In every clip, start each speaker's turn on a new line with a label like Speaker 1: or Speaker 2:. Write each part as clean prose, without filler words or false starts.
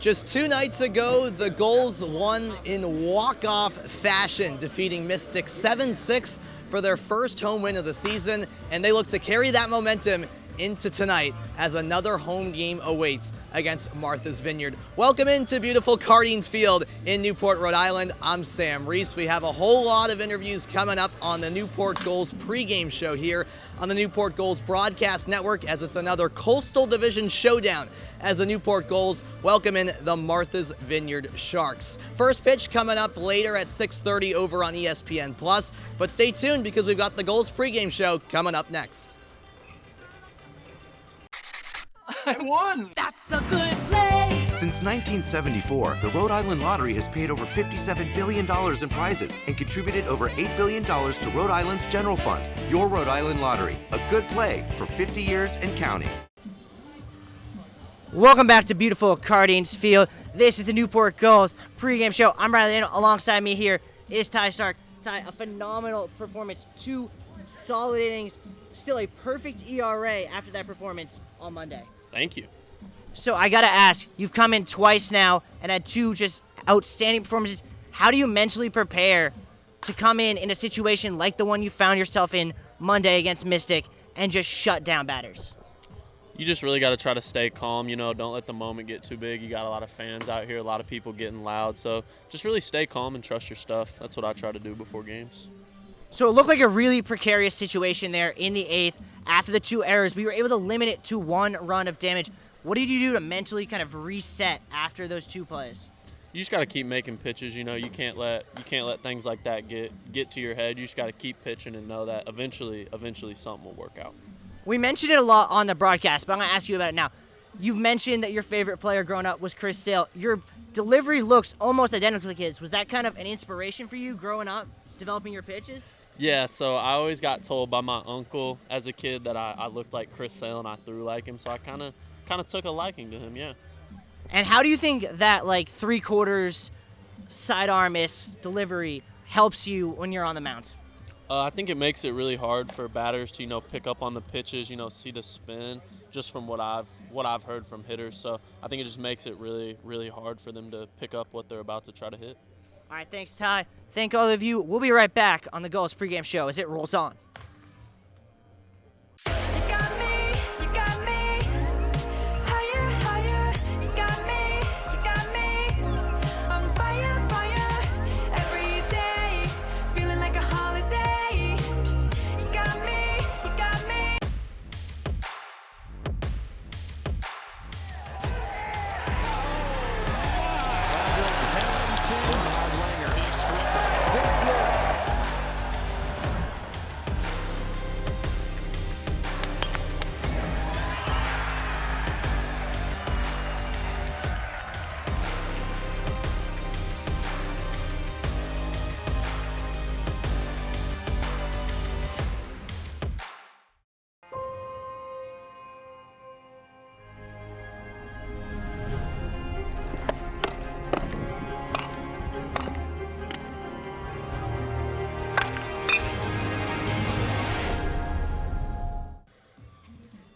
Speaker 1: Just 2 nights ago, the Gulls won in walk-off fashion, defeating Mystic 7-6 for their first home win of the season, and they look to carry that momentum into tonight as another home game awaits against Martha's Vineyard. Welcome into beautiful Cardines Field in Newport, Rhode Island. I'm Sam Reese. We have a whole lot of interviews coming up on the Newport Gulls pregame show here on the Newport Gulls Broadcast Network, as it's another Coastal Division showdown as the Newport Gulls welcome in the Martha's Vineyard Sharks. First pitch coming up later at 6:30 over on ESPN+, but stay tuned because we've got the Gulls pregame show coming up next.
Speaker 2: I won!
Speaker 3: That's a good play!
Speaker 4: Since 1974, the Rhode Island Lottery has paid over $57 billion in prizes and contributed over $8 billion to Rhode Island's general fund. Your Rhode Island Lottery, a good play for 50 years and counting.
Speaker 5: Welcome back to beautiful Cardines Field. This is the Newport Gulls pregame show. I'm Riley. Alongside me here is Ty Stark. Ty, a phenomenal performance. 2 solid innings. Still a perfect ERA after that performance on Monday.
Speaker 2: Thank you.
Speaker 5: So I got to ask, you've come in twice now and had 2 just outstanding performances. How do you mentally prepare to come in a situation like the one you found yourself in Monday against Mystic and just shut down batters?
Speaker 2: You just really got to try to stay calm, don't let the moment get too big. You got a lot of fans out here, a lot of people getting loud, so just really stay calm and trust your stuff. That's what I try to do before games.
Speaker 5: So it looked like a really precarious situation there in the 8th. After the 2 errors, we were able to limit it to 1 run of damage. What did you do to mentally kind of reset after those 2 plays?
Speaker 2: You just got to keep making pitches. You can't let things like that get to your head. You just got to keep pitching and know that eventually something will work out.
Speaker 5: We mentioned it a lot on the broadcast, but I'm going to ask you about it now. You've mentioned that your favorite player growing up was Chris Sale. Your delivery looks almost identical to his. Was that kind of an inspiration for you growing up, developing your pitches?
Speaker 2: Yeah, so I always got told by my uncle as a kid that I looked like Chris Sale and I threw like him, so I kind of took a liking to him, yeah.
Speaker 5: And how do you think that 3/4 sidearm-ish delivery helps you when you're on the mound?
Speaker 2: I think it makes it really hard for batters to pick up on the pitches, see the spin, just from what I've heard from hitters. So I think it just makes it really, really hard for them to pick up what they're about to try to hit.
Speaker 5: All right, thanks, Ty. Thank all of you. We'll be right back on the Gulls pregame show as it rolls on.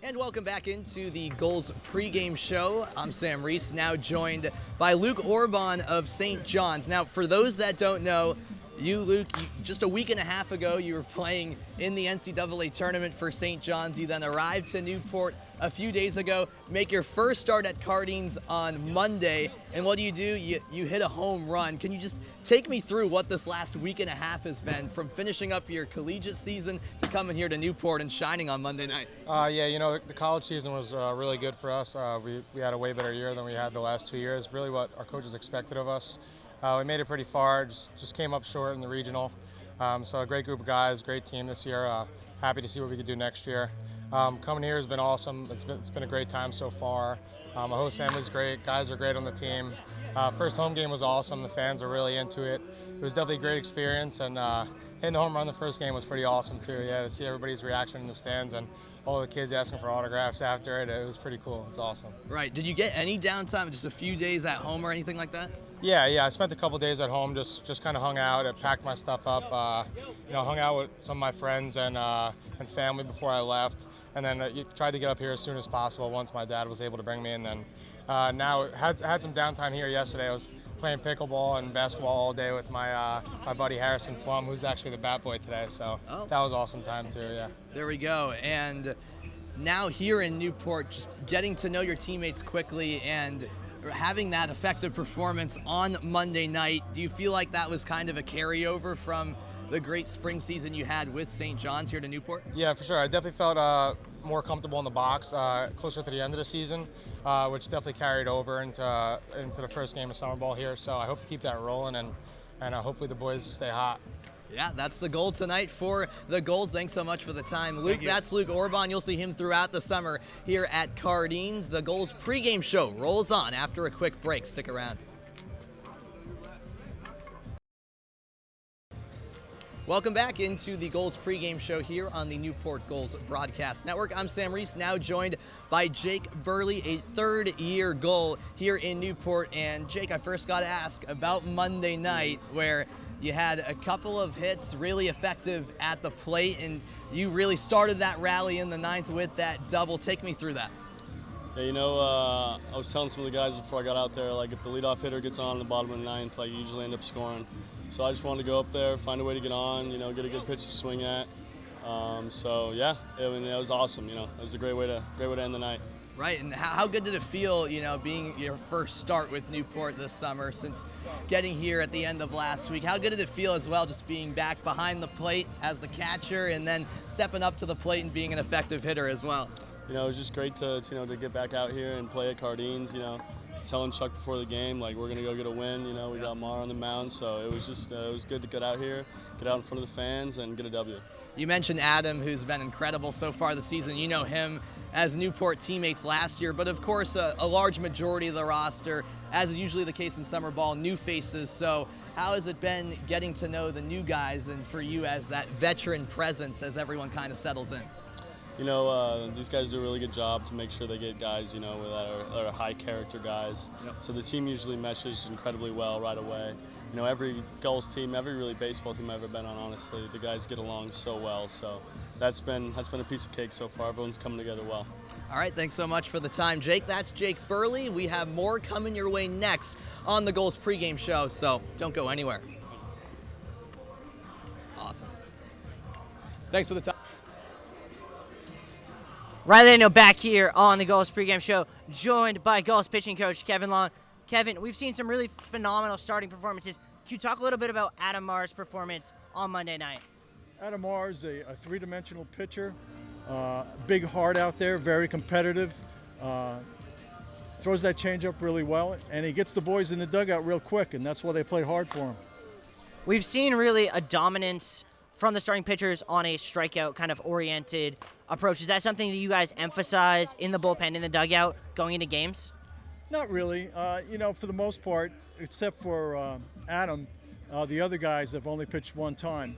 Speaker 1: And welcome back into the Gulls pregame show. I'm Sam Reese, now joined by Luke Orban of St. John's. Now, for those that don't know, Luke, just a week and a half ago, you were playing in the NCAA tournament for St. John's. You then arrived to Newport a few days ago, make your first start at Cardines on Monday. And what do? You hit a home run. Can you just take me through what this last week and a half has been, from finishing up your collegiate season to coming here to Newport and shining on Monday night?
Speaker 6: The college season was really good for us. We had a way better year than we had the last 2 years, really what our coaches expected of us. We made it pretty far, just came up short in the regional. So a great group of guys, great team this year. Happy to see what we could do next year. Coming here has been awesome. It's been a great time so far. The host family's great. Guys are great on the team. First home game was awesome. The fans are really into it. It was definitely a great experience, and hitting the home run the first game was pretty awesome too. Yeah, to see everybody's reaction in the stands and all the kids asking for autographs after it. It was pretty cool. It was awesome.
Speaker 1: Right. Did you get any downtime, just a few days at home or anything like that?
Speaker 6: Yeah. I spent a couple days at home, just kind of hung out. I packed my stuff up. Hung out with some of my friends and family before I left. and then tried to get up here as soon as possible once my dad was able to bring me. And then now had some downtime here yesterday. I was playing pickleball and basketball all day with my my buddy Harrison Plum, who's actually the bat boy today. So that was awesome time too. Yeah.
Speaker 1: There we go. And now here in Newport, just getting to know your teammates quickly and having that effective performance on Monday night, do you feel like that was kind of a carryover from the great spring season you had with St. John's here to Newport?
Speaker 6: Yeah, for sure. I definitely felt more comfortable in the box closer to the end of the season, which definitely carried over into the first game of summer ball here. So I hope to keep that rolling, and hopefully the boys stay hot.
Speaker 1: Yeah, that's the goal tonight for the Gulls. Thanks so much for the time. Luke, that's Luke Orban. You'll see him throughout the summer here at Cardines. The Gulls pregame show rolls on after a quick break. Stick around. Welcome back into the Gulls pregame show here on the Newport Gulls Broadcast Network. I'm Sam Reese, now joined by Jake Burley, a third-year Gull here in Newport. And Jake, I first got to ask about Monday night, where you had a couple of hits really effective at the plate, and you really started that rally in the ninth with that double. Take me through that.
Speaker 7: Yeah, you know, I was telling some of the guys before I got out there, like if the leadoff hitter gets on in the bottom of the ninth, like you usually end up scoring. So I just wanted to go up there, find a way to get on, you know, get a good pitch to swing at. So yeah, it was awesome. You know, it was a great way to end the night.
Speaker 1: Right, and how good did it feel, you know, being your first start with Newport this summer since getting here at the end of last week? How good did it feel as well, just being back behind the plate as the catcher and then stepping up to the plate and being an effective hitter as well?
Speaker 7: You know, it was just great to get back out here and play at Cardines. You know, I was telling Chuck before the game, like, we're gonna go get a win. You know, we got Mar on the mound, so it was just it was good to get out here, get out in front of the fans, and get a W.
Speaker 1: You mentioned Adam, who's been incredible so far this season. You know him as Newport teammates last year, but of course a large majority of the roster, as is usually the case in summer ball, new faces. So how has it been getting to know the new guys and for you as that veteran presence as everyone kind of settles in?
Speaker 7: You know, these guys do a really good job to make sure they get guys, you know, that are high character guys. Yep. So the team usually meshes incredibly well right away. You know, every Gulls team, every really baseball team I've ever been on, honestly, the guys get along so well. So that's been a piece of cake so far. Everyone's coming together well.
Speaker 1: All right, thanks so much for the time, Jake. That's Jake Burley. We have more coming your way next on the Gulls pregame show, so don't go anywhere. Awesome. Thanks for the time.
Speaker 5: Riley Daniel back here on the Gulls pregame show, joined by Gulls pitching coach Kevin Long. Kevin, we've seen some really phenomenal starting performances. Can you talk a little bit about Adam Marr's performance on Monday night?
Speaker 8: Adam Marr is a three-dimensional pitcher, big heart out there, very competitive, throws that changeup really well, and he gets the boys in the dugout real quick, and that's why they play hard for him.
Speaker 5: We've seen really a dominance from the starting pitchers on a strikeout kind of oriented approach. Is that something that you guys emphasize in the bullpen, in the dugout, going into games?
Speaker 8: Not really. You know, for the most part, except for Adam, the other guys have only pitched one time.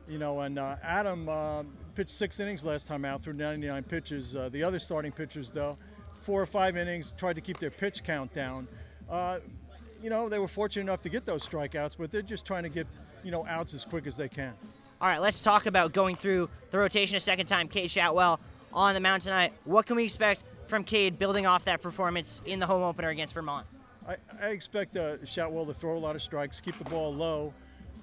Speaker 8: You know, and Adam pitched 6 innings last time out through 99 pitches. The other starting pitchers, though, 4 or 5 innings, tried to keep their pitch count down. You know, they were fortunate enough to get those strikeouts, but they're just trying to get, you know, outs as quick as they can.
Speaker 5: All right, let's talk about going through the rotation a second time. Cade Shotwell on the mound tonight. What can we expect from Cade building off that performance in the home opener against Vermont?
Speaker 8: I expect Shotwell to throw a lot of strikes, keep the ball low,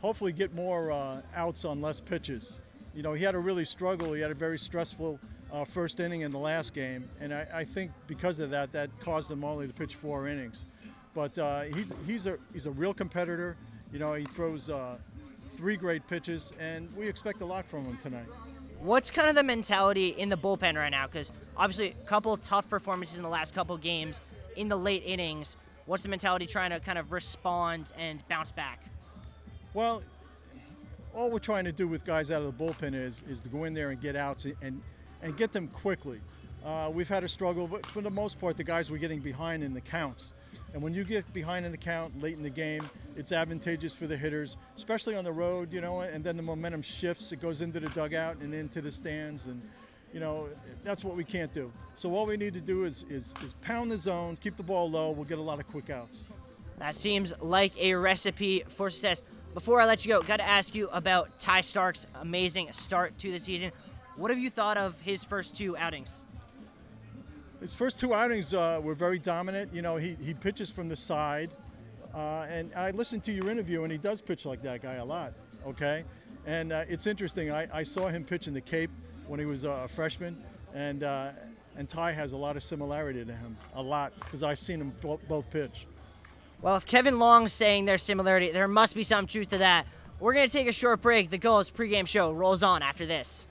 Speaker 8: hopefully get more outs on less pitches. You know, he had to really struggle. He had a very stressful first inning in the last game, and I think because of that, that caused him only to pitch 4 innings. But he's a real competitor. You know, he throws 3 great pitches, and we expect a lot from him tonight.
Speaker 5: What's kind of the mentality in the bullpen right now? Because obviously a couple tough performances in the last couple games in the late innings. What's the mentality trying to kind of respond and bounce back?
Speaker 8: Well, all we're trying to do with guys out of the bullpen is to go in there and get outs and get them quickly. We've had a struggle, but for the most part, the guys were getting behind in the counts. And when you get behind in the count late in the game, it's advantageous for the hitters, especially on the road, you know, and then the momentum shifts. It goes into the dugout and into the stands, and, you know, that's what we can't do. So all we need to do is pound the zone, keep the ball low. We'll get a lot of quick outs.
Speaker 5: That seems like a recipe for success. Before I let you go, got to ask you about Ty Stark's amazing start to the season. What have you thought of his first 2 outings?
Speaker 8: His first 2 outings were very dominant. You know, he pitches from the side, and I listened to your interview, and he does pitch like that guy a lot. Okay, and it's interesting. I saw him pitch in the Cape when he was a freshman, and Ty has a lot of similarity to him, a lot, because I've seen them both pitch.
Speaker 5: Well, if Kevin Long's saying there's similarity, there must be some truth to that. We're going to take a short break. The Gulls pregame show rolls on after this.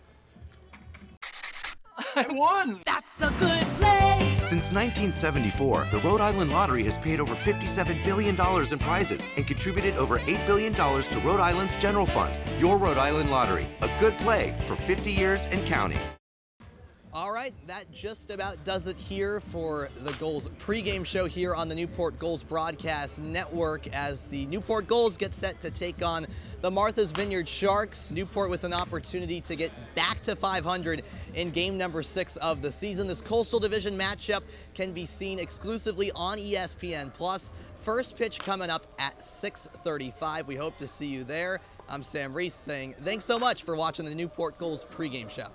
Speaker 3: I won! That's a good play!
Speaker 4: Since 1974, the Rhode Island Lottery has paid over $57 billion in prizes and contributed over $8 billion to Rhode Island's general fund. Your Rhode Island Lottery, a good play for 50 years and counting.
Speaker 1: All right, that just about does it here for the Gulls pregame show here on the Newport Gulls Broadcast Network as the Newport Gulls get set to take on the Martha's Vineyard Sharks. Newport with an opportunity to get back to 500 in game number 6 of the season. This Coastal Division matchup can be seen exclusively on ESPN+. First pitch coming up at 6:35. We hope to see you there. I'm Sam Reese saying thanks so much for watching the Newport Gulls pregame show.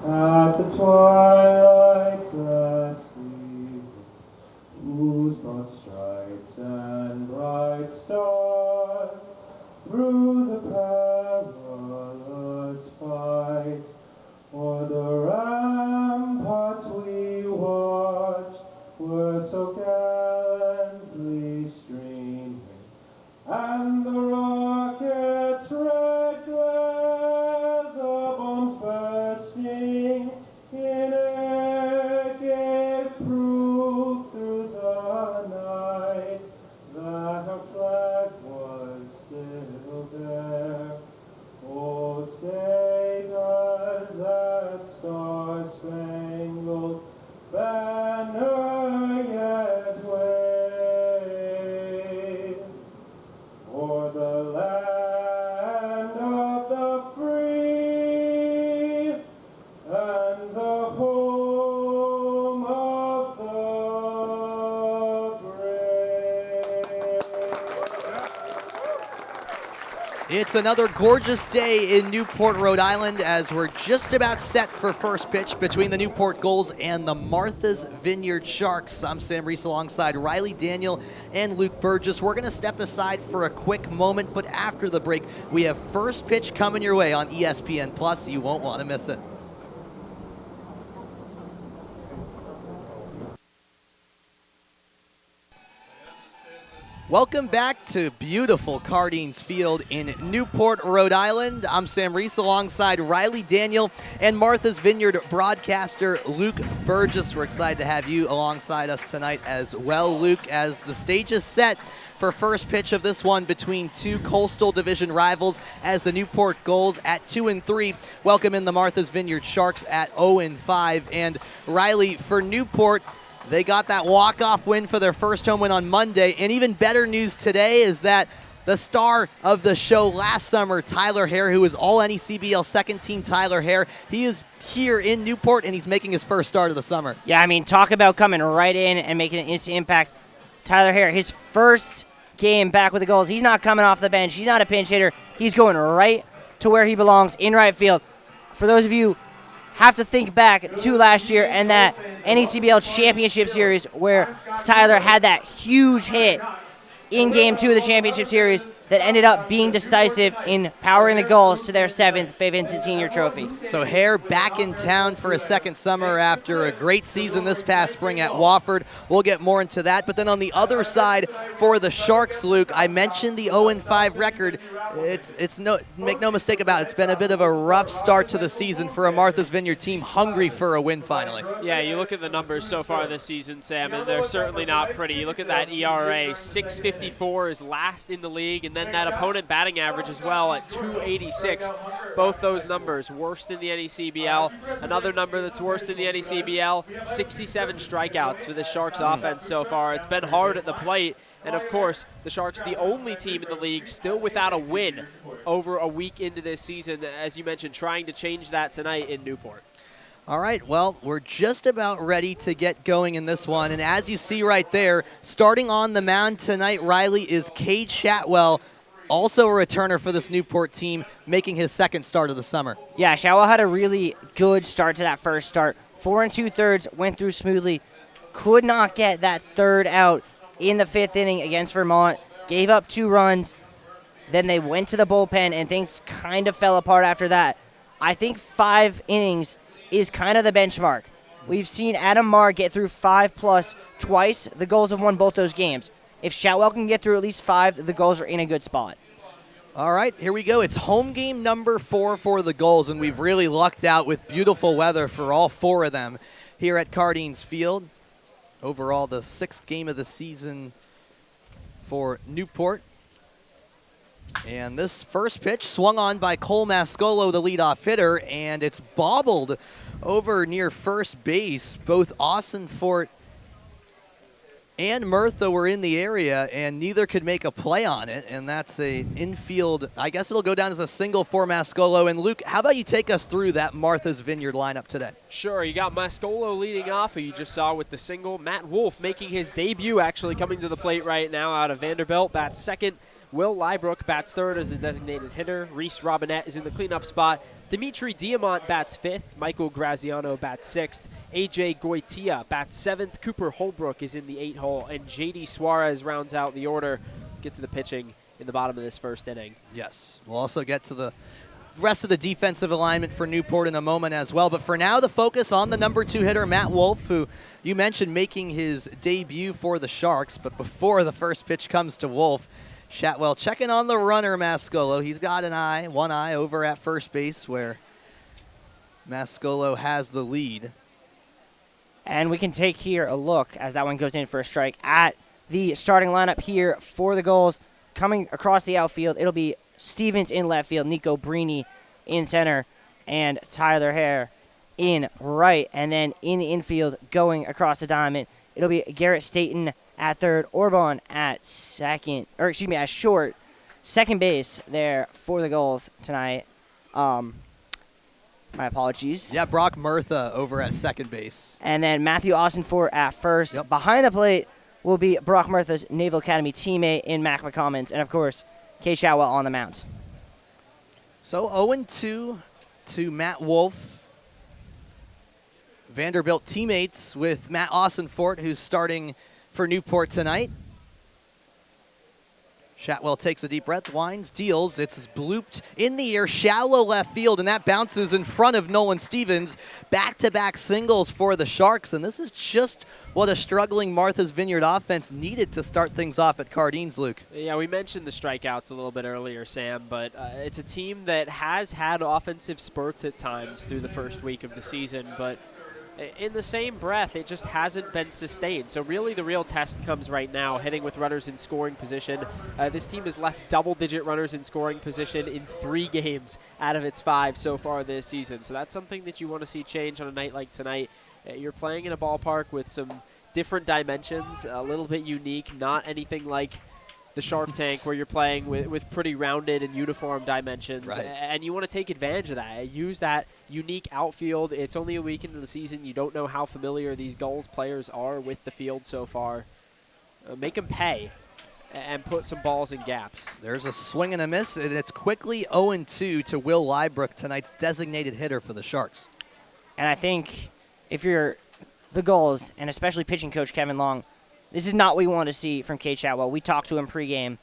Speaker 9: At the twilight's last gleam, whose broad stripes and bright stars through the perilous fight o'er the ramparts we watched were so gallantly streaming, and the rocket's red glare, the bombs bursting in air, gave proof through the night that our flag was still there. Oh, say does that star-spangled banner yet wave o'er the land of the free and the home of the brave?
Speaker 1: It's another gorgeous day in Newport, Rhode Island, as we're just about set for first pitch between the Newport Gulls and the Martha's Vineyard Sharks. I'm Sam Reese alongside Riley Daniel and Luke Burgess. We're going to step aside for a quick moment, but after the break, we have first pitch coming your way on ESPN+. You won't want to miss it. Welcome back to beautiful Cardines Field in Newport, Rhode Island. I'm Sam Reese alongside Riley Daniel and Martha's Vineyard broadcaster Luke Burgess. We're excited to have you alongside us tonight as well, Luke, as the stage is set for first pitch of this one between two Coastal Division rivals as the Newport Gulls at 2-3 welcome in the Martha's Vineyard Sharks at 0-5. And Riley, for Newport, they got that walk-off win for their first home win on Monday, and even better news today is that the star of the show last summer, Tyler Hare, who was All-NECBL second-team Tyler Hare, he is here in Newport, and he's making his first start of the summer.
Speaker 5: Yeah, I mean, talk about coming right in and making an instant impact. Tyler Hare, his first game back with the Gulls. He's not coming off the bench. He's not a pinch hitter. He's going right to where he belongs in right field. For those of you have to think back to last year and that NECBL Championship Series where Tyler had that huge hit in Game 2 of the Championship Series that ended up being decisive in powering the Gulls to their 7th Vincent Senior Trophy.
Speaker 1: So Hare back in town for a second summer after a great season this past spring at Wofford. We'll get more into that. But then on the other side for the Sharks, Luke, I mentioned the 0-5 record. Make no mistake about it, it's been a bit of a rough start to the season for a Martha's Vineyard team hungry for a win finally.
Speaker 10: Yeah, you look at the numbers so far this season, Sam, and they're certainly not pretty. You look at that ERA, 6.54 is last in the league, and then that opponent batting average as well at 286. Both those numbers worst in the NECBL. Another number that's worst in the NECBL, 67 strikeouts for the Sharks offense so far. It's been hard at the plate. And, of course, the Sharks, the only team in the league still without a win over a week into this season, as you mentioned, trying to change that tonight in Newport.
Speaker 1: All right, well, we're just about ready to get going in this one. And as you see right there, starting on the mound tonight, Riley, is Cade Shatwell, also a returner for this Newport team, making his second start of the summer.
Speaker 5: Yeah, Shatwell had a really good start to that first start. 4 2/3, went through smoothly. Could not get that third out in the 5th inning against Vermont. Gave up 2 runs. Then they went to the bullpen, and things kind of fell apart after that. I think 5 innings is kind of the benchmark. We've seen Adam Marr get through 5+ twice. The Gulls have won both those games. If Shatwell can get through at least 5, the Gulls are in a good spot.
Speaker 1: All right, here we go. It's home game number 4 for the Gulls, and we've really lucked out with beautiful weather for all 4 of them here at Cardines Field. Overall, the 6th game of the season for Newport. And this first pitch swung on by Cole Mascolo, the leadoff hitter, and it's bobbled over near first base. Both Austin Fort and Murtha were in the area, and neither could make a play on it, and that's a infield. I guess it'll go down as a single for Mascolo. And Luke, how about you take us through that Martha's Vineyard lineup today?
Speaker 10: Sure, you got Mascolo leading off, who you just saw with the single. Matt Wolf making his debut, actually coming to the plate right now out of Vanderbilt, bats second. Will Lybrook bats third as a designated hitter. Reese Robinette is in the cleanup spot. Dimitri Diamant bats 5th. Michael Graziano bats 6th. AJ Goitia bats 7th. Cooper Holbrook is in the 8 hole. And JD Suarez rounds out the order, gets to the pitching in the bottom of this first inning.
Speaker 1: Yes, we'll also get to the rest of the defensive alignment for Newport in a moment as well. But for now, the focus on the number 2 hitter, Matt Wolf, who you mentioned making his debut for the Sharks. But before the first pitch comes to Wolf, Shatwell checking on the runner, Mascolo. He's got one eye over at first base where Mascolo has the lead.
Speaker 5: And we can take here a look as that one goes in for a strike at the starting lineup here for the Gulls. Coming across the outfield, it'll be Stevens in left field, Nico Brini in center, and Tyler Hare in right. And then in the infield, going across the diamond, it'll be Garrett Staten at third, Orban at short. Second base there for the Gulls tonight. My apologies.
Speaker 1: Yeah, Brock Murtha over at second base.
Speaker 5: And then Matthew Austin-Fort at first.
Speaker 1: Yep.
Speaker 5: Behind the plate will be Brock Murtha's Naval Academy teammate in Mac McCommons. And, of course, Cade Shatwell on the mound.
Speaker 1: So 0-2 to Matt Wolf. Vanderbilt teammates with Matt Austin-Fort, who's starting for Newport tonight. Shatwell takes a deep breath, winds, deals. It's blooped in the air, shallow left field, and that bounces in front of Nolan Stevens. Back-to-back singles for the Sharks, and this is just what a struggling Martha's Vineyard offense needed to start things off at Cardines, Luke.
Speaker 10: Yeah, we mentioned the strikeouts a little bit earlier, Sam, but it's a team that has had offensive spurts at times through the first week of the season, but in the same breath, it just hasn't been sustained. So really the real test comes right now, hitting with runners in scoring position. This team has left double-digit runners in scoring position in 3 games out of its 5 so far this season. So that's something that you want to see change on a night like tonight. You're playing in a ballpark with some different dimensions, a little bit unique, not anything like the Shark Tank where you're playing with pretty rounded and uniform dimensions.
Speaker 1: Right.
Speaker 10: And you want to take advantage of that. Use that unique outfield. It's only a week into the season. You don't know how familiar these Gulls players are with the field so far. make them pay and put some balls in gaps.
Speaker 1: There's a swing and a miss, and it's quickly 0-2 to Will Liebrook, tonight's designated hitter for the Sharks.
Speaker 5: And I think if you're the Gulls, and especially pitching coach Kevin Long, this is not what you want to see from Cade Chatwell. We talked to him pregame.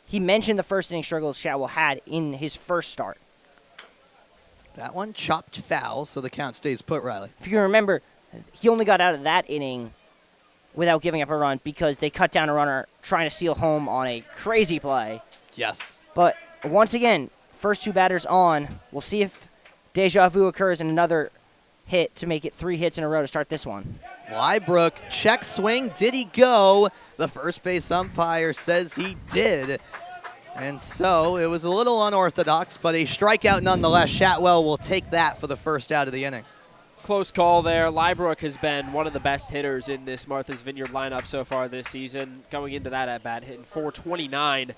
Speaker 5: He mentioned the first inning struggles Chatwell had in his first start.
Speaker 1: That one chopped foul, so the count stays put, Riley.
Speaker 5: If you remember, he only got out of that inning without giving up a run because they cut down a runner trying to steal home on a crazy play.
Speaker 1: Yes.
Speaker 5: But once again, first two batters on. We'll see if deja vu occurs in another hit to make it 3 hits in a row to start this one.
Speaker 1: Liebrook, check swing. Did he go? The first base umpire says he did. And so it was a little unorthodox, but a strikeout nonetheless. Chatwell will take that for the first out of the inning.
Speaker 10: Close call there. Liebrook has been one of the best hitters in this Martha's Vineyard lineup so far this season. Going into that at-bat, hitting .429.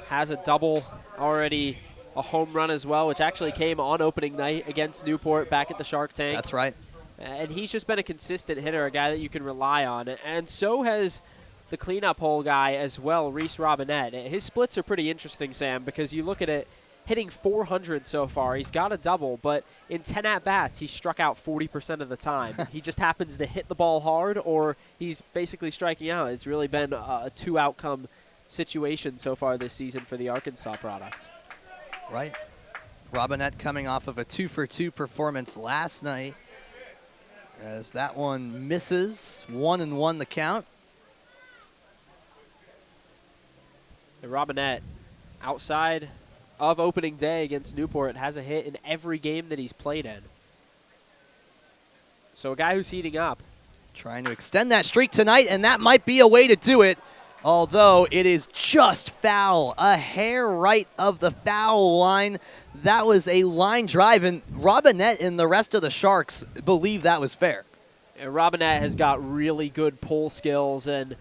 Speaker 10: Has a double already, a home run as well, which actually came on opening night against Newport back at the Shark Tank.
Speaker 1: That's right.
Speaker 10: And he's just been a consistent hitter, a guy that you can rely on. And so has the cleanup hole guy as well, Reese Robinette. His splits are pretty interesting, Sam, because you look at it, hitting .400 so far. He's got a double, but in 10 at-bats, he's struck out 40% of the time. He just happens to hit the ball hard, or he's basically striking out. It's really been a two-outcome situation so far this season for the Arkansas product.
Speaker 1: Right. Robinette coming off of a 2-for-2 performance last night, as that one misses. 1-1 the count.
Speaker 10: And Robinette, outside of opening day against Newport, has a hit in every game that he's played in. So a guy who's heating up.
Speaker 1: Trying to extend that streak tonight, and that might be a way to do it, although it is just foul. A hair right of the foul line. That was a line drive, and Robinette and the rest of the Sharks believe that was fair.
Speaker 10: And Robinette has got really good pull skills, and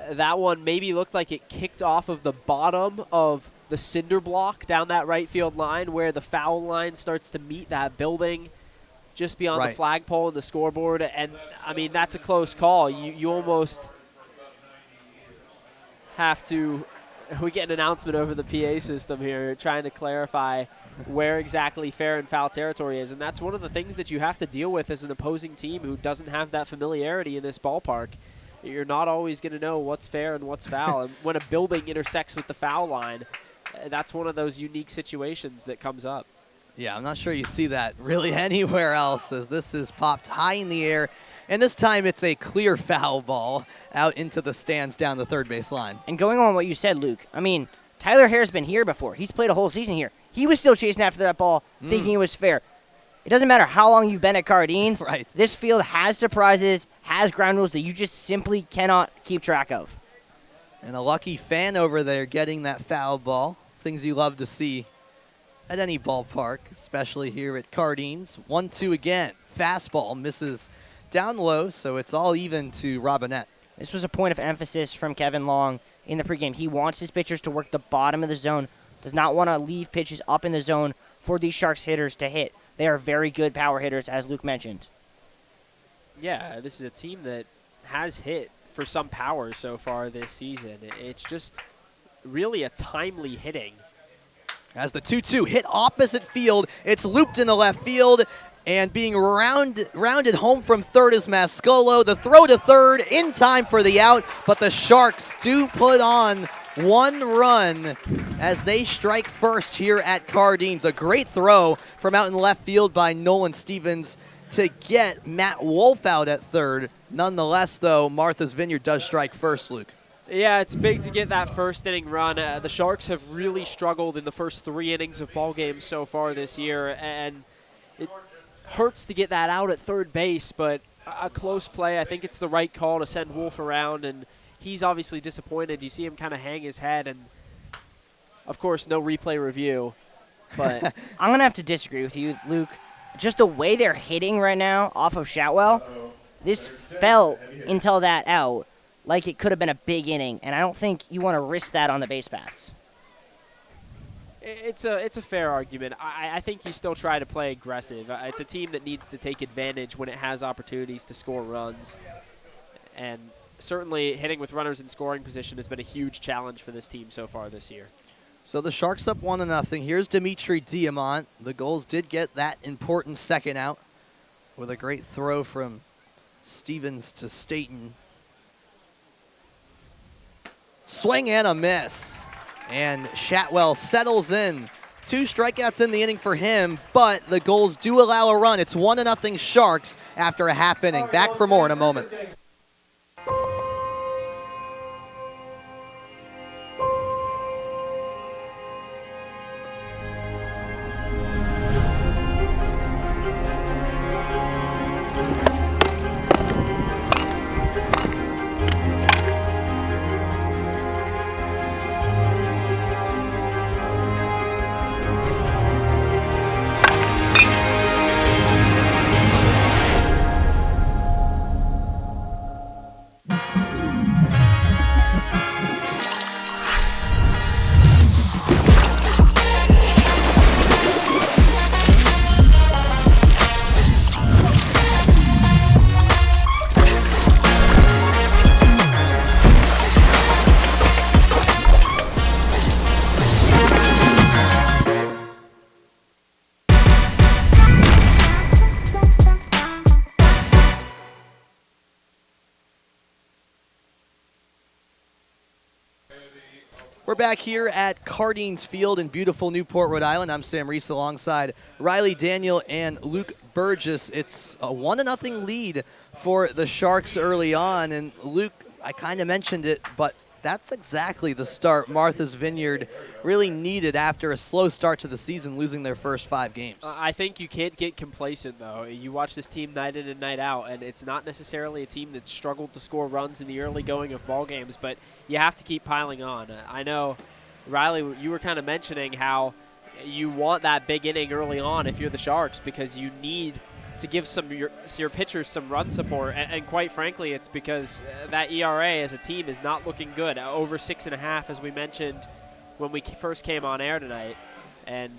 Speaker 10: that one maybe looked like it kicked off of the bottom of the cinder block down that right field line where the foul line starts to meet that building just beyond the flagpole and the scoreboard. And, I mean, that's a close call. You almost have to – we get an announcement over the PA system here trying to clarify where exactly fair and foul territory is. And that's one of the things that you have to deal with as an opposing team who doesn't have that familiarity in this ballpark. You're not always going to know what's fair and what's foul. And when a building intersects with the foul line, that's one of those unique situations that comes up.
Speaker 1: Yeah, I'm not sure you see that really anywhere else, as this is popped high in the air. And this time it's a clear foul ball out into the stands down the third base line.
Speaker 5: And going on what you said, Luke, I mean, Tyler Hare's been here before. He's played a whole season here. He was still chasing after that ball, thinking it was fair. It doesn't matter how long you've been at Cardines.
Speaker 1: Right.
Speaker 5: This field has surprises, has ground rules that you just simply cannot keep track of.
Speaker 1: And a lucky fan over there getting that foul ball. Things you love to see at any ballpark, especially here at Cardines. 1-2 again. Fastball misses down low, so it's all even to Robinette.
Speaker 5: This was a point of emphasis from Kevin Long in the pregame. He wants his pitchers to work the bottom of the zone, does not want to leave pitches up in the zone for these Sharks hitters to hit. They are very good power hitters, as Luke mentioned.
Speaker 10: Yeah, this is a team that has hit for some power so far this season. It's just really a timely hitting.
Speaker 1: As the 2-2 hit opposite field, it's looped into left field, and being rounded home from third is Mascolo. The throw to third in time for the out, but the Sharks do put on one run as they strike first here at Cardines. A great throw from out in left field by Nolan Stevens to get Matt Wolf out at third. Nonetheless, though, Martha's Vineyard does strike first, Luke.
Speaker 10: Yeah, it's big to get that first inning run. The Sharks have really struggled in the first 3 innings of ball games so far this year, and it hurts to get that out at third base, but a close play. I think it's the right call to send Wolf around, and he's obviously disappointed. You see him kind of hang his head, and, of course, no replay review. But
Speaker 5: I'm going to have to disagree with you, Luke. Just the way they're hitting right now off of Shoutwell, this felt until that out like it could have been a big inning, and I don't think you want to risk that on the base paths.
Speaker 10: It's a fair argument. I think you still try to play aggressive. It's a team that needs to take advantage when it has opportunities to score runs. And certainly hitting with runners in scoring position has been a huge challenge for this team so far this year.
Speaker 1: So the Sharks up 1-0. Here's Dimitri Diamant. The Gulls did get that important second out with a great throw from Stevens to Staten. Swing and a miss. And Shatwell settles in. 2 strikeouts in the inning for him, but the Gulls do allow a run. It's 1-0 Sharks after a half inning. Back for more in a moment. We're back here at Cardines Field in beautiful Newport, Rhode Island. I'm Sam Reese alongside Riley Daniel and Luke Burgess. It's a 1-0 lead for the Sharks early on. And Luke, I kind of mentioned it, but that's exactly the start Martha's Vineyard really needed after a slow start to the season, losing their first 5 games.
Speaker 10: I think you can't get complacent, though. You watch this team night in and night out, and it's not necessarily a team that struggled to score runs in the early going of ball games, but you have to keep piling on. I know, Riley, you were kind of mentioning how you want that big inning early on if you're the Sharks, because you need to give your pitchers some run support, and quite frankly, it's because that ERA as a team is not looking good. Over 6.5, as we mentioned when we first came on air tonight. And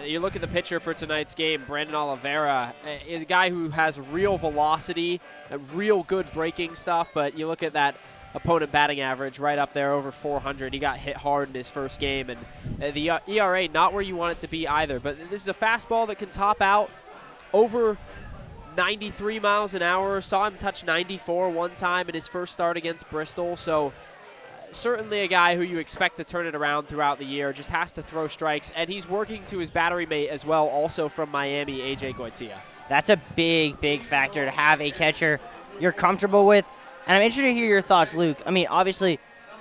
Speaker 10: you look at the pitcher for tonight's game, Brandon Oliveira, is a guy who has real velocity, real good breaking stuff, but you look at that opponent batting average right up there, over 400. He got hit hard in his first game, and the ERA not where you want it to be either. But this is a fastball that can top out over 93 miles an hour. Saw him touch 94 one time in his first start against Bristol. So certainly a guy who you expect to turn it around throughout the year. Just has to throw strikes, and he's working to his battery mate as well, also from Miami, AJ Goitia.
Speaker 5: That's a big, big factor to have a catcher you're comfortable with. And I'm interested to hear your thoughts, Luke. I mean, obviously,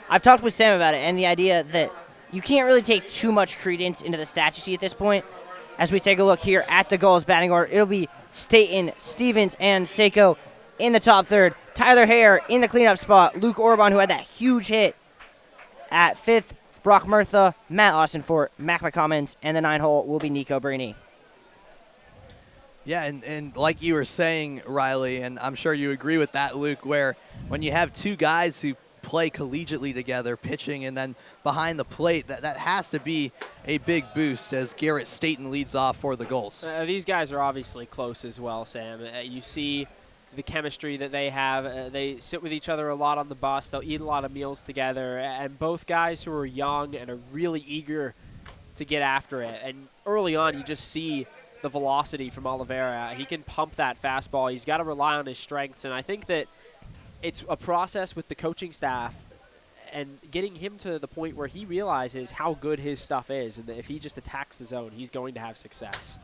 Speaker 5: I've talked with Sam about it, and the idea that you can't really take too much credence into the stats you see at this point. As we take a look here at the Gulls batting order, it'll be Staten, Stevens, and Seiko in the top third. Tyler Hare in the cleanup spot. Luke Orban, who had that huge hit at fifth. Brock Murtha, Matt Austinfort, Mac McCommons, and the 9-hole will be Nico Brini.
Speaker 1: Yeah, and like you were saying, Riley, and I'm sure you agree with that, Luke, where when you have 2 guys who play collegiately together, pitching and then behind the plate, that has to be a big boost as Garrett Staten leads off for the Gulls.
Speaker 10: These guys are obviously close as well, Sam. You see the chemistry that they have. They sit with each other a lot on the bus. They'll eat a lot of meals together. And both guys who are young and are really eager to get after it. And early on, you just see the velocity from Oliveira. He can pump that fastball. He's got to rely on his strengths. And I think that it's a process with the coaching staff and getting him to the point where he realizes how good his stuff is, and that if he just attacks the zone, he's going to have success.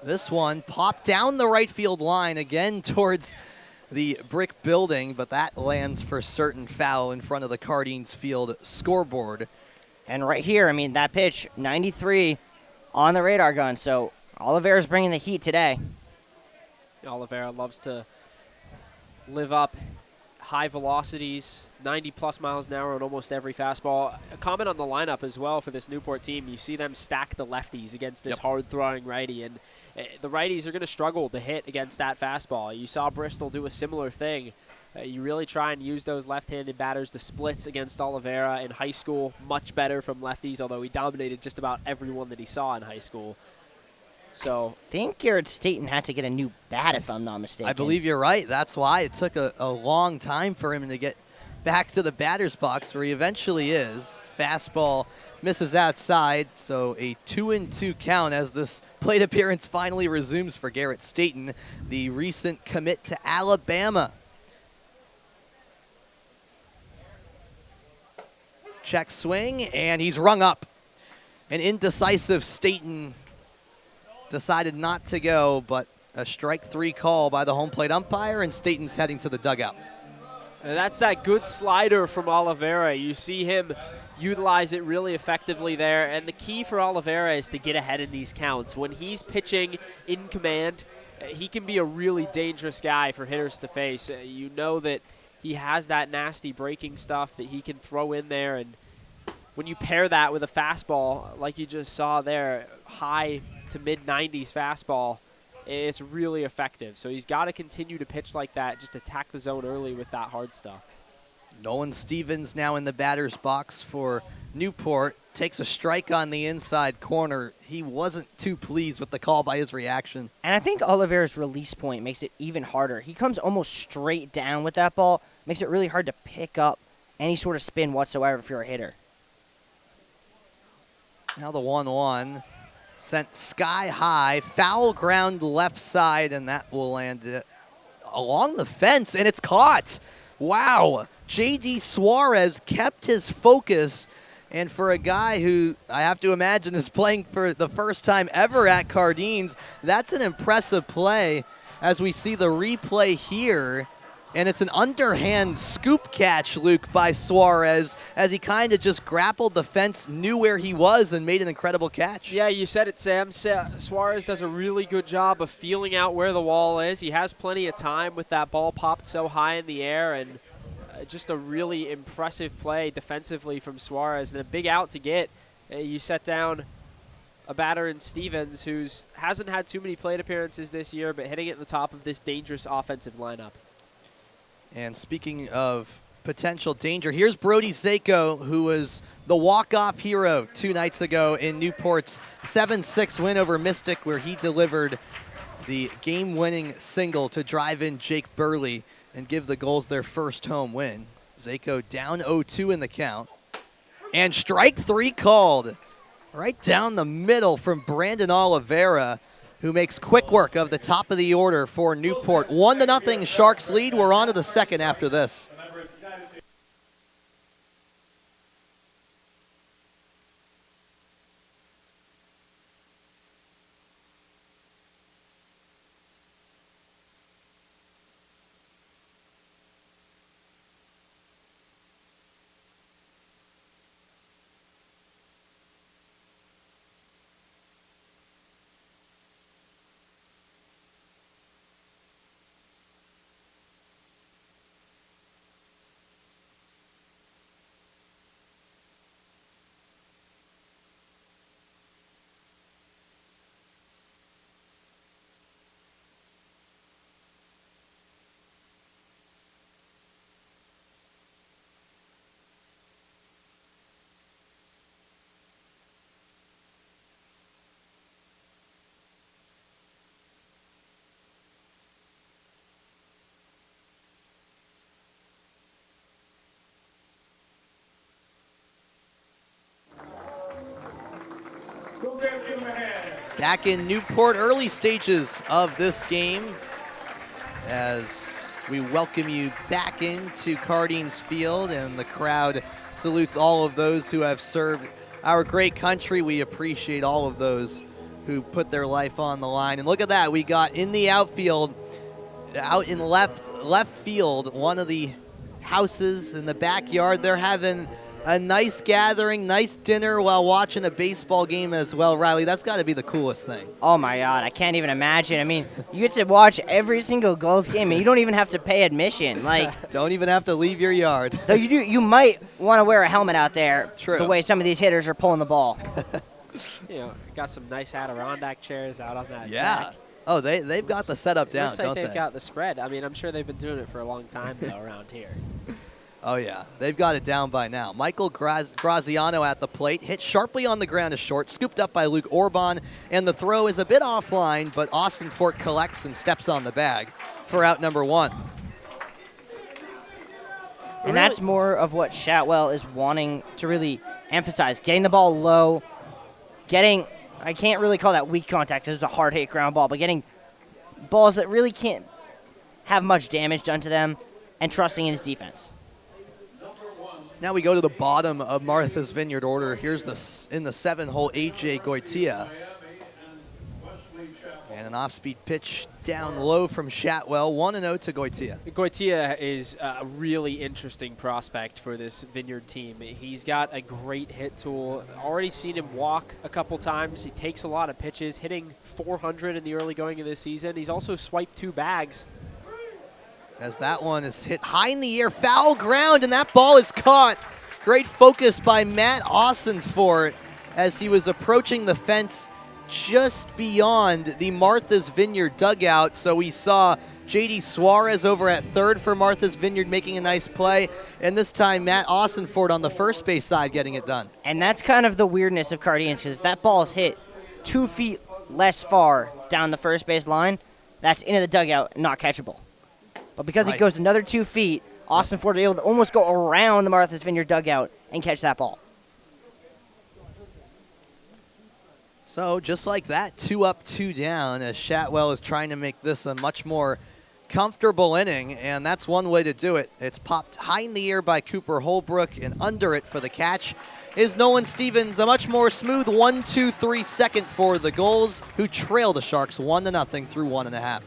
Speaker 1: This one popped down the right field line again towards the brick building, but that lands for certain foul in front of the Cardines Field scoreboard.
Speaker 5: And right here, I mean, that pitch, 93 on the radar gun, so Oliveira's bringing the heat today.
Speaker 10: Oliveira loves to live up high velocities, 90-plus miles an hour on almost every fastball. A comment on the lineup as well for this Newport team. You see them stack the lefties against this hard-throwing righty, and the righties are going to struggle to hit against that fastball. You saw Bristol do a similar thing. You really try and use those left-handed batters. The splits against Oliveira in high school, much better from lefties, although he dominated just about everyone that he saw in high school. So
Speaker 5: I think Garrett Staten had to get a new bat, if I'm not mistaken.
Speaker 1: I believe you're right. That's why it took a long time for him to get back to the batter's box where he eventually is. Fastball misses outside, so a 2-2 count as this plate appearance finally resumes for Garrett Staten, the recent commit to Alabama. Check swing, and he's rung up. An indecisive Staten decided not to go, but a strike 3 call by the home plate umpire, and Staten's heading to the dugout.
Speaker 10: And that's that good slider from Oliveira. You see him utilize it really effectively there, and the key for Oliveira is to get ahead in these counts. When he's pitching in command, he can be a really dangerous guy for hitters to face. You know that he has that nasty breaking stuff that he can throw in there, and when you pair that with a fastball, like you just saw there, high to mid-90s fastball, it's really effective. So he's got to continue to pitch like that, just attack the zone early with that hard stuff.
Speaker 1: Nolan Stevens now in the batter's box for Newport. Takes a strike on the inside corner. He wasn't too pleased with the call by his reaction.
Speaker 5: And I think Oliveira's release point makes it even harder. He comes almost straight down with that ball. Makes it really hard to pick up any sort of spin whatsoever if you're a hitter.
Speaker 1: Now the 1-1. Sent sky high, foul ground left side, and that will land along the fence, and it's caught. Wow. J.D. Suarez kept his focus, and for a guy who I have to imagine is playing for the first time ever at Cardines, that's an impressive play as we see the replay here. And it's an underhand scoop catch, Luke, by Suarez as he kind of just grappled the fence, knew where he was, and made an incredible catch.
Speaker 10: Yeah, you said it, Sam. Suarez does a really good job of feeling out where the wall is. He has plenty of time with that ball popped so high in the air, and just a really impressive play defensively from Suarez, and a big out to get. You set down a batter in Stevens who hasn't had too many plate appearances this year, but hitting it at the top of this dangerous offensive lineup.
Speaker 1: And speaking of potential danger, here's Brody Zako, who was the walk-off hero 2 nights ago in Newport's 7-6 win over Mystic, where he delivered the game-winning single to drive in Jake Burley and give the Gulls their first home win. Zako down 0-2 in the count. And strike 3 called right down the middle from Brandon Oliveira, who makes quick work of the top of the order for Newport. 1-0 Sharks lead. We're on to the second after this. Back in Newport, early stages of this game, as we welcome you back into Cardines Field, and the crowd salutes all of those who have served our great country. We appreciate all of those who put their life on the line. And look at that, we got in the outfield, out in left field, one of the houses in the backyard. They're having a nice gathering, nice dinner while watching a baseball game as well. Riley, that's got to be the coolest thing.
Speaker 5: Oh, my God. I can't even imagine. I mean, you get to watch every single Gulls game, and you don't even have to pay admission. Like,
Speaker 1: don't even have to leave your yard.
Speaker 5: Though you do. You might want to wear a helmet out there.
Speaker 1: True.
Speaker 5: The way some of these hitters are pulling the ball.
Speaker 10: You know, got some nice Adirondack chairs out on that
Speaker 1: yeah.
Speaker 10: track.
Speaker 1: Oh, they've got the setup down,
Speaker 10: looks like
Speaker 1: don't
Speaker 10: they've
Speaker 1: they?
Speaker 10: got the spread. I mean, I'm sure they've been doing it for a long time, though, around here.
Speaker 1: Oh, yeah. They've got it down by now. Michael Graziano at the plate. Hit sharply on the ground to short. Scooped up by Luke Orban. And the throw is a bit offline, but Austin Fort collects and steps on the bag for out number 1.
Speaker 5: And that's more of what Shotwell is wanting to really emphasize. Getting the ball low, I can't really call that weak contact, it's a hard hit ground ball, but getting balls that really can't have much damage done to them and trusting in his defense.
Speaker 1: Now we go to the bottom of Martha's Vineyard order. Here's in the 7-hole AJ Goitia. And an off-speed pitch down low from Shotwell, 1-0 to Goitia.
Speaker 10: Goitia is a really interesting prospect for this Vineyard team. He's got a great hit tool. Already seen him walk a couple times. He takes a lot of pitches, hitting 400 in the early going of this season. He's also swiped 2 bags.
Speaker 1: As that one is hit high in the air, foul ground, and that ball is caught. Great focus by Matt Ossenfort as he was approaching the fence just beyond the Martha's Vineyard dugout. So we saw J.D. Suarez over at third for Martha's Vineyard making a nice play, and this time Matt Ossenfort on the first base side getting it done.
Speaker 5: And that's kind of the weirdness of Cardenas, because if that ball is hit 2 feet less far down the first base line, that's into the dugout and not catchable. But because it goes another 2 feet, Ossenfort was able to almost go around the Martha's Vineyard dugout and catch that ball.
Speaker 1: So just like that, 2 up, 2 down, as Shotwell is trying to make this a much more comfortable inning, and that's one way to do it. It's popped high in the air by Cooper Holbrook, and under it for the catch is Nolan Stevens. A much more smooth 1-2-3 second for the Gulls, who trail the Sharks 1-0 through 1.5.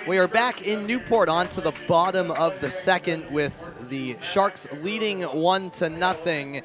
Speaker 1: We are back in Newport on to the bottom of the second with the Sharks leading 1-0.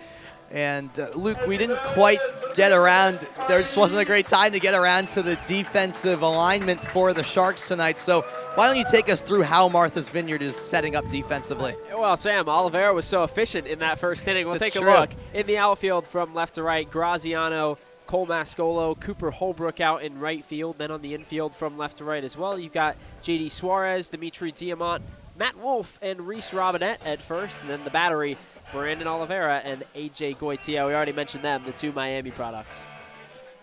Speaker 1: And Luke, we didn't quite get around. There just wasn't a great time to get around to the defensive alignment for the Sharks tonight. So why don't you take us through how Martha's Vineyard is setting up defensively?
Speaker 10: Well, Sam, Oliveira was so efficient in that first inning. We'll take a look. In the outfield from left to right, Graziano, Cole Mascolo, Cooper Holbrook out in right field. Then on the infield from left to right as well, you've got J.D. Suarez, Dimitri Diamant, Matt Wolf, and Reese Robinette at first. And then the battery, Brandon Oliveira and A.J. Goitia. We already mentioned them, the 2 Miami products.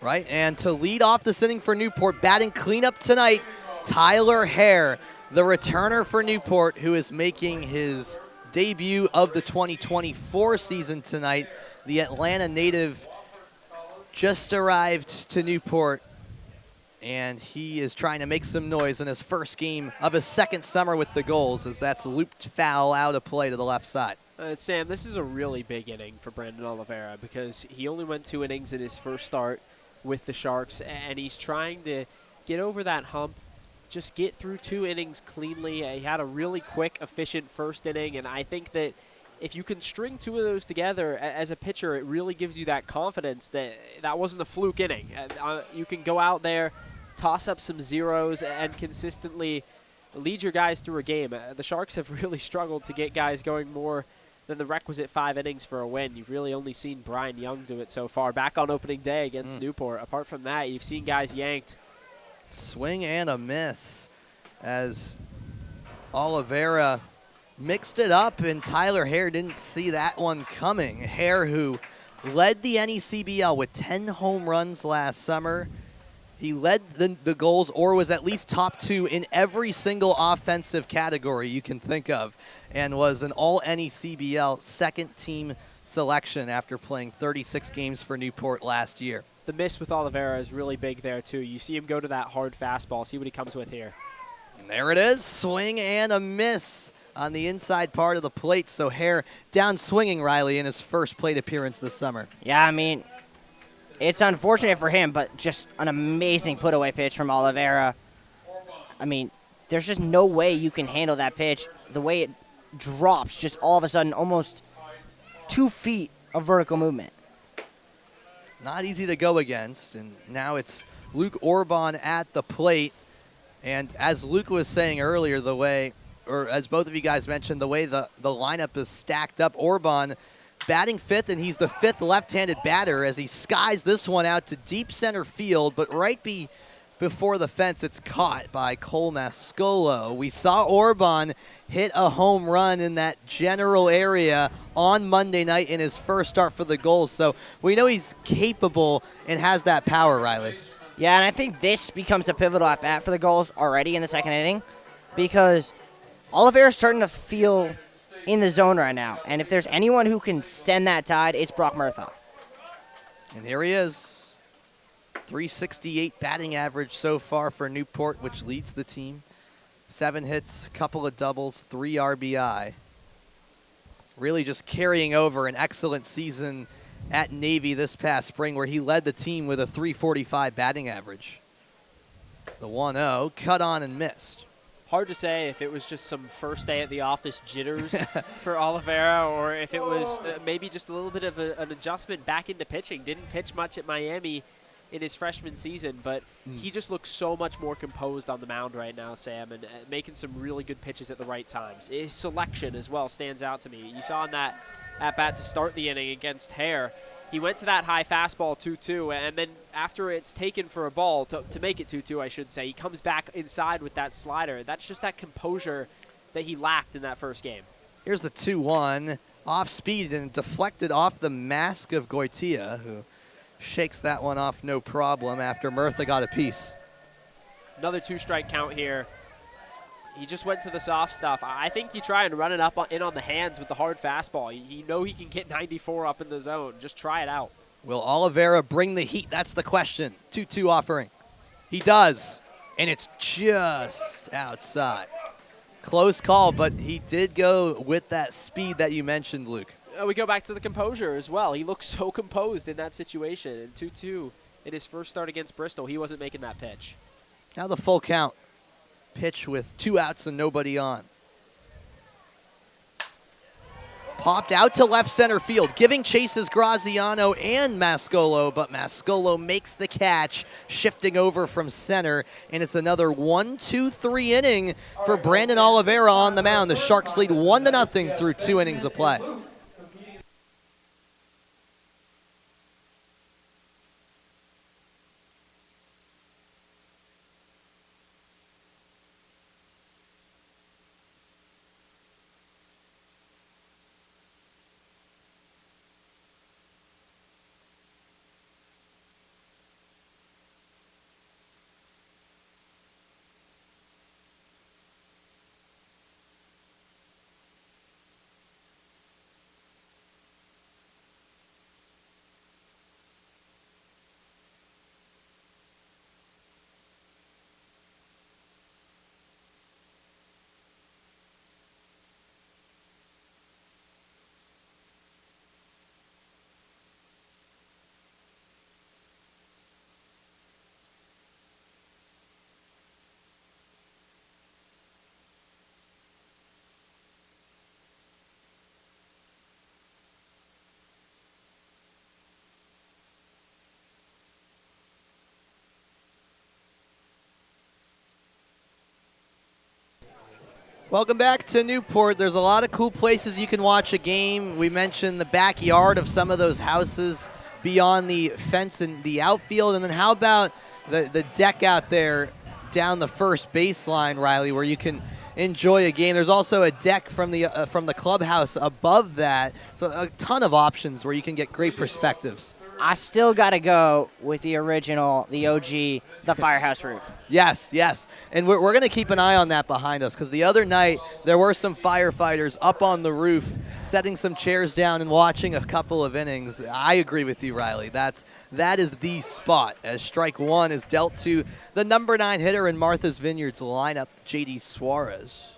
Speaker 1: Right, and to lead off this inning for Newport, batting cleanup tonight, Tyler Hare, the returner for Newport, who is making his debut of the 2024 season tonight. The Atlanta native just arrived to Newport, and he is trying to make some noise in his first game of his second summer with the Gulls, as that's looped foul out of play to the left side.
Speaker 10: Sam, this is a really big inning for Brandon Oliveira because he only went 2 innings in his first start with the Sharks, and he's trying to get over that hump, just get through 2 innings cleanly. He had a really quick, efficient first inning, and I think that if you can string 2 of those together as a pitcher, it really gives you that confidence that that wasn't a fluke inning. You can go out there, toss up some zeros, and consistently lead your guys through a game. The Sharks have really struggled to get guys going more than the requisite 5 innings for a win. You've really only seen Brian Young do it so far, back on opening day against Newport. Apart from that, you've seen guys yanked.
Speaker 1: Swing and a miss as Oliveira mixed it up, and Tyler Hare didn't see that one coming. Hare, who led the NECBL with 10 home runs last summer. He led the Gulls, or was at least top 2 in every single offensive category you can think of, and was an all-NECBL second-team selection after playing 36 games for Newport last year.
Speaker 10: The miss with Oliveira is really big there, too. You see him go to that hard fastball. See what he comes with here.
Speaker 1: And There it is, swing and a miss on the inside part of the plate. So Hare down swinging, Riley, in his first plate appearance this summer.
Speaker 5: Yeah, I mean, it's unfortunate for him, but just an amazing put-away pitch from Oliveira. I mean, there's just no way you can handle that pitch. The way it drops just all of a sudden, almost 2 feet of vertical movement.
Speaker 1: Not easy to go against, and now it's Luke Orban at the plate. And as Luke was saying earlier, the way, or as both of you guys mentioned, the way the lineup is stacked up, Orban batting fifth, and he's the fifth left-handed batter as he skies this one out to deep center field, but right before the fence, it's caught by Cole Mascolo. We saw Orban hit a home run in that general area on Monday night in his first start for the Gulls, so we know he's capable and has that power, Riley.
Speaker 5: Yeah, and I think this becomes a pivotal at-bat for the Gulls already in the second inning because Oliveira's starting to feel in the zone right now. And if there's anyone who can stem that tide, it's Brock Murtha.
Speaker 1: And here he is. 368 batting average so far for Newport, which leads the team. 7 hits, couple of doubles, 3 RBI. Really just carrying over an excellent season at Navy this past spring where he led the team with a 345 batting average. The 1-0, cut on and missed.
Speaker 10: Hard to say if it was just some first day at the office jitters for Oliveira or if it was maybe just a little bit of an adjustment back into pitching. Didn't pitch much at Miami in his freshman season, but he just looks so much more composed on the mound right now, Sam, and making some really good pitches at the right times. His selection as well stands out to me. You saw in that at-bat to start the inning against Hare, he went to that high fastball 2-2, and then after it's taken for a ball, to make it 2-2, I should say, he comes back inside with that slider. That's just that composure that he lacked in that first game.
Speaker 1: Here's the 2-1, off speed and deflected off the mask of Goitia, who shakes that one off no problem after Murtha got a piece.
Speaker 10: Another 2-strike count here. He just went to the soft stuff. I think you try and run it up in on the hands with the hard fastball. You know he can get 94 up in the zone. Just try it out.
Speaker 1: Will Oliveira bring the heat? That's the question. 2-2 offering. He does, and it's just outside. Close call, but he did go with that speed that you mentioned, Luke.
Speaker 10: We go back to the composure as well. He looks so composed in that situation. And 2-2 in his first start against Bristol, he wasn't making that pitch.
Speaker 1: Now the full count. Pitch with 2 outs and nobody on. Popped out to left center field, giving chases Graziano and Mascolo, but Mascolo makes the catch, shifting over from center, and it's another 1-2-3 inning for Brandon Oliveira on the mound. The Sharks lead 1-0 through 2 innings of play. Welcome back to Newport. There's a lot of cool places you can watch a game. We mentioned the backyard of some of those houses beyond the fence in the outfield. And then how about the deck out there down the first baseline, Riley, where you can enjoy a game. There's also a deck from the clubhouse above that, so a ton of options where you can get great perspectives.
Speaker 5: I still got to go with the original, the OG, the firehouse roof.
Speaker 1: Yes, yes. And we're going to keep an eye on that behind us because the other night there were some firefighters up on the roof setting some chairs down and watching a couple of innings. I agree with you, Riley. That is the spot as strike one is dealt to the number 9 hitter in Martha's Vineyard's lineup, J.D. Suarez.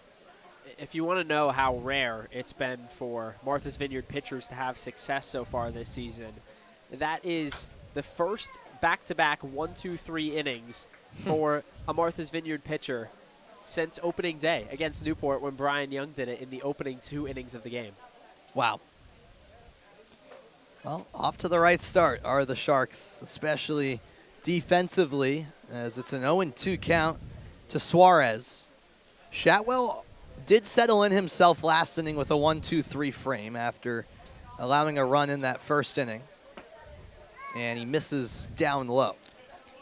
Speaker 10: If you want to know how rare it's been for Martha's Vineyard pitchers to have success so far this season, that is the first back-to-back 1-2-3 innings for a Martha's Vineyard pitcher since opening day against Newport when Brian Young did it in the opening 2 innings of the game.
Speaker 1: Wow. Well, off to the right start are the Sharks, especially defensively, as it's an 0-2 count to Suarez. Shotwell did settle in himself last inning with a 1-2-3 frame after allowing a run in that first inning. And he misses down low.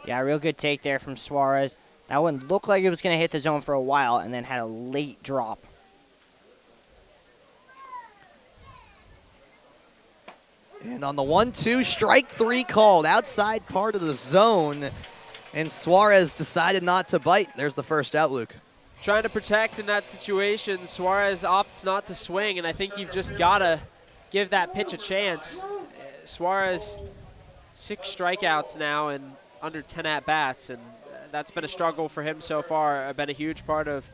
Speaker 5: Yeah, real good take there from Suarez. That one looked like it was going to hit the zone for a while and then had a late drop.
Speaker 1: And on the 1-2, strike 3 called, outside part of the zone. And Suarez decided not to bite. There's the first out, Luke.
Speaker 10: Trying to protect in that situation, Suarez opts not to swing, and I think you've just got to give that pitch a chance. Suarez, 6 strikeouts now and under 10 at-bats, and that's been a struggle for him so far. Been a huge part of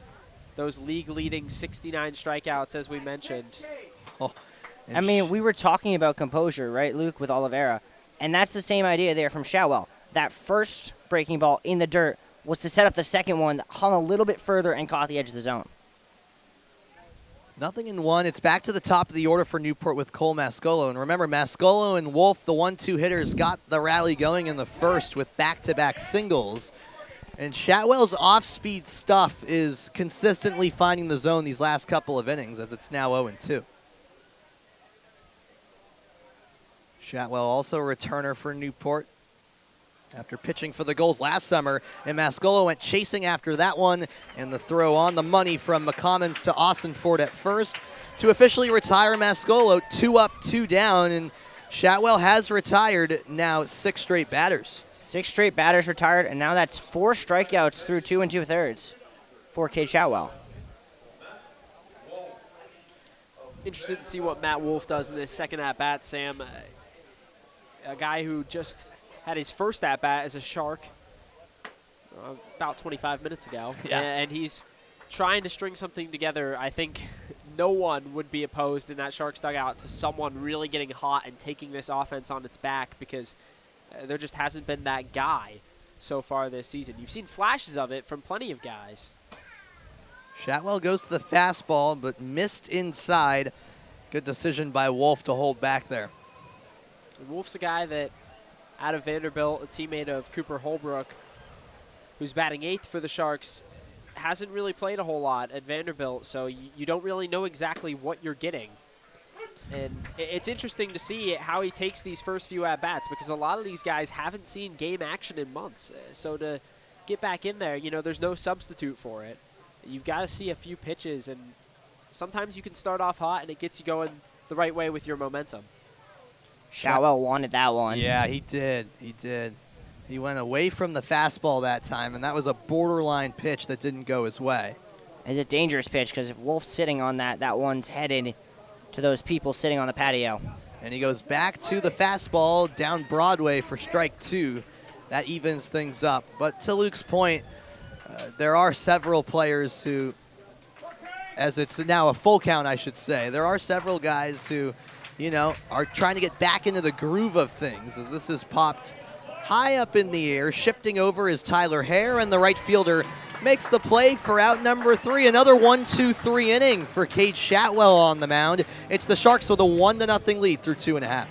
Speaker 10: those league-leading 69 strikeouts, as we mentioned.
Speaker 1: Oh,
Speaker 5: I mean, we were talking about composure, right, Luke, with Oliveira, and that's the same idea there from Shotwell. That first breaking ball in the dirt was to set up the second one that hung a little bit further and caught the edge of the zone.
Speaker 1: 0-1. It's back to the top of the order for Newport with Cole Mascolo. And remember, Mascolo and Wolf, the 1-2 hitters, got the rally going in the first with back-to-back singles. And Shotwell's off-speed stuff is consistently finding the zone these last couple of innings, as it's now 0-2. Shotwell also a returner for Newport after pitching for the Gulls last summer, and Mascolo went chasing after that one, and the throw on the money from McCommons to Austin Ford at first to officially retire Mascolo, 2 up, 2 down, and Shotwell has retired now 6 straight batters.
Speaker 5: 6 straight batters retired, and now that's 4 strikeouts through 2 2/3 for Cade Shotwell.
Speaker 10: Interested to see what Matt Wolf does in this second at-bat, Sam. A guy who just had his first at-bat as a Shark about 25 minutes ago.
Speaker 1: Yeah.
Speaker 10: And he's trying to string something together. I think no one would be opposed in that Sharks dugout to someone really getting hot and taking this offense on its back, because there just hasn't been that guy so far this season. You've seen flashes of it from plenty of guys.
Speaker 1: Shotwell goes to the fastball, but missed inside. Good decision by Wolf to hold back there.
Speaker 10: Wolf's a guy that, out of Vanderbilt, a teammate of Cooper Holbrook, who's batting 8th for the Sharks, hasn't really played a whole lot at Vanderbilt, so you don't really know exactly what you're getting. And it's interesting to see how he takes these first few at-bats, because a lot of these guys haven't seen game action in months. So to get back in there, there's no substitute for it. You've got to see a few pitches, and sometimes you can start off hot and it gets you going the right way with your momentum.
Speaker 5: Shotwell wanted that one.
Speaker 1: Yeah, he did. He did. He went away from the fastball that time, and that was a borderline pitch that didn't go his way.
Speaker 5: It's a dangerous pitch, because if Wolf's sitting on that one's headed to those people sitting on the patio.
Speaker 1: And he goes back to the fastball down Broadway for strike 2. That evens things up. But to Luke's point, there are several players who, as it's now a full count, I should say, there are several guys who are trying to get back into the groove of things, as this is popped high up in the air. Shifting over is Tyler Hare, and the right fielder makes the play for out number 3. Another 1-2-3 inning for Cade Shotwell on the mound. It's the Sharks with a 1-0 lead through 2.5.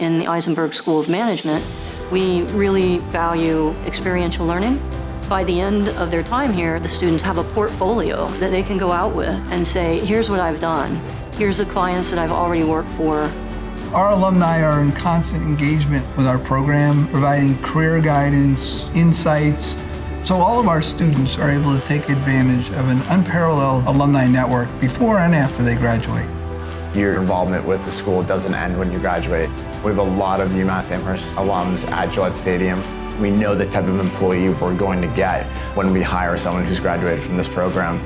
Speaker 11: In the Eisenberg School of Management, we really value experiential learning. By the end of their time here, the students have a portfolio that they can go out with and say, here's what I've done. Here's the clients that I've already worked for.
Speaker 12: Our alumni are in constant engagement with our program, providing career guidance, insights, So all of our students are able to take advantage of an unparalleled alumni network before and after they graduate.
Speaker 13: Your involvement with the school doesn't end when you graduate. We have a lot of UMass Amherst alums at Gillette Stadium. We know the type of employee we're going to get when we hire someone who's graduated from this program.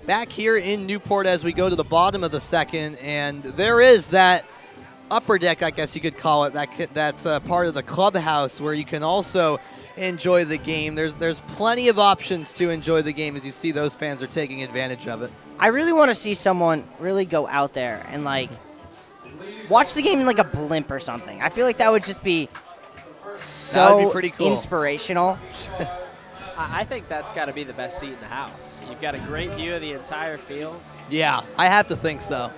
Speaker 1: Back here in Newport as we go to the bottom of the second, and there is that upper deck, I guess you could call it, that's part of the clubhouse where you can also enjoy the game. There's plenty of options to enjoy the game as you see those fans are taking advantage of it.
Speaker 5: I really want to see someone really go out there and, like, watch the game in, like, a blimp or something. I feel like that would just be so
Speaker 1: That would be pretty cool.
Speaker 5: inspirational.
Speaker 10: I think that's got to be the best seat in the house. You've got a great view of the entire field.
Speaker 1: Yeah, I have to think so.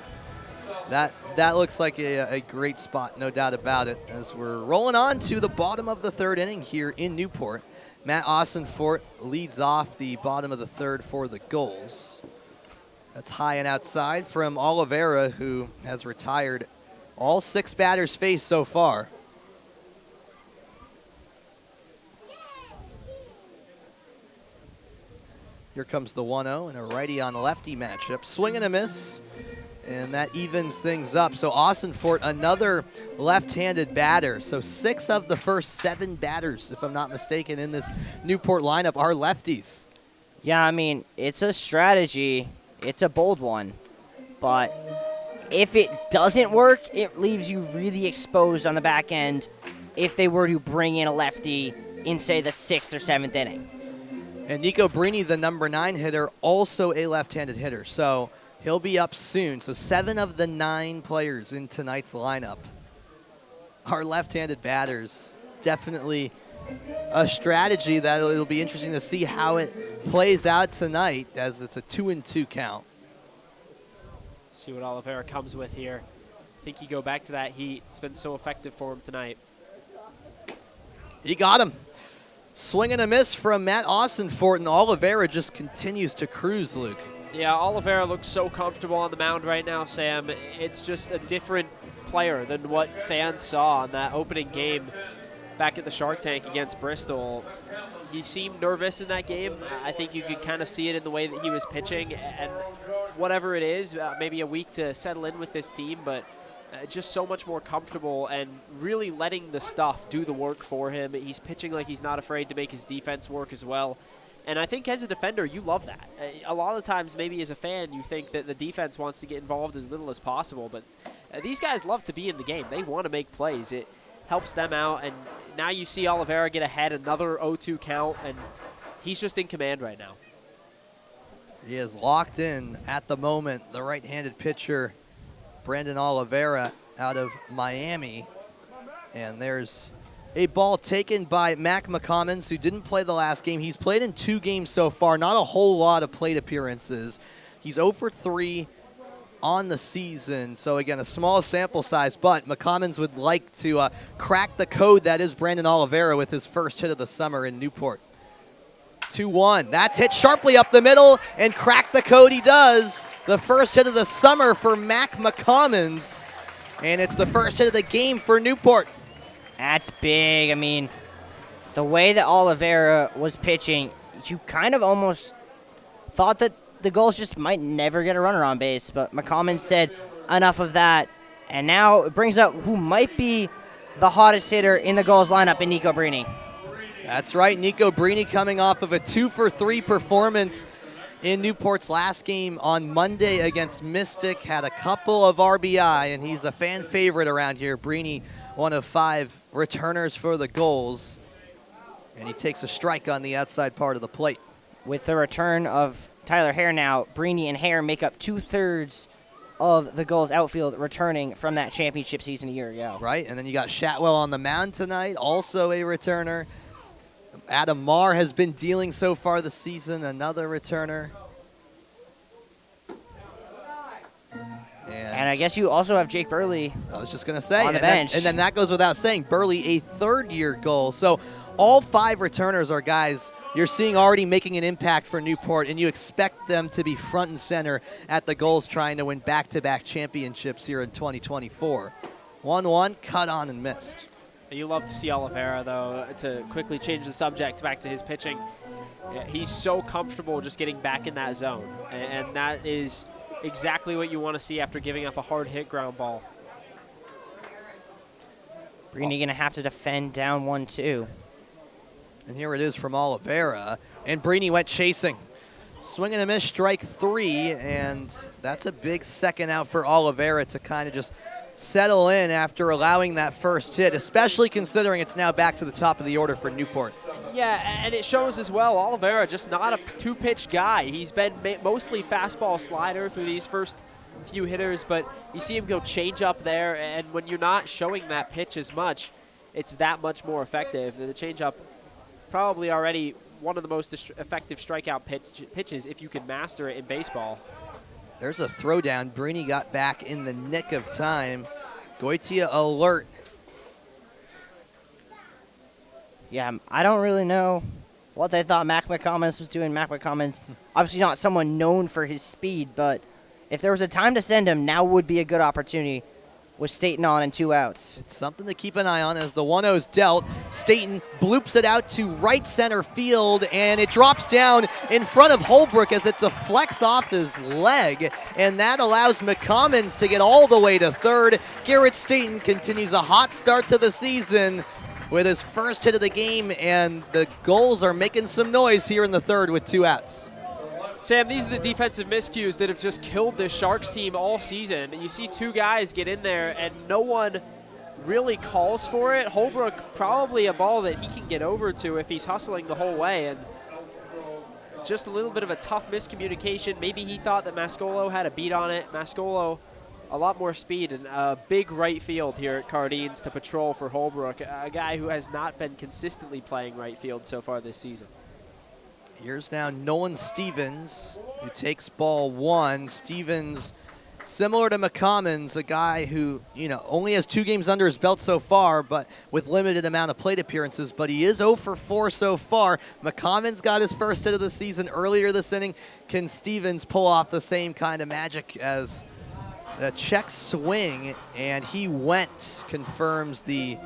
Speaker 1: That looks like a great spot, no doubt about it, as we're rolling on to the bottom of the third inning here in Newport. Matt Austin-Fort leads off the bottom of the third for the Gulls. That's high and outside from Oliveira, who has retired all 6 batters faced so far. Here comes the 1-0 and a righty on lefty matchup. Swing and a miss, and that evens things up. So Austin-Fort, another left-handed batter. So 6 of the first 7 batters, if I'm not mistaken, in this Newport lineup are lefties.
Speaker 5: Yeah, I mean, it's a strategy. It's a bold one. But if it doesn't work, it leaves you really exposed on the back end if they were to bring in a lefty in, say, the 6th or 7th inning.
Speaker 1: And Nico Brini, the number 9 hitter, also a left-handed hitter. So he'll be up soon. So 7 of the 9 players in tonight's lineup are left-handed batters. Definitely a strategy that it'll be interesting to see how it plays out tonight, as it's a 2-2 count.
Speaker 10: See what Oliveira comes with here. I think you go back to that heat. It's been so effective for him tonight.
Speaker 1: He got him. Swing and a miss from Matt Austin-Fort, and Oliveira just continues to cruise, Luke.
Speaker 10: Yeah, Oliveira looks so comfortable on the mound right now, Sam. It's just a different player than what fans saw in that opening game back at the Shark Tank against Bristol. He seemed nervous in that game. I think you could kind of see it in the way that he was pitching. And whatever it is, maybe a week to settle in with this team, but just so much more comfortable and really letting the stuff do the work for him. He's pitching like he's not afraid to make his defense work as well. And I think as a defender, you love that. A lot of times, maybe as a fan, you think that the defense wants to get involved as little as possible. But these guys love to be in the game. They want to make plays. It helps them out. And now you see Oliveira get ahead, another 0-2 count, and he's just in command right now.
Speaker 1: He is locked in at the moment, the right-handed pitcher, Brandon Oliveira, out of Miami. And there's a ball taken by Mac McCommons, who didn't play the last game. He's played in 2 games so far, not a whole lot of plate appearances. He's 0 for 3 on the season. So, again, a small sample size, but McCommons would like to crack the code that is Brandon Oliveira with his first hit of the summer in Newport. 2-1. That's hit sharply up the middle, and crack the code he does. The first hit of the summer for Mac McCommons, and it's the first hit of the game for Newport.
Speaker 5: That's big. I mean, the way that Oliveira was pitching, you kind of almost thought that the Gulls just might never get a runner on base, but McCommons said enough of that, and now it brings up who might be the hottest hitter in the Gulls lineup in Nico Brini.
Speaker 1: That's right, Nico Brini coming off of a 2 for 3 performance in Newport's last game on Monday against Mystic. Had a couple of RBI, and he's a fan favorite around here. Brini, one of 5 returners for the Gulls, and he takes a strike on the outside part of the plate.
Speaker 5: With the return of Tyler Hare now, Brini and Hare make up 2/3 of the Gulls outfield returning from that championship season a year ago.
Speaker 1: Right, and then you got Shatwell on the mound tonight, also a returner. Adam Marr has been dealing so far this season, another returner.
Speaker 5: And I guess you also have Jake Burley.
Speaker 1: I was just going to say.
Speaker 5: On the bench.
Speaker 1: And then that goes without saying. Burley, a third-year Gull. So all 5 returners are guys you're seeing already making an impact for Newport, and you expect them to be front and center at the Gulls trying to win back-to-back championships here in 2024. 1-1, cut on and missed.
Speaker 10: You love to see Oliveira, though, to quickly change the subject back to his pitching. He's so comfortable just getting back in that zone, and that is exactly what you want to see after giving up a hard-hit ground ball.
Speaker 5: Brini going to have to defend down 1-2.
Speaker 1: And here it is from Oliveira, and Brini went chasing. Swing and a miss, strike 3, and that's a big second out for Oliveira to kind of just settle in after allowing that first hit, especially considering it's now back to the top of the order for Newport.
Speaker 10: Yeah, and it shows as well, Oliveira just not a two-pitch guy. He's been mostly fastball slider through these first few hitters, but you see him go change up there, and when you're not showing that pitch as much, it's that much more effective. The change up probably already one of the most effective strikeout pitches if you can master it in baseball.
Speaker 1: There's a throwdown. Brini got back in the nick of time. Goitia alert.
Speaker 5: Yeah, I don't really know what they thought Mac McCommons was doing. Mac McCommons, obviously not someone known for his speed, but if there was a time to send him, now would be a good opportunity with Staten on and 2 outs.
Speaker 1: It's something to keep an eye on as the 1-0's dealt. Staten bloops it out to right center field, and it drops down in front of Holbrook as it deflects off his leg, and that allows McCommons to get all the way to third. Garrett Staten continues a hot start to the season with his first hit of the game, and the Gulls are making some noise here in the third with 2 outs.
Speaker 10: Sam, these are the defensive miscues that have just killed this Sharks team all season. You see 2 guys get in there, and no one really calls for it. Holbrook, probably a ball that he can get over to if he's hustling the whole way, and just a little bit of a tough miscommunication. Maybe he thought that Mascolo had a beat on it. Mascolo, a lot more speed, and a big right field here at Cardines to patrol for Holbrook, a guy who has not been consistently playing right field so far this season.
Speaker 1: Here's now Nolan Stevens, who takes ball 1. Stevens, similar to McCommons, a guy who, only has 2 games under his belt so far, but with limited amount of plate appearances, but he is 0 for 4 so far. McCommons got his first hit of the season earlier this inning. Can Stevens pull off the same kind of magic as the check swing? And he went, confirms the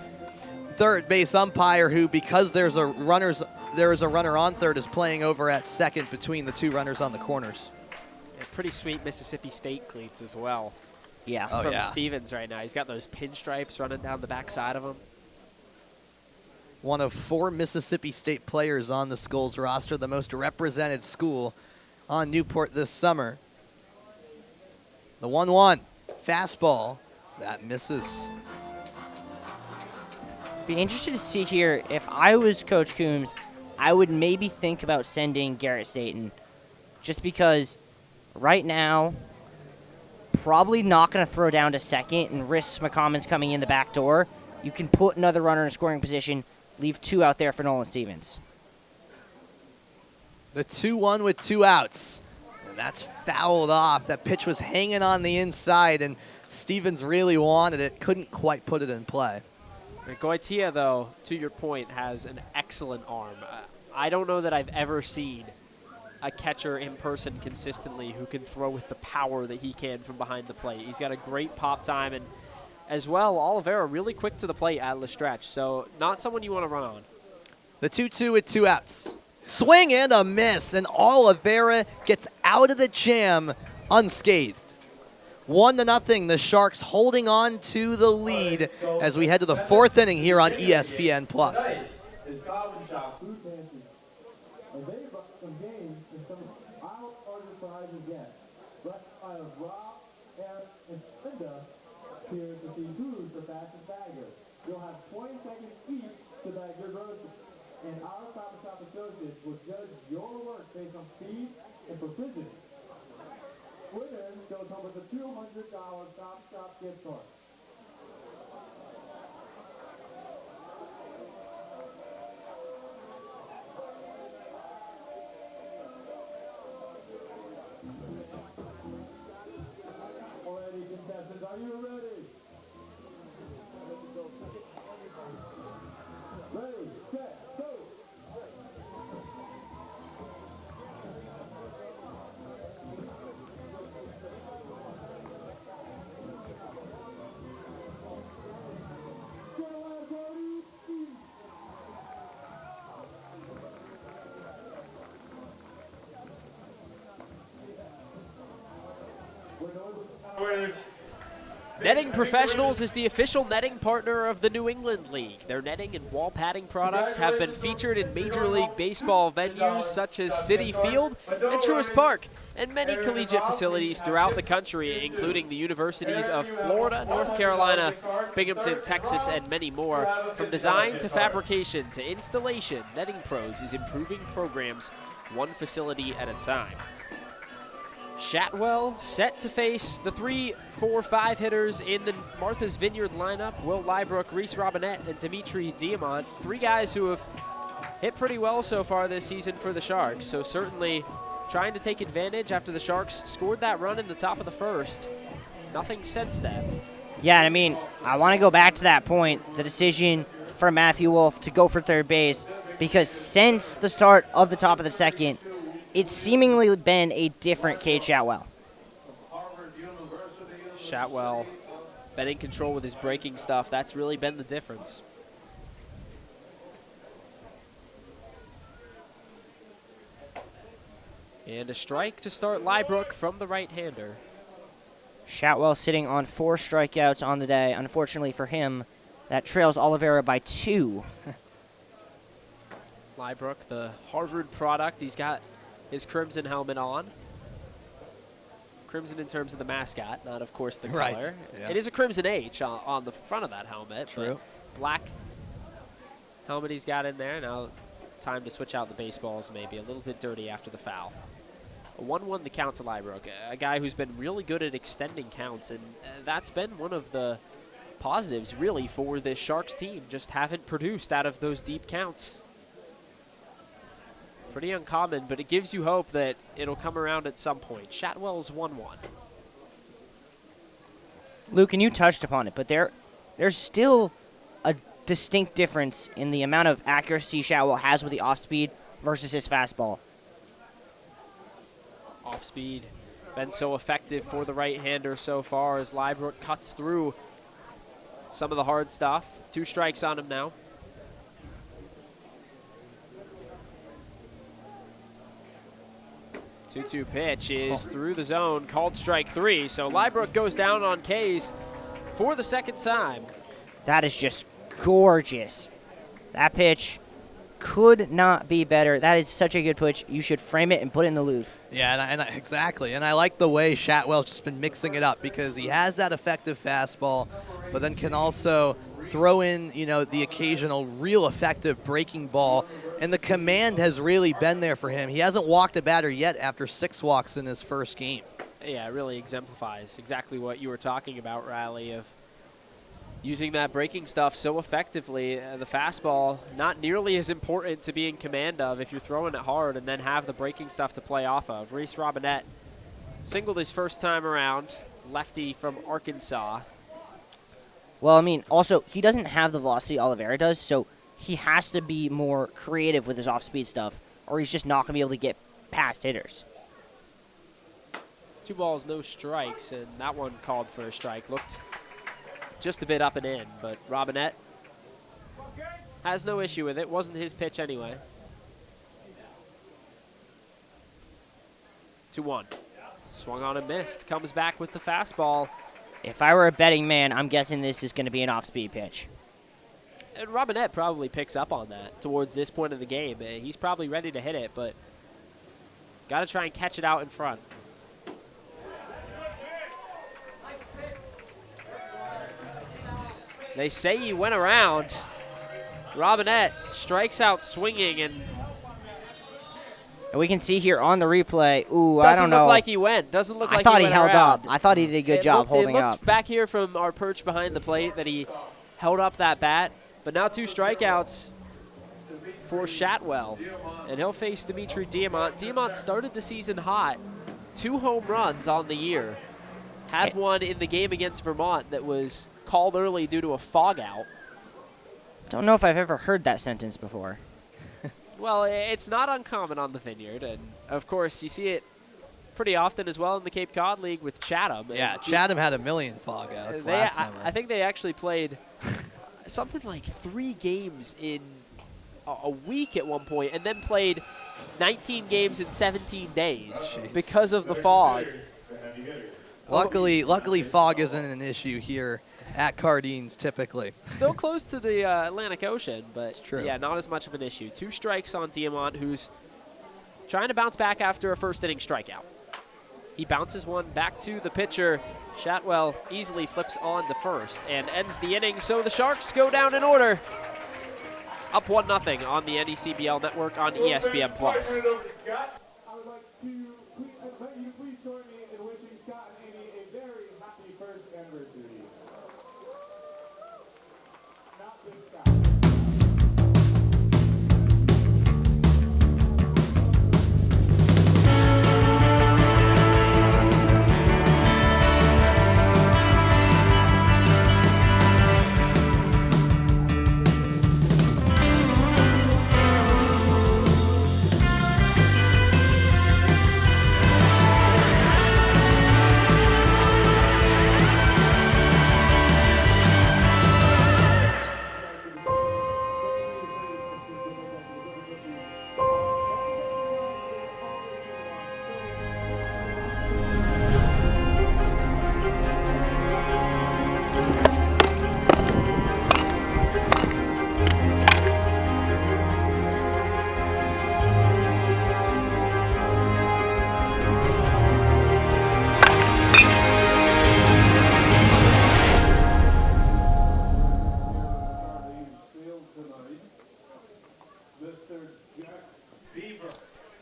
Speaker 1: third base umpire, who, because there is a runner on third, is playing over at second between the 2 runners on the corners.
Speaker 10: Yeah, pretty sweet Mississippi State cleats as well.
Speaker 5: Yeah.
Speaker 10: From Stevens right now. He's got those pinstripes running down the backside of him.
Speaker 1: One of 4 Mississippi State players on the Skulls roster, the most represented school on Newport this summer. The 1-1 fastball, that misses.
Speaker 5: Be interested to see here, if I was Coach Coombs, I would maybe think about sending Garrett Staten, just because right now, probably not going to throw down to second and risk McCommons coming in the back door. You can put another runner in a scoring position, leave 2 out there for Nolan Stevens.
Speaker 1: The 2-1 with 2 outs, and that's fouled off. That pitch was hanging on the inside, and Stevens really wanted it, couldn't quite put it in play.
Speaker 10: Goitia, though, to your point, has an excellent arm. I don't know that I've ever seen a catcher in person consistently who can throw with the power that he can from behind the plate. He's got a great pop time, and as well, Oliveira really quick to the plate out of the stretch, so not someone you want to run on.
Speaker 1: The 2-2 with 2 outs. Swing and a miss, and Oliveira gets out of the jam unscathed. 1-0, the Sharks holding on to the lead as we head to the 4th inning here on ESPN+.
Speaker 9: Is Coffee Shop Food Pantry. And they brought some games and some out-order prizes yet. But I have Rob, Eric, and Linda here to see who's the fastest bagger. You'll have 20 seconds each to bag your groceries. And our Coffee Shop associates will judge your work based on speed and precision. Winners go goes home with a $200 Top Shop gift card. Alrighty, contestants, are you ready? Ready, set, go!
Speaker 10: Netting Professionals is the official netting partner of the New England League. Their netting and wall padding products have been featured in Major League Baseball venues such as Citi Field and Truist Park, and many collegiate facilities throughout the country, including the universities of Florida, North Carolina, Binghamton, Texas, and many more. From design to fabrication to installation, Netting Pros is improving programs one facility at a time. Shatwell set to face the 3, 4, 5 hitters in the Martha's Vineyard lineup. Will Lybrook, Reese Robinette, and Dimitri Diamant. 3 guys who have hit pretty well so far this season for the Sharks. So certainly trying to take advantage after the Sharks scored that run in the top of the first. Nothing since then.
Speaker 5: Yeah, I mean, I want to go back to that point, the decision for Matthew Wolf to go for third base, because since the start of the top of the second, it's seemingly been a different Cade Shatwell.
Speaker 10: Shatwell been in control with his breaking stuff. That's really been the difference. And a strike to start Lybrook from the right-hander.
Speaker 5: Shatwell sitting on 4 strikeouts on the day. Unfortunately for him, that trails Oliveira by 2.
Speaker 10: Lybrook, the Harvard product. He's got his crimson helmet on. Crimson in terms of the mascot, not, of course, the
Speaker 1: Right.
Speaker 10: color.
Speaker 1: Yeah.
Speaker 10: It is a crimson H on the front of that helmet.
Speaker 1: True.
Speaker 10: Black helmet he's got in there. Now time to switch out the baseballs, maybe. A little bit dirty after the foul. A 1-1 the count to Lybrook, a guy who's been really good at extending counts, and that's been one of the positives, really, for this Sharks team. Just haven't produced out of those deep counts. Pretty uncommon, but it gives you hope that it'll come around at some point. Shatwell's 1-1.
Speaker 5: Luke, and you touched upon it, but there's still a distinct difference in the amount of accuracy Shatwell has with the off-speed versus his fastball.
Speaker 10: Off-speed, been so effective for the right-hander so far as Lybrook cuts through some of the hard stuff. 2 strikes on him now. 2-2 pitch is through the zone, called strike 3. So Lybrook goes down on K's for the second time.
Speaker 5: That is just gorgeous. That pitch could not be better. That is such a good pitch. You should frame it and put it in the Louvre.
Speaker 1: Yeah, exactly. And I like the way Shatwell's just been mixing it up, because he has that effective fastball, but then can also throw in, the occasional real effective breaking ball. And the command has really been there for him. He hasn't walked a batter yet after 6 walks in his first game.
Speaker 10: Yeah, it really exemplifies exactly what you were talking about, Riley, of using that breaking stuff so effectively. The fastball, not nearly as important to be in command of if you're throwing it hard and then have the breaking stuff to play off of. Reese Robinette singled his first time around, lefty from Arkansas.
Speaker 5: Well, I mean, also, he doesn't have the velocity Oliveira does, so he has to be more creative with his off-speed stuff, or he's just not going to be able to get past hitters.
Speaker 10: 2 balls, no strikes, and that one called for a strike. Looked just a bit up and in, but Robinette has no issue with it. Wasn't his pitch anyway. 2-1. Swung on and missed. Comes back with the fastball.
Speaker 5: If I were a betting man, I'm guessing this is going to be an off-speed pitch.
Speaker 10: And Robinette probably picks up on that towards this point of the game. He's probably ready to hit it, but got to try and catch it out in front. They say he went around. Robinette strikes out swinging, and
Speaker 5: And we can see here on the replay,
Speaker 10: I
Speaker 5: don't know.
Speaker 10: Doesn't look like he went. Doesn't look like he went
Speaker 5: I thought he held
Speaker 10: around.
Speaker 5: up. I thought he did a good job holding
Speaker 10: it
Speaker 5: up.
Speaker 10: looked back here from our perch behind the plate that he held up that bat. But now 2 strikeouts for Shatwell. And he'll face Dimitri Diamant. Diamant started the season hot. 2 home runs on the year. Had one in the game against Vermont that was called early due to a fog out.
Speaker 5: Don't know if I've ever heard that sentence before.
Speaker 10: Well, it's not uncommon on the Vineyard, and of course you see it pretty often as well in the Cape Cod League with Chatham.
Speaker 1: Yeah, Chatham had a million fog outs last summer.
Speaker 10: I think they actually played something like 3 games in a week at one point, and then played 19 games in 17 days because of the fog.
Speaker 1: Luckily, fog isn't an issue here at Cardines typically.
Speaker 10: Still close to the Atlantic Ocean, but
Speaker 1: true.
Speaker 10: Yeah, not as much of an issue. 2 strikes on Diamant, who's trying to bounce back after a first-inning strikeout. He bounces one back to the pitcher. Shatwell easily flips on to first and ends the inning, so the Sharks go down in order. Up 1-0 on the NECBL network on ESPN+.
Speaker 9: I would like to invite you to please join me in wishing Scott and Amy a very happy first anniversary. Not this Scott.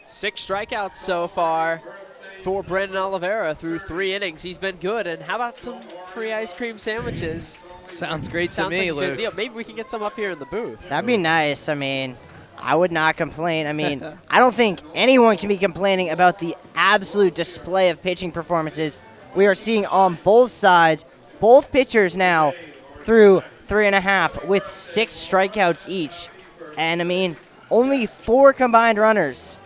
Speaker 10: Six strikeouts so far for Brendan Oliveira through 3 innings. He's been good. And how about some free ice cream sandwiches?
Speaker 1: Sounds great to
Speaker 10: Sounds
Speaker 1: me,
Speaker 10: like a
Speaker 1: Luke.
Speaker 10: good deal. Maybe we can get some up here in the booth.
Speaker 5: That'd be nice. I mean, I would not complain. I mean, I don't think anyone can be complaining about the absolute display of pitching performances we are seeing on both sides. Both pitchers now through 3.5 with 6 strikeouts each. And, I mean, only 4 combined runners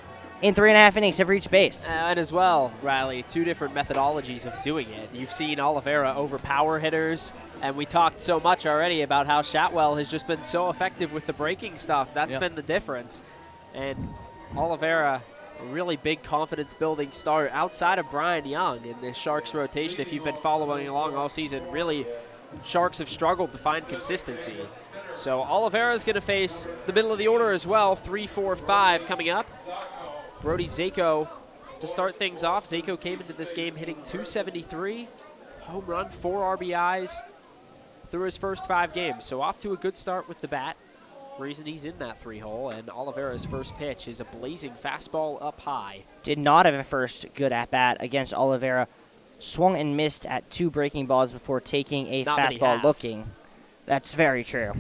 Speaker 5: in 3.5 innings have reached base.
Speaker 10: And as well, Riley, 2 different methodologies of doing it. You've seen Oliveira overpower hitters, and we talked so much already about how Shatwell has just been so effective with the breaking stuff. That's been the difference. And Oliveira, a really big confidence-building start outside of Brian Young in the Sharks rotation. If you've been following along all season, really, Sharks have struggled to find consistency. So Oliveira is going to face the middle of the order as well, 3, 4, 5 coming up. Brody Zako to start things off. Zako came into this game hitting .273, home run, 4 RBIs through his first 5 games. So off to a good start with the bat. Reason he's in that 3-hole, and Oliveira's first pitch is a blazing fastball up high.
Speaker 5: Did not have a first good at-bat against Oliveira. Swung and missed at 2 breaking balls before taking a fastball looking. That's very true.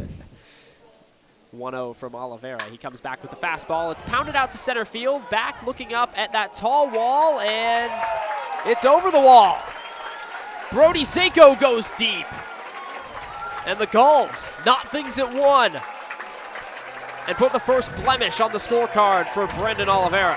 Speaker 10: 1-0 from Oliveira. He comes back with the fastball. It's pounded out to center field. Back looking up at that tall wall, and it's over the wall. Brody Zako goes deep. And the Gulls knot things at 1 and put the first blemish on the scorecard for Brendan Oliveira.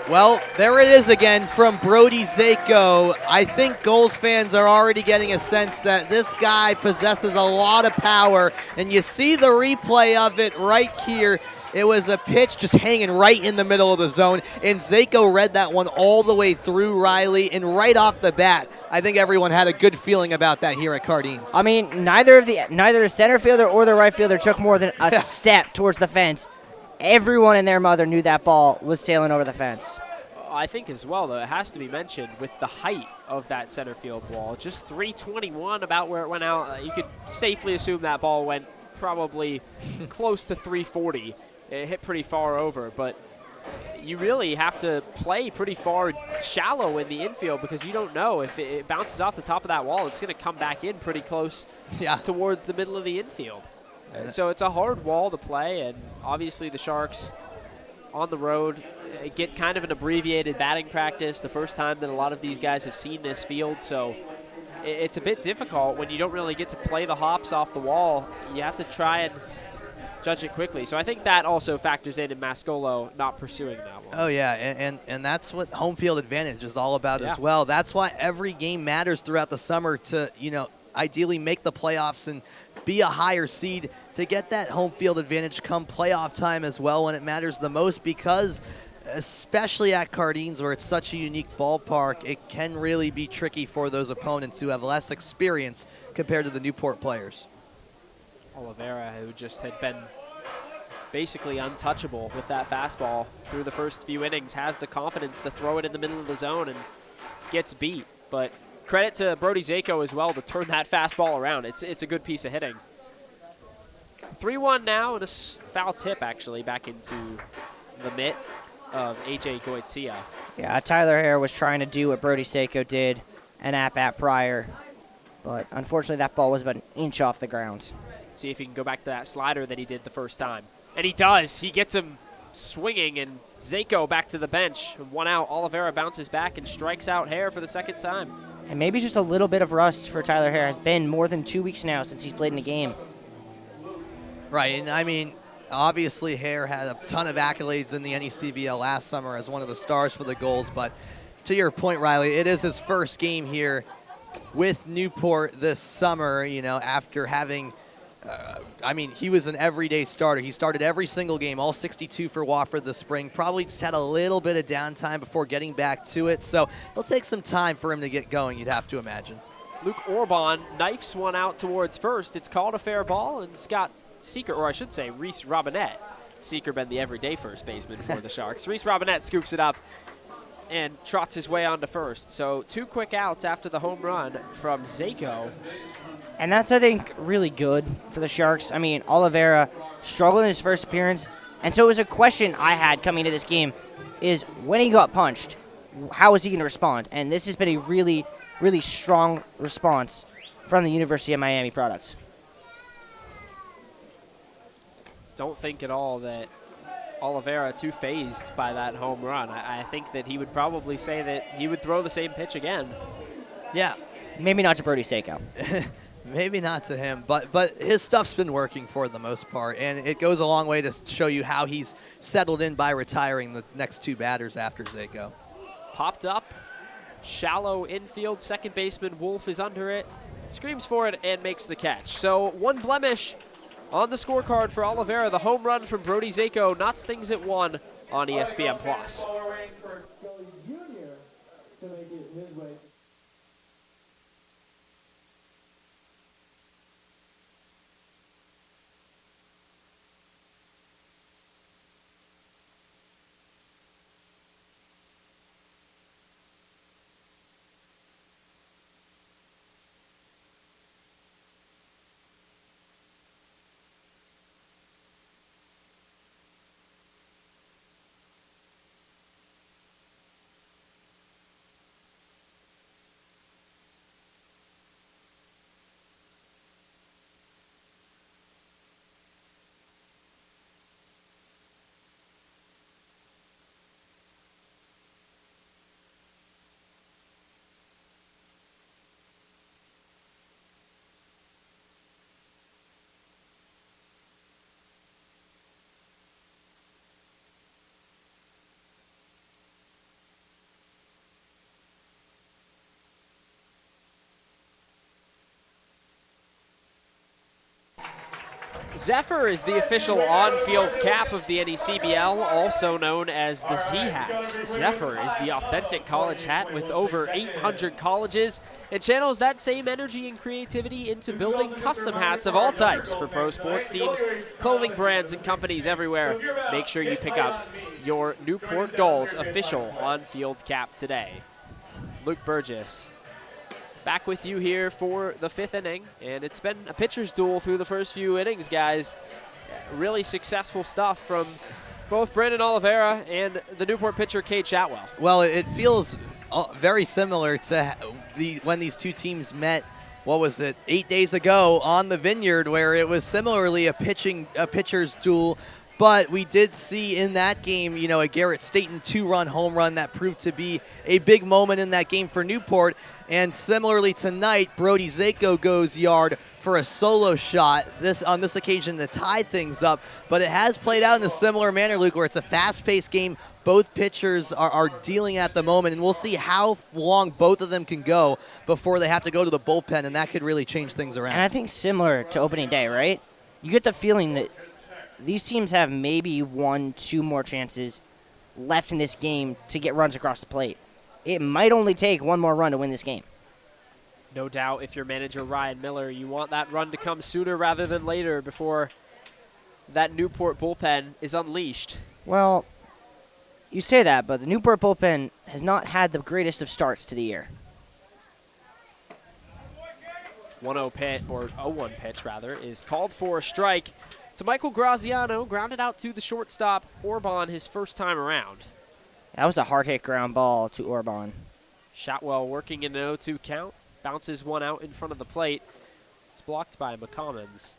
Speaker 1: Well, there it is again from Brody Zako. I think Gulls fans are already getting a sense that this guy possesses a lot of power, and you see the replay of it right here. It was a pitch just hanging right in the middle of the zone, and Zako read that one all the way through, Riley, and right off the bat, I think everyone had a good feeling about that here at Cardines.
Speaker 5: I mean, neither the center fielder or the right fielder took more than a step towards the fence. Everyone and their mother knew that ball was sailing over the fence.
Speaker 10: I think as well, though, it has to be mentioned with the height of that center field wall. Just 321 about where it went out. You could safely assume that ball went probably close to 340. It hit pretty far over, but you really have to play pretty far shallow in the infield because you don't know if it bounces off the top of that wall, it's going to come back in pretty close towards the middle of the infield. So it's a hard wall to play, and obviously the Sharks on the road get kind of an abbreviated batting practice the first time that a lot of these guys have seen this field. So it's a bit difficult when you don't really get to play the hops off the wall. You have to try and judge it quickly. So I think that also factors in Mascolo not pursuing that one.
Speaker 1: Oh, yeah, and that's what home field advantage is all about as well. That's why every game matters throughout the summer to, ideally make the playoffs and be a higher seed to get that home field advantage come playoff time as well when it matters the most, because especially at Cardines where it's such a unique ballpark, it can really be tricky for those opponents who have less experience compared to the Newport players.
Speaker 10: Oliveira, who just had been basically untouchable with that fastball through the first few innings, has the confidence to throw it in the middle of the zone and gets beat. But credit to Brody Zako as well to turn that fastball around. It's a good piece of hitting. 3-1 now, and a foul tip actually back into the mitt of A.J. Goitia.
Speaker 5: Yeah, Tyler Hare was trying to do what Brody Zako did an at-bat prior, but unfortunately that ball was about an inch off the ground.
Speaker 10: See if he can go back to that slider that he did the first time. And he does. He gets him swinging, and Zako back to the bench. 1 out. Oliveira bounces back and strikes out Hare for the second time.
Speaker 5: And maybe just a little bit of rust for Tyler Hare. Has been more than 2 weeks now since he's played in a game.
Speaker 1: Right, and I mean, obviously Hare had a ton of accolades in the NECBL last summer as one of the stars for the Gulls, but to your point, Riley, it is his first game here with Newport this summer, after having he was an everyday starter. He started every single game, all 62 for Wofford this spring. Probably just had a little bit of downtime before getting back to it. So it'll take some time for him to get going, you'd have to imagine.
Speaker 10: Luke Orban knifes one out towards first. It's called a fair ball, and Scott Seeker, or I should say Reese Robinette. Seeker been the everyday first baseman for the Sharks. Reese Robinette scoops it up and trots his way onto first. So 2 quick outs after the home run from Zako.
Speaker 5: And that's, I think, really good for the Sharks. I mean, Oliveira struggled in his first appearance. And so it was a question I had coming into this game is when he got punched, how is he going to respond? And this has been a really, really strong response from the University of Miami product.
Speaker 10: Don't think at all that Oliveira too phased by that home run. I think that he would probably say that he would throw the same pitch again.
Speaker 1: Yeah.
Speaker 5: Maybe not to Brody Zako.
Speaker 1: Maybe not to him, but his stuff's been working for the most part, and it goes a long way to show you how he's settled in by retiring the next 2 batters after Zako.
Speaker 10: Popped up, shallow infield, second baseman Wolf is under it, screams for it, and makes the catch. So 1 blemish on the scorecard for Oliveira. The home run from Brody Zako knots things at 1 on ESPN+. Zephyr is the official on-field cap of the NECBL, also known as the Z-Hats. Zephyr is the authentic college hat with over 800 colleges and channels that same energy and creativity into building custom hats of all types for pro sports teams, clothing brands, and companies everywhere. Make sure you pick up your Newport Gulls official on-field cap today. Luke Burgess back with you here for the 5th inning, and it's been a pitcher's duel through the first few innings, guys. Really successful stuff from both Brandon Oliveira and the Newport pitcher, Cade Chatwell.
Speaker 1: Well, it feels very similar to when these two teams met. What was it, 8 days ago on the Vineyard, where it was similarly a pitcher's duel. But we did see in that game, a Garrett Staton 2-run home run that proved to be a big moment in that game for Newport. And similarly tonight, Brody Zako goes yard for a solo shot, on this occasion to tie things up. But it has played out in a similar manner, Luke, where it's a fast-paced game. Both pitchers are dealing at the moment, and we'll see how long both of them can go before they have to go to the bullpen, and that could really change things around.
Speaker 5: And I think similar to opening day, right? You get the feeling that these teams have maybe 1-2 more chances left in this game to get runs across the plate. It might only take one more run to win this game.
Speaker 10: No doubt, if you're manager Ryan Miller, you want that run to come sooner rather than later before that Newport bullpen is unleashed.
Speaker 5: Well, you say that, but the Newport bullpen has not had the greatest of starts to the year.
Speaker 10: 1-0 pitch, or 0-1 pitch rather, is called for a strike to Michael Graziano, grounded out to the shortstop, Orban, his first time around.
Speaker 5: That was a hard-hit ground ball to Orban.
Speaker 10: Shotwell working in an 0-2 count, bounces one out in front of the plate. It's blocked by McCommons.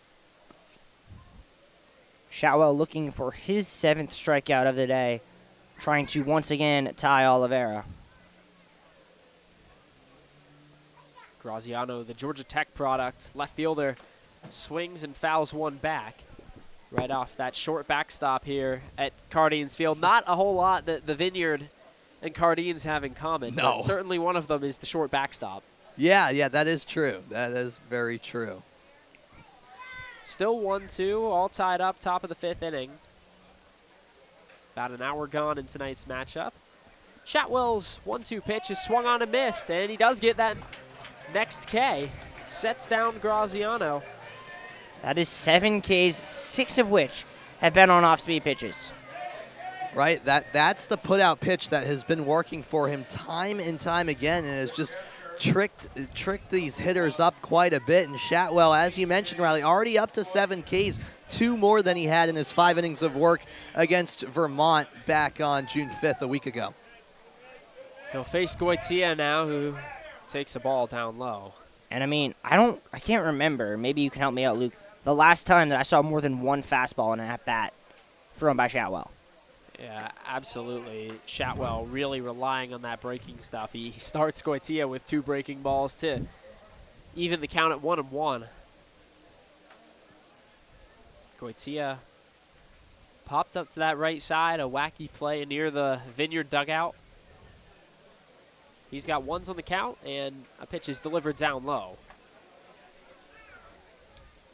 Speaker 5: Shotwell looking for his 7th strikeout of the day, trying to once again tie Oliveira.
Speaker 10: Graziano, the Georgia Tech product, left fielder, swings and fouls one back. Right off that short backstop here at Cardines Field. Not a whole lot that the Vineyard and Cardines have in common.
Speaker 1: No.
Speaker 10: But certainly one of them is the short backstop.
Speaker 1: Yeah, that is true. That is very true.
Speaker 10: Still 1-2, all tied up, top of the 5th inning. About an hour gone in tonight's matchup. Shotwell's 1-2 pitch is swung on and missed, and he does get that next K. Sets down Graziano.
Speaker 5: That is 7 Ks, 6 of which have been on off-speed pitches.
Speaker 1: Right, that's the put-out pitch that has been working for him time and time again, and has just tricked these hitters up quite a bit. And Shotwell, as you mentioned, Riley, already up to 7 Ks, 2 more than he had in his 5 innings of work against Vermont back on June 5th a week ago.
Speaker 10: He'll face Goitia now, who takes a ball down low.
Speaker 5: And I mean, I can't remember. Maybe you can help me out, Luke. The last time that I saw more than one fastball in an at-bat thrown by Shotwell.
Speaker 10: Yeah, absolutely. Shotwell really relying on that breaking stuff. He starts Goitia with 2 breaking balls to even the count at 1-1. Goitia popped up to that right side, a wacky play near the Vineyard dugout. He's got ones on the count, and a pitch is delivered down low.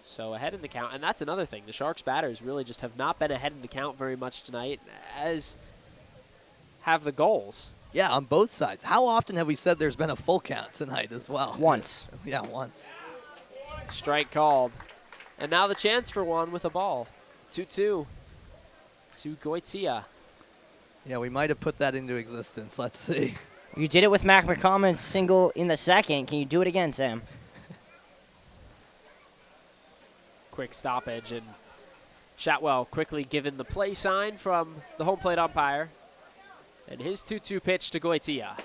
Speaker 10: So ahead in the count, and that's another thing. The Sharks batters really just have not been ahead in the count very much tonight, as have the Gulls.
Speaker 1: Yeah, on both sides. How often have we said there's been a full count tonight as well?
Speaker 5: Once.
Speaker 1: Yeah, once.
Speaker 10: Strike called. And now the chance for one with a ball. 2-2 to Goitia.
Speaker 1: Yeah, we might have put that into existence. Let's see.
Speaker 5: You did it with Mac McCommon's single in the 2nd. Can you do it again, Sam?
Speaker 10: Quick stoppage, and Shotwell quickly given the play sign from the home plate umpire. And his 2-2 pitch to Goitia.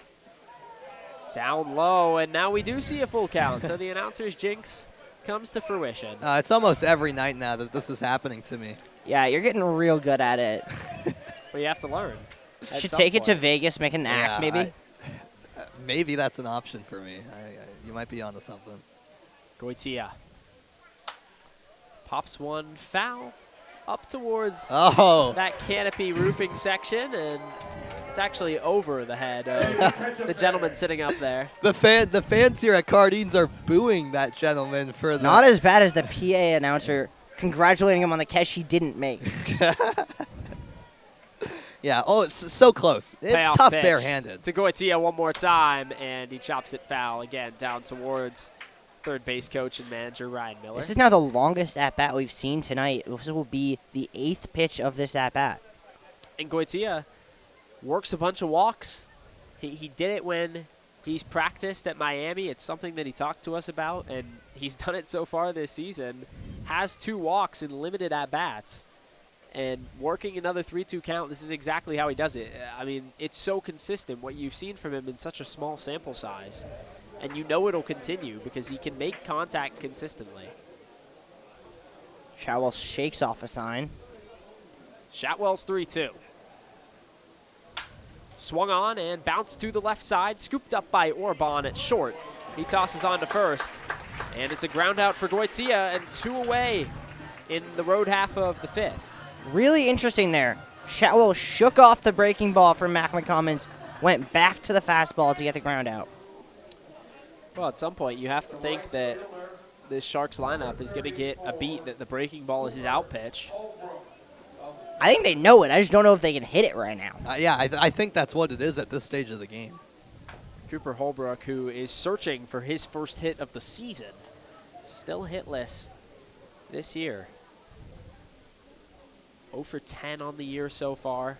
Speaker 10: Down low, and now we do see a full count. So the announcer's jinx comes to fruition.
Speaker 1: It's almost every night now that this is happening to me.
Speaker 5: Yeah, you're getting real good at it.
Speaker 10: But you have to learn.
Speaker 5: Should take it to Vegas, make an act, maybe?
Speaker 1: Maybe that's an option for me. You might be onto something.
Speaker 10: Goitia pops one foul up towards that canopy roofing section, and it's actually over the head of the gentleman sitting up there.
Speaker 1: The fans here at Cardines are booing that gentleman for the...
Speaker 5: Not as bad as the PA announcer congratulating him on the catch he didn't make.
Speaker 1: Yeah, it's so close. It's
Speaker 10: Payoff
Speaker 1: tough
Speaker 10: pitch
Speaker 1: barehanded.
Speaker 10: to Goitia one more time, and he chops it foul again down towards third base coach and manager Ryan Miller.
Speaker 5: This is now the longest at-bat we've seen tonight. This will be the 8th pitch of this at-bat.
Speaker 10: And Goitia works a bunch of walks. He did it when he's practiced at Miami. It's something that he talked to us about, and he's done it so far this season. Has 2 walks in limited at-bats. and working another 3-2 count. This is exactly how he does it. I mean, it's so consistent, what you've seen from him in such a small sample size. And you know it'll continue because he can make contact consistently.
Speaker 5: Shotwell shakes off a sign.
Speaker 10: Shotwell's 3-2. Swung on and bounced to the left side, scooped up by Orban at short. He tosses on to first, and it's a ground out for Goitia and 2 away in the road half of the 5th.
Speaker 5: Really interesting there. Shotwell shook off the breaking ball from Mac McCommons, went back to the fastball to get the ground out.
Speaker 10: Well, at some point, you have to think that this Sharks lineup is going to get a beat that the breaking ball is his out pitch.
Speaker 5: I think they know it. I just don't know if they can hit it right now.
Speaker 1: I think that's what it is at this stage of the game.
Speaker 10: Cooper Holbrook, who is searching for his first hit of the season, still hitless this year. 0 for 10 on the year so far.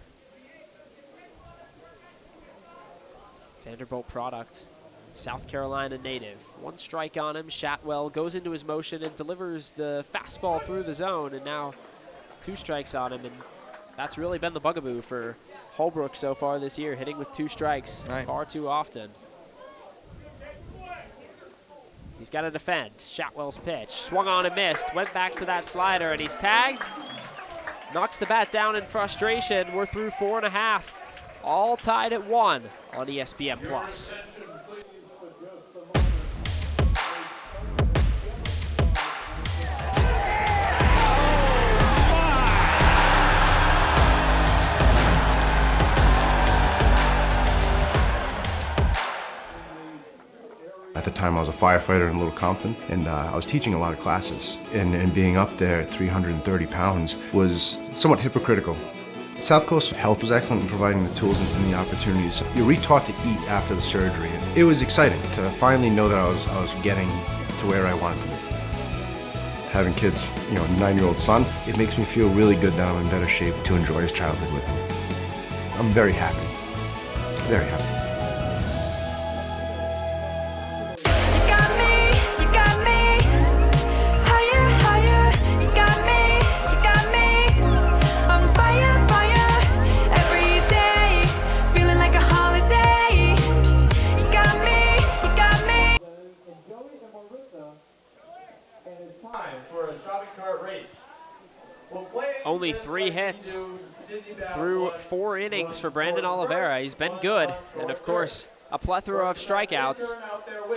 Speaker 10: Vanderbilt product. South Carolina native. 1 strike on him. Shotwell goes into his motion and delivers the fastball through the zone, and now 2 strikes on him, and that's really been the bugaboo for Holbrook so far this year, hitting with 2 strikes far too often. He's got to defend. Shotwell's pitch. Swung on and missed. Went back to that slider, and he's tagged. Knocks the bat down in frustration. We're through 4.5. All tied at 1 on ESPN+.
Speaker 14: At the time, I was a firefighter in Little Compton, and I was teaching a lot of classes. And being up there at 330 pounds was somewhat hypocritical. South Coast Health was excellent in providing the tools and the opportunities. You're re-taught to eat after the surgery, and it was exciting to finally know that I was getting to where I wanted to be. Having kids, a 9-year-old son, it makes me feel really good that I'm in better shape to enjoy his childhood with him. I'm very happy, very happy.
Speaker 10: Only 3 hits through 4 innings for Brandon Oliveira. He's been good, and of course, a plethora of strikeouts.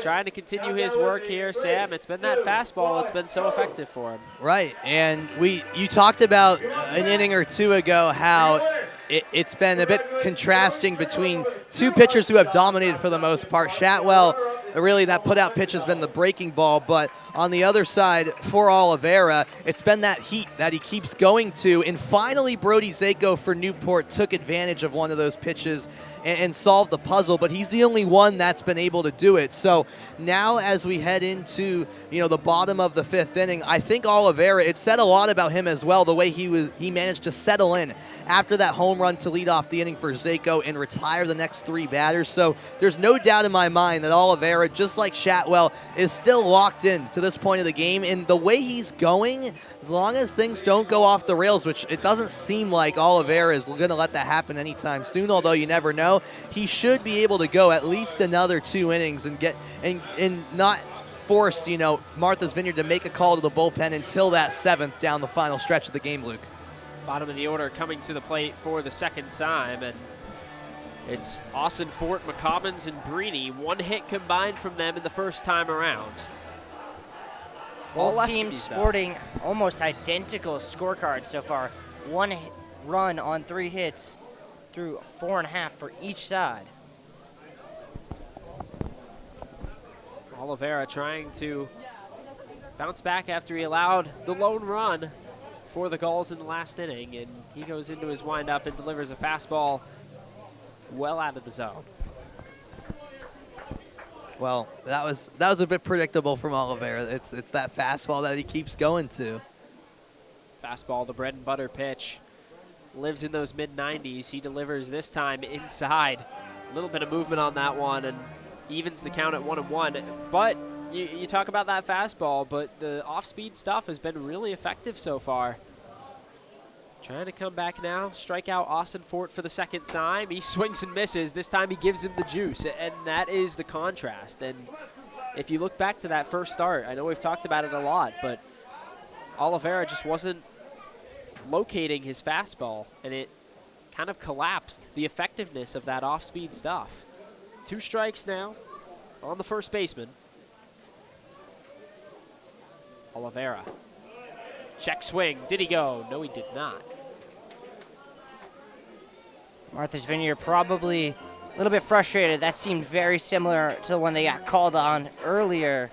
Speaker 10: Trying to continue his work here, Sam. It's been that fastball that's been so effective for him.
Speaker 1: Right, and you talked about an inning or 2 ago how it's been a bit contrasting between 2 pitchers who have dominated for the most part. Shotwell, really that put-out pitch has been the breaking ball, but on the other side, for Oliveira, it's been that heat that he keeps going to, and finally Brody Zako for Newport took advantage of one of those pitches and solved the puzzle, but he's the only one that's been able to do it. So now as we head into the bottom of the 5th inning, I think Oliveira, it said a lot about him as well, the way he managed to settle in after that home run to lead off the inning for Zako and retire the next 3 batters. So there's no doubt in my mind that Oliveira, just like Shotwell, is still locked in to this point of the game, and the way he's going, as long as things don't go off the rails, which it doesn't seem like Oliveira is going to let that happen anytime soon, although you never know, he should be able to go at least another 2 innings and get and not force Martha's Vineyard to make a call to the bullpen until that 7th down the final stretch of the game, Luke.
Speaker 10: Bottom of the order coming to the plate for the 2nd time, and it's Austin Fort, McCommons, and Breeny. 1 hit combined from them in the first time around.
Speaker 5: Both teams sporting almost identical scorecards so far. 1 run on 3 hits through 4.5 for each side.
Speaker 10: Oliveira trying to bounce back after he allowed the lone run for the Gulls in the last inning, and he goes into his windup and delivers a fastball well out of the zone.
Speaker 1: Well, that was a bit predictable from Oliveira. It's that fastball that he keeps going to.
Speaker 10: Fastball, the bread and butter pitch. Lives in those mid-90s. He delivers this time inside. A little bit of movement on that one and evens the count at 1-1. But you talk about that fastball, but the off-speed stuff has been really effective so far. Trying to come back now. Strike out Austin Fort for the second time. He swings and misses. This time he gives him the juice, and that is the contrast. And if you look back to that first start, I know we've talked about it a lot, but Oliveira just wasn't locating his fastball, and it kind of collapsed the effectiveness of that off-speed stuff. 2 strikes now on the first baseman. Oliveira. Check swing. Did he go? No, he did not.
Speaker 5: Martha's Vineyard probably a little bit frustrated. That seemed very similar to the one they got called on earlier.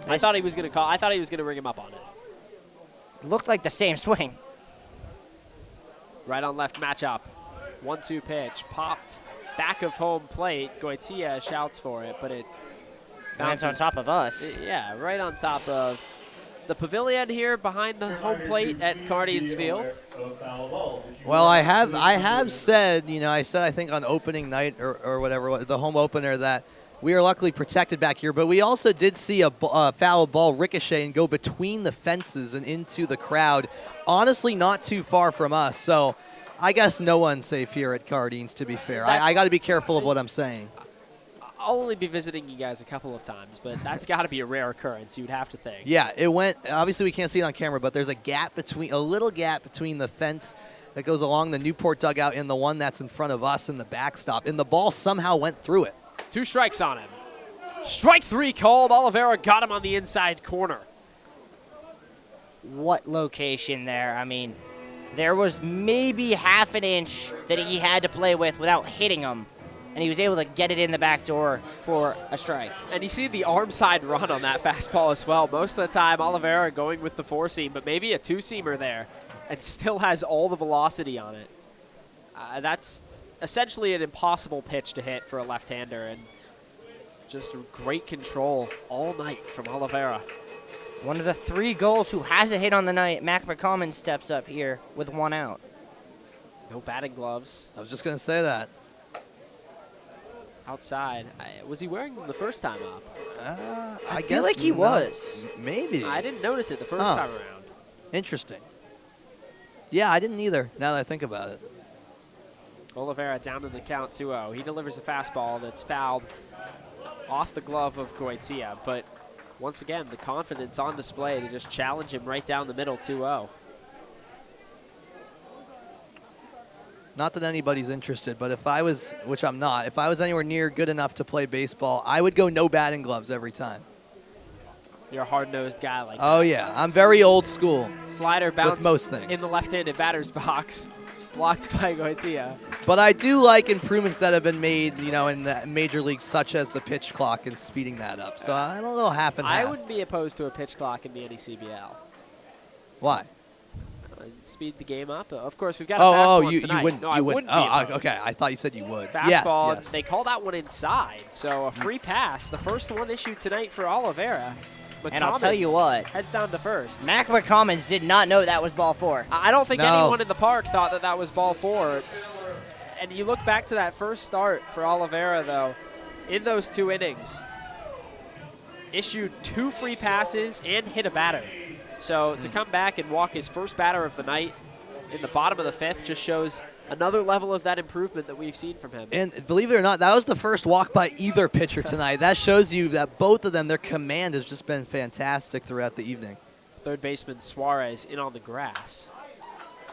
Speaker 10: I thought he was going to call. I thought he was going to ring him up on it.
Speaker 5: Looked like the same swing.
Speaker 10: Right on left matchup. 1-2 pitch. Popped back of home plate. Goitia shouts for it, but it
Speaker 5: bounces on top of us.
Speaker 10: Yeah, right on top of the pavilion here behind the home plate at Guardians Field.
Speaker 1: Well, I have said, I think on opening night or whatever, the home opener, that we are luckily protected back here, but we also did see a foul ball ricochet and go between the fences and into the crowd. Honestly, not too far from us, so I guess no one's safe here at Guardians, to be fair. I got to be careful of what I'm saying.
Speaker 10: I'll only be visiting you guys a couple of times, but that's got to be a rare occurrence, you'd have to think.
Speaker 1: Yeah, it went, obviously we can't see it on camera, but there's a little gap between the fence that goes along the Newport dugout and the one that's in front of us in the backstop, and the ball somehow went through it.
Speaker 10: 2 strikes on him. Strike 3 called. Oliveira got him on the inside corner.
Speaker 5: What location there? I mean, there was maybe half an inch that he had to play with without hitting him, and he was able to get it in the back door for a strike.
Speaker 10: And you see the arm side run on that fastball as well. Most of the time, Oliveira going with the 4-seam, but maybe a 2-seamer there, and still has all the velocity on it. That's essentially an impossible pitch to hit for a left-hander, and just great control all night from Oliveira.
Speaker 5: One of the 3 goals who has a hit on the night. Mac McCommon steps up here with 1 out.
Speaker 10: No batting gloves.
Speaker 1: I was just going to say that.
Speaker 10: Outside. Was he wearing them the first time up?
Speaker 5: I feel like he was.
Speaker 1: Maybe.
Speaker 10: I didn't notice it the first time around.
Speaker 1: Interesting. Yeah, I didn't either, now that I think about it.
Speaker 10: Oliveira down in the count 2-0. He delivers a fastball that's fouled off the glove of Goitia, but once again, the confidence on display to just challenge him right down the middle 2-0.
Speaker 1: Not that anybody's interested, but if I was, which I'm not, if I was anywhere near good enough to play baseball, I would go no batting gloves every time.
Speaker 10: You're a hard-nosed guy like that.
Speaker 1: Oh, yeah. I'm very old school.
Speaker 10: Slider bounce
Speaker 1: with most things.
Speaker 10: in the left-handed batter's box. Blocked by Goitia.
Speaker 1: But I do like improvements that have been made, in the major leagues, such as the pitch clock and speeding that up. So I'm a little half and half.
Speaker 10: I wouldn't be opposed to a pitch clock in the NECBL.
Speaker 1: Why?
Speaker 10: Speed the game up. Of course, we've got a fastball tonight.
Speaker 1: You wouldn't.
Speaker 10: No, I wouldn't be
Speaker 1: Oh,
Speaker 10: opposed.
Speaker 1: okay. I thought you said you would.
Speaker 10: Fastball.
Speaker 1: Yes.
Speaker 10: They call that one inside. So a free pass. The first one issued tonight for Oliveira.
Speaker 5: And I'll tell you what.
Speaker 10: Heads down to first.
Speaker 5: Mac McCommons did not know that was ball 4.
Speaker 10: I don't think anyone in the park thought that was ball 4. And you look back to that first start for Oliveira, though, in those 2 innings, issued 2 free passes and hit a batter. So to come back and walk his first batter of the night in the bottom of the 5th just shows another level of that improvement that we've seen from him.
Speaker 1: And believe it or not, that was the first walk by either pitcher tonight. That shows you that both of them, their command has just been fantastic throughout the evening.
Speaker 10: Third baseman Suarez in on the grass.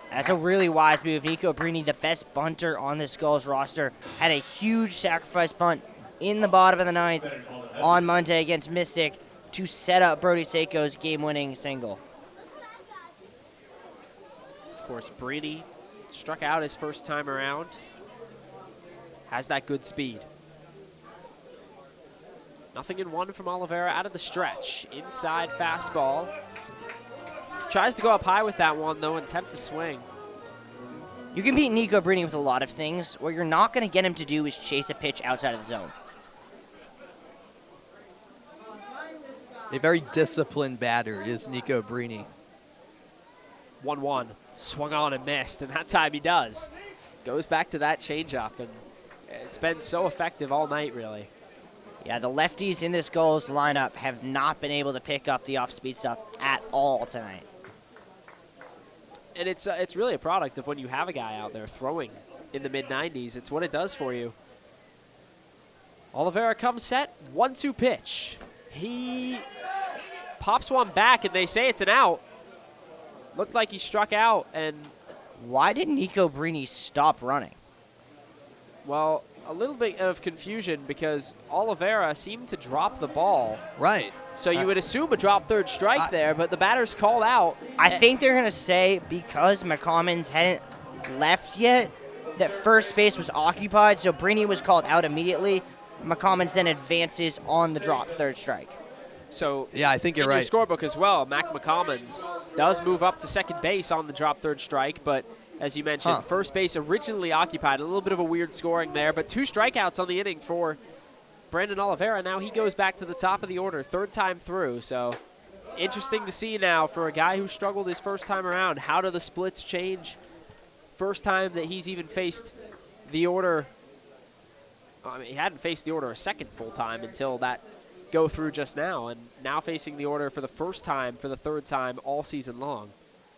Speaker 5: That's a really wise move. Nico Brini, the best bunter on this Gulls roster, had a huge sacrifice bunt in the bottom of the 9th on Monday against Mystic to set up Brody Seiko's game-winning single.
Speaker 10: Of course, Brini struck out his first time around. Has that good speed. 0-1 from Oliveira out of the stretch. Inside fastball. Tries to go up high with that one, though, and attempt to swing.
Speaker 5: You can beat Nico Brini with a lot of things. What you're not going to get him to do is chase a pitch outside of the zone.
Speaker 1: A very disciplined batter is Nico Brini.
Speaker 10: 1-1. Swung on and missed, and that time he does. Goes back to that changeup, and it's been so effective all night, really.
Speaker 5: Yeah, the lefties in this Gulls lineup have not been able to pick up the off-speed stuff at all tonight.
Speaker 10: And it's really a product of when you have a guy out there throwing in the mid-90s. It's what it does for you. Oliveira comes set, 1-2 pitch. He pops one back, and they say it's an out. Looked like he struck out, and
Speaker 5: why did Nico Brini stop running?
Speaker 10: Well, a little bit of confusion because Oliveira seemed to drop the ball.
Speaker 1: Right.
Speaker 10: So you would assume a drop third strike there, but the batter's called out.
Speaker 5: I think they're going to say because McCommons hadn't left yet, that first base was occupied, so Brini was called out immediately. McCommons then advances on the drop third strike.
Speaker 10: So
Speaker 1: yeah, I think you're
Speaker 10: in
Speaker 1: right.
Speaker 10: Your scorebook as well, Mac McCommons does move up to second base on the drop third strike, but as you mentioned, first base originally occupied. A little bit of a weird scoring there, but 2 strikeouts on the inning for Brandon Oliveira. Now he goes back to the top of the order, 3rd time through. So interesting to see now for a guy who struggled his first time around. How do the splits change? First time that he's even faced the order. I mean, he hadn't faced the order a second full time until that go through just now, and now facing the order for the first time, for the 3rd time all season long.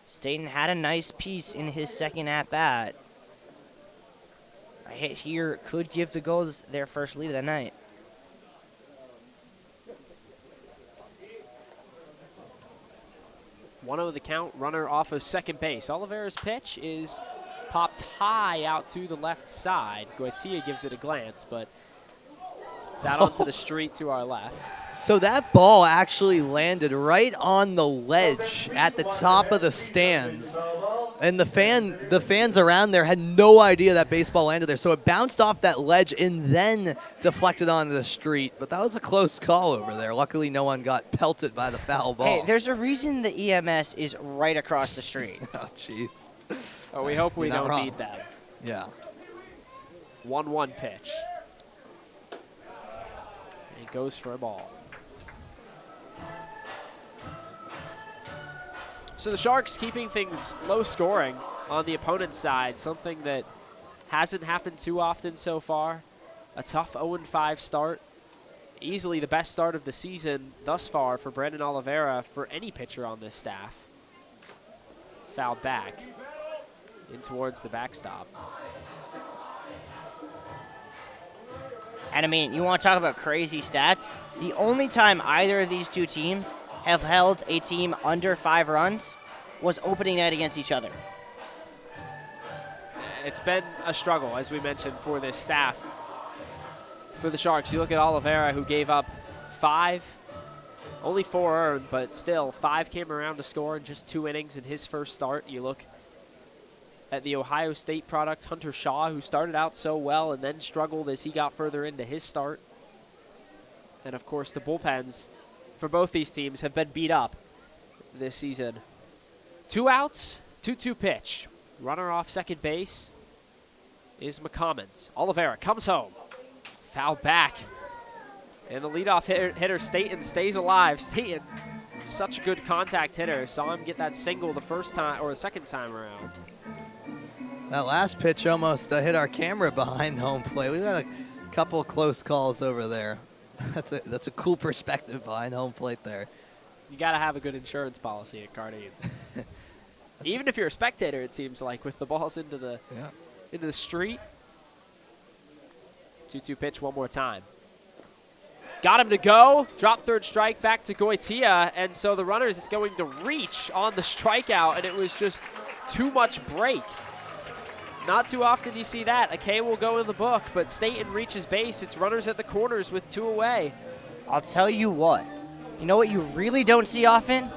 Speaker 5: Staten had a nice piece in his second at-bat. A hit here could give the Gulls their first lead of the night.
Speaker 10: One over the count, runner off of second base. Oliveira's pitch is popped high out to the left side. Goitia gives it a glance, but it's out onto the street to our left.
Speaker 1: So that ball actually landed right on the ledge at the top of the stands. And the fans around there had no idea that baseball landed there. So it bounced off that ledge and then deflected onto the street. But that was a close call over there. Luckily, no one got pelted by the foul ball.
Speaker 5: Hey, there's a reason the EMS is right across the street.
Speaker 1: Oh, jeez.
Speaker 10: Oh, we hope we don't need them.
Speaker 1: Yeah.
Speaker 10: 1-1 pitch. He goes for a ball. So the Sharks keeping things low scoring on the opponent's side, something that hasn't happened too often so far. A tough 0-5 start. Easily the best start of the season thus far for Brandon Oliveira for any pitcher on this staff. Fouled back in towards the backstop.
Speaker 5: And I mean, you want to talk about crazy stats? The only time either of these two teams have held a team under 5 runs was opening night against each other.
Speaker 10: It's been a struggle, as we mentioned, for this staff. For the Sharks, you look at Oliveira, who gave up 5, only 4 earned, but still 5 came around to score in just 2 innings in his first start. You look at the Ohio State product, Hunter Shaw, who started out so well and then struggled as he got further into his start. And, of course, the bullpens for both these teams have been beat up this season. 2 outs, 2-2 pitch. Runner off second base is McCommons. Oliveira comes home. Foul back. And the leadoff hitter Staten stays alive. Staten, such a good contact hitter. Saw him get that single the first time or the second time around.
Speaker 1: That last pitch almost hit our camera behind home plate. We've got a couple of close calls over there. That's a cool perspective behind home plate there.
Speaker 10: You got to have a good insurance policy at Cardines. Even if you're a spectator, it seems like, with the balls into the street. 2-2 pitch one more time. Got him to go. Drop third strike back to Goitia, and so the runner is going to reach on the strikeout, and it was just too much break. Not too often you see that. A K will go in the book, but Staten reaches base. It's runners at the corners with 2 away.
Speaker 5: I'll tell you what. You know what you really don't see often?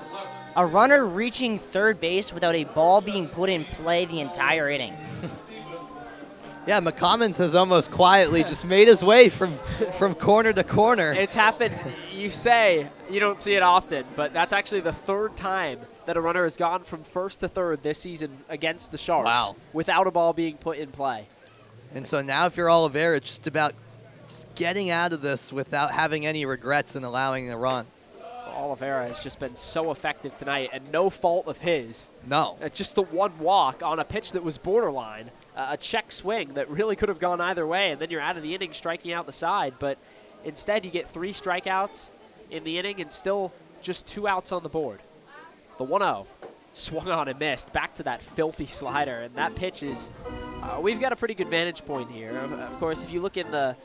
Speaker 5: A runner reaching third base without a ball being put in play the entire inning.
Speaker 1: Yeah, McCommons has almost quietly just made his way from corner to corner.
Speaker 10: It's happened. You say you don't see it often, but that's actually the 3rd time that a runner has gone from first to third this season against the Sharks without a ball being put in play.
Speaker 1: And so now if you're Oliveira, it's just about getting out of this without having any regrets and allowing a run.
Speaker 10: Oliveira has just been so effective tonight, and no fault of his.
Speaker 1: No.
Speaker 10: Just the one walk on a pitch that was borderline, a check swing that really could have gone either way, and then you're out of the inning striking out the side. But instead you get 3 strikeouts in the inning and still just 2 outs on the board. The 1-0. swung on and missed. Back to that filthy slider, and that pitch is, we've got a pretty good vantage point here. Of course, if you look in the,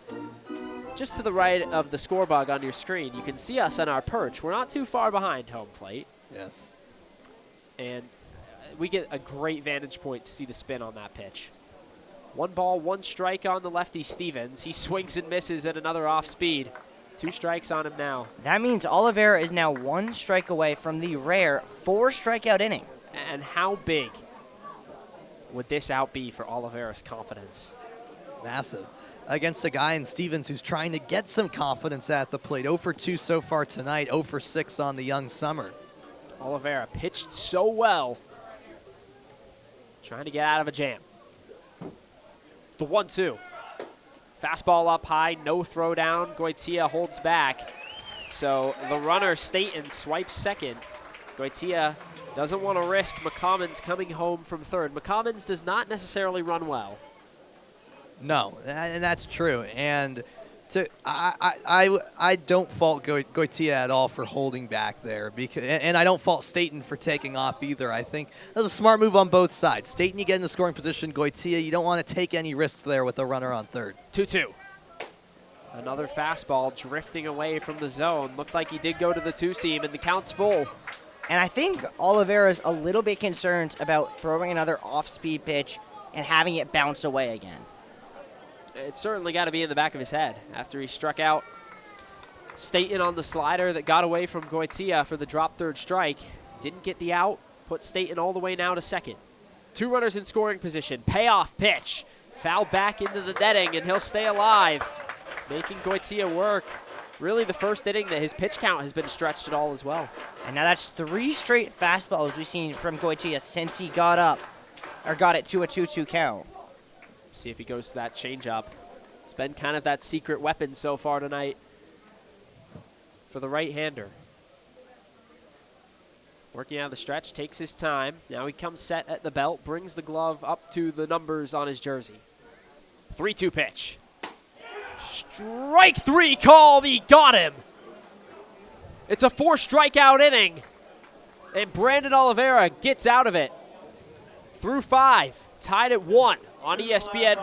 Speaker 10: just to the right of the score bug on your screen, you can see us on our perch. We're not too far behind home plate.
Speaker 1: Yes.
Speaker 10: And we get a great vantage point to see the spin on that pitch. 1 ball, 1 strike on the lefty Stevens. He swings and misses at another off speed. 2 strikes on him now.
Speaker 5: That means Oliveira is now 1 strike away from the rare 4 strikeout inning.
Speaker 10: And how big would this out be for Oliveira's confidence?
Speaker 1: Massive. Against a guy in Stevens who's trying to get some confidence at the plate. 0 for 2 so far tonight, 0 for 6 on the young summer.
Speaker 10: Oliveira pitched so well. Trying to get out of a jam. The 1-2. Fastball up high, no throw down. Goitia holds back. So the runner, Staten, swipes second. Goitia doesn't want to risk McCommons coming home from third. McCommons does not necessarily run well.
Speaker 1: No, and that's true. And I don't fault Goitia at all for holding back there, and I don't fault Staten for taking off either. I think that was a smart move on both sides. Staten, you get in the scoring position. Goitia, you don't want to take any risks there with a runner on third.
Speaker 10: 2-2. Another fastball drifting away from the zone. Looked like he did go to the 2-seam, and the count's full.
Speaker 5: And I think Oliveira's a little bit concerned about throwing another off-speed pitch and having it bounce away again.
Speaker 10: It's certainly got to be in the back of his head after he struck out Staten on the slider that got away from Goitia for the drop third strike. Didn't get the out, put Staten all the way now to second. 2 runners in scoring position. Payoff pitch. Foul back into the netting, and he'll stay alive, making Goitia work. Really the first inning that his pitch count has been stretched at all as well.
Speaker 5: And now that's 3 straight fastballs we've seen from Goitia since he got it to a 2-2 count.
Speaker 10: See if he goes to that changeup. It's been kind of that secret weapon so far tonight for the right-hander. Working out of the stretch, takes his time. Now he comes set at the belt, brings the glove up to the numbers on his jersey. 3-2 pitch. Strike 3 call, he got him. It's a 4 strikeout inning, and Brandon Oliveira gets out of it. Through 5, tied at 1 on ESPN+.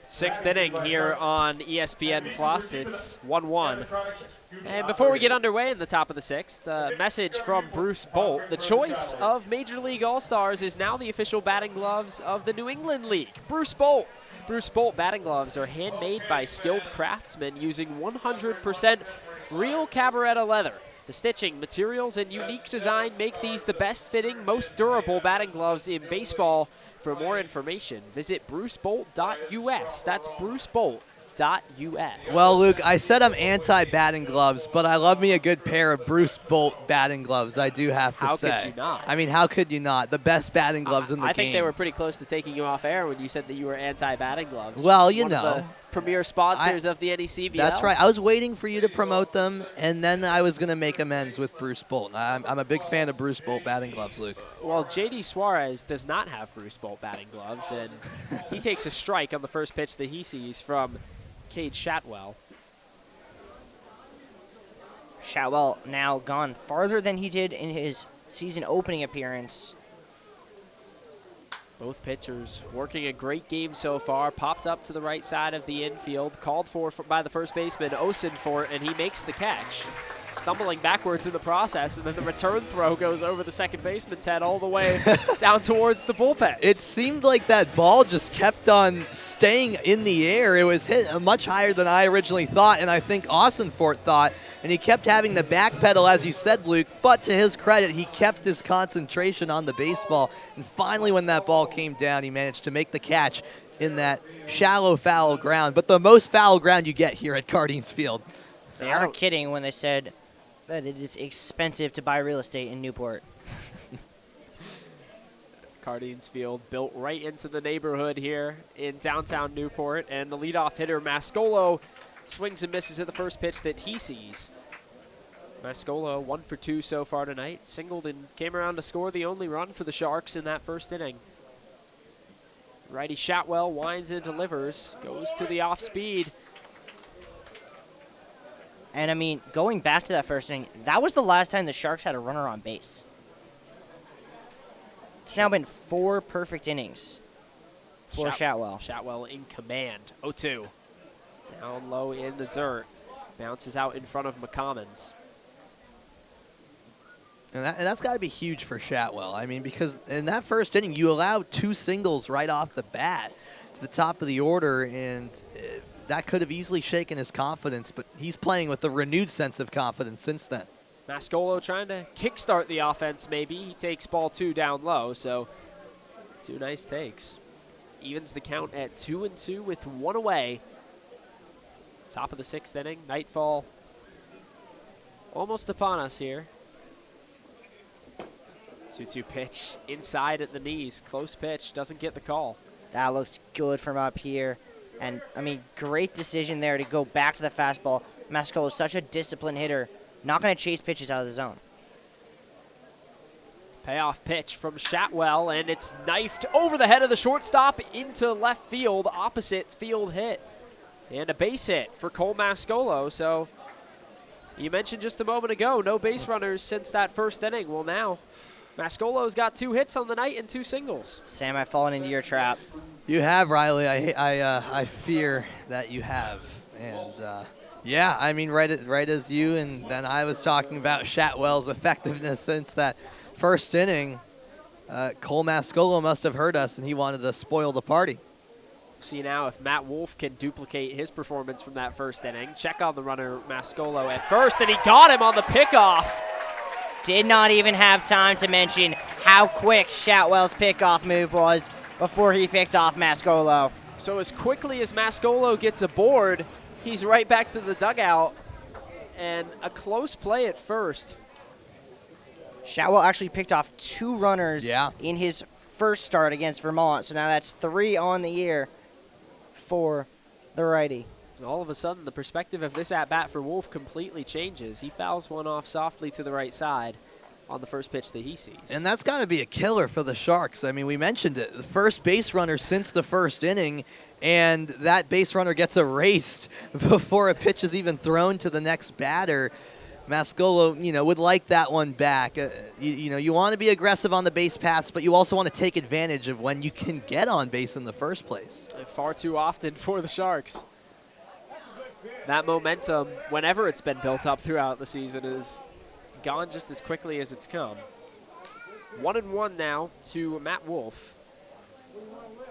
Speaker 10: Sixth inning here on ESPN+. It's 1-1. And before we get underway in the top of the 6th, a message from Bruce Bolt. The choice of Major League All-Stars is now the official batting gloves of the New England League. Bruce Bolt. Bruce Bolt batting gloves are handmade by skilled craftsmen using 100% real Cabaretta leather. The stitching, materials, and unique design make these the best-fitting, most durable batting gloves in baseball. For more information, visit brucebolt.us. That's brucebolt.us.
Speaker 1: Well, Luke, I said I'm anti-batting gloves, but I love me a good pair of Bruce Bolt batting gloves, I do have to say.
Speaker 10: How could you not?
Speaker 1: I mean, how could you not? The best batting gloves in the game.
Speaker 10: I think they were pretty close to taking you off air when you said that you were anti-batting gloves.
Speaker 1: Well, you
Speaker 10: One
Speaker 1: know.
Speaker 10: of the premier sponsors of the NECBL.
Speaker 1: That's right. I was waiting for you to promote them, and then I was going to make amends with Bruce Bolt. I'm a big fan of Bruce Bolt batting gloves, Luke.
Speaker 10: Well, J.D. Suarez does not have Bruce Bolt batting gloves, and he takes a strike on the first pitch that he sees from Cade Shatwell.
Speaker 5: Shatwell now gone farther than he did in his season opening appearance.
Speaker 10: Both pitchers working a great game so far. Popped up to the right side of the infield, called for by the first baseman Osenfort, and he makes the catch. Stumbling backwards in the process, and then the return throw goes over the second baseman's head all the way down towards the bullpen.
Speaker 1: It seemed like that ball just kept on staying in the air. It was hit much higher than I originally thought, and I think Osenfort thought, and he kept having the back pedal, as you said, Luke, but to his credit, he kept his concentration on the baseball, and finally when that ball came down, he managed to make the catch in that shallow foul ground, but the most foul ground you get here at Cardines Field.
Speaker 5: They aren't kidding when they said that it is expensive to buy real estate in Newport.
Speaker 10: Cardines Field built right into the neighborhood here in downtown Newport, and the leadoff hitter Mascolo swings and misses at the first pitch that he sees. Mascolo 1 for 2 so far tonight, singled and came around to score the only run for the Sharks in that first inning. Righty Shotwell winds and delivers, goes to the off speed.
Speaker 5: And, I mean, going back to that first inning, that was the last time the Sharks had a runner on base. It's now been 4 perfect innings for Shotwell.
Speaker 10: Shotwell in command. 0-2. Down low in the dirt. Bounces out in front of McCommons.
Speaker 1: And that's got to be huge for Shotwell. I mean, because in that first inning, you allowed 2 singles right off the bat to the top of the order, and that could have easily shaken his confidence, but he's playing with a renewed sense of confidence since then.
Speaker 10: Mascolo trying to kickstart the offense maybe. He takes ball 2 down low, so 2 nice takes. Evens the count at 2-2 with 1 away. Top of the 6th inning. Nightfall almost upon us here. 2-2 pitch inside at the knees. Close pitch. Doesn't get the call.
Speaker 5: That looked good from up here. And, I mean, great decision there to go back to the fastball. Mascolo is such a disciplined hitter. Not going to chase pitches out of the zone.
Speaker 10: Payoff pitch from Shotwell, and it's knifed over the head of the shortstop into left field. Opposite field hit. And a base hit for Cole Mascolo. So, you mentioned just a moment ago, no base runners since that first inning. Well, now, Mascolo's got 2 hits on the night and 2 singles.
Speaker 5: Sam, I've fallen into your trap.
Speaker 1: You have, Riley. I fear that you have. And, yeah, I mean, right as you and then I was talking about Shotwell's effectiveness since that first inning, Cole Mascolo must have heard us, and he wanted to spoil the party.
Speaker 10: See now if Matt Wolf can duplicate his performance from that first inning. Check on the runner, Mascolo, at first, and he got him on the pickoff.
Speaker 5: Did not even have time to mention how quick Shotwell's pickoff move was before he picked off Mascolo.
Speaker 10: So as quickly as Mascolo gets aboard, he's right back to the dugout, and a close play at first.
Speaker 5: Shotwell actually picked off 2 runners in his first start against Vermont, so now that's 3 on the year for the righty.
Speaker 10: And all of a sudden, the perspective of this at-bat for Wolf completely changes. He fouls one off softly to the right side on the first pitch that he sees.
Speaker 1: And that's got to be a killer for the Sharks. I mean, we mentioned it. The first base runner since the first inning, and that base runner gets erased before a pitch is even thrown to the next batter. Mascolo, would like that one back. You want to be aggressive on the base paths, but you also want to take advantage of when you can get on base in the first place.
Speaker 10: And far too often for the Sharks. That momentum, whenever it's been built up throughout the season, is gone just as quickly as it's come. 1-1 now to Matt Wolf.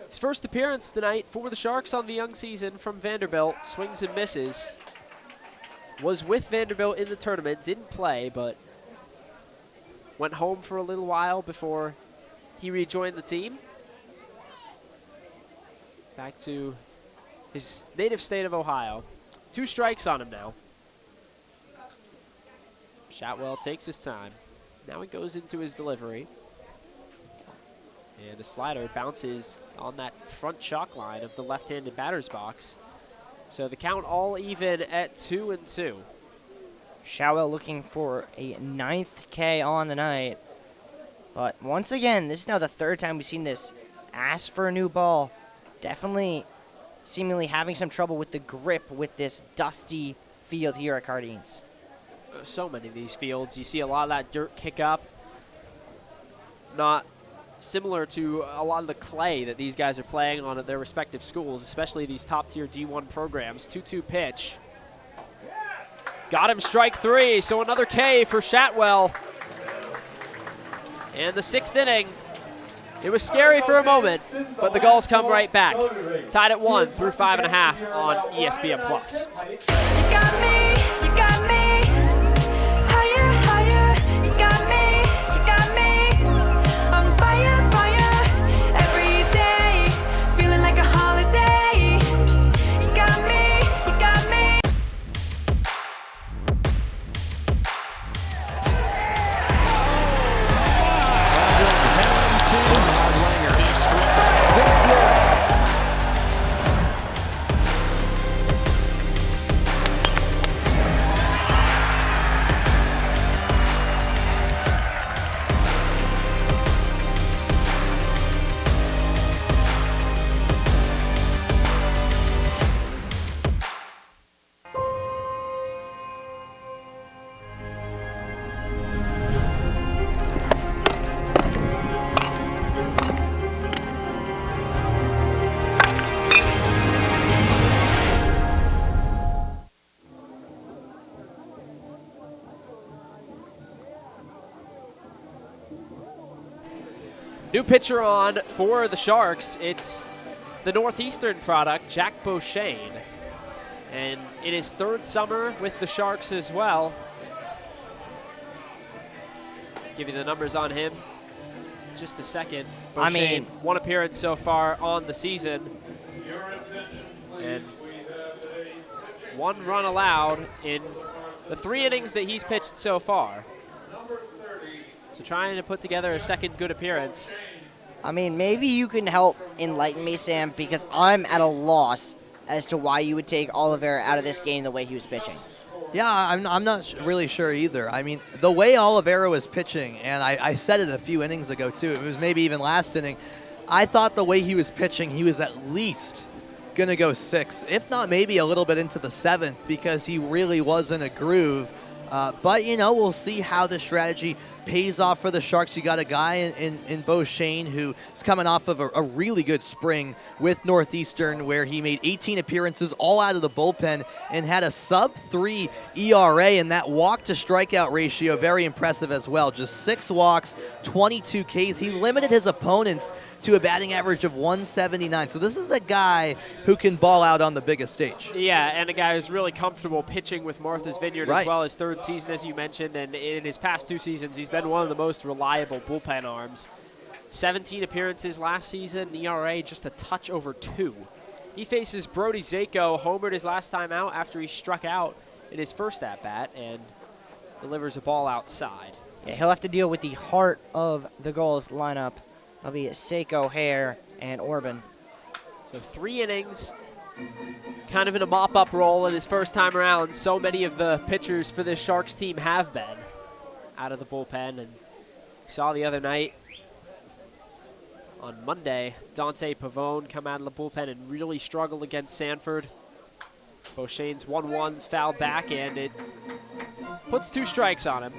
Speaker 10: His first appearance tonight for the Sharks on the young season from Vanderbilt. Swings and misses. Was with Vanderbilt in the tournament, didn't play, but went home for a little while before he rejoined the team. Back to his native state of Ohio. 2 strikes on him now. Shotwell takes his time. Now he goes into his delivery. And the slider bounces on that front chalk line of the left-handed batter's box. So the count all even at 2-2.
Speaker 5: Shotwell looking for a 9th K on the night. But once again, this is now the 3rd time we've seen this. Ask for a new ball. Definitely seemingly having some trouble with the grip with this dusty field here at Cardines.
Speaker 10: So many of these fields, you see a lot of that dirt kick up. Not similar to a lot of the clay that these guys are playing on at their respective schools, especially these top-tier D1 programs. 2-2 pitch. Got him, strike 3, so another K for Shatwell. And the 6th inning. It was scary for a moment, but the Gulls come right back. Tied at 1 through 5.5 on ESPN+.
Speaker 3: You got me, higher, higher. You got me, on fire, fire. Every day, feeling like a holiday. You got me, you got me.
Speaker 10: New pitcher on for the Sharks. It's the Northeastern product, Jack Beauchene. And in his 3rd summer with the Sharks as well. Give you the numbers on him in just a second. Beauchene,
Speaker 5: I mean,
Speaker 10: 1 appearance so far on the season. And 1 run allowed in the 3 innings that he's pitched so far. So trying to put together a 2nd good appearance.
Speaker 5: I mean, maybe you can help enlighten me, Sam, because I'm at a loss as to why you would take Oliveira out of this game the way he was pitching.
Speaker 1: Yeah, I'm not really sure either. I mean, the way Oliveira was pitching, and I said it a few innings ago too, it was maybe even last inning, I thought the way he was pitching, he was at least going to go 6, if not maybe a little bit into the 7th, because he really was in a groove. But, you know, we'll see how the strategy pays off for the Sharks. You got a guy in Beauchene who is coming off of a really good spring with Northeastern, where he made 18 appearances all out of the bullpen and had a sub-3 ERA, and that walk-to-strikeout ratio very impressive as well. Just 6 walks, 22 Ks. He limited his opponents to a batting average of 179. So this is a guy who can ball out on the biggest stage.
Speaker 10: Yeah, and a guy who's really comfortable pitching with Martha's Vineyard
Speaker 1: Right.
Speaker 10: as well. His 3rd season, as you mentioned, and in his past 2 seasons, he's been one of the most reliable bullpen arms. 17 appearances last season, ERA just a touch over 2. He faces Brody Zako, homered his last time out after he struck out in his first at-bat, and delivers a ball outside.
Speaker 5: Yeah, he'll have to deal with the heart of the Gulls lineup. That'll be Seiko, Hare, and Orban.
Speaker 10: So 3 innings, kind of in a mop-up role in his first time around. So many of the pitchers for this Sharks team have been out of the bullpen. And we saw the other night on Monday, Dante Pavone come out of the bullpen and really struggle against Sanford. Beauchene's 1-1's fouled back, and it puts 2 strikes on him.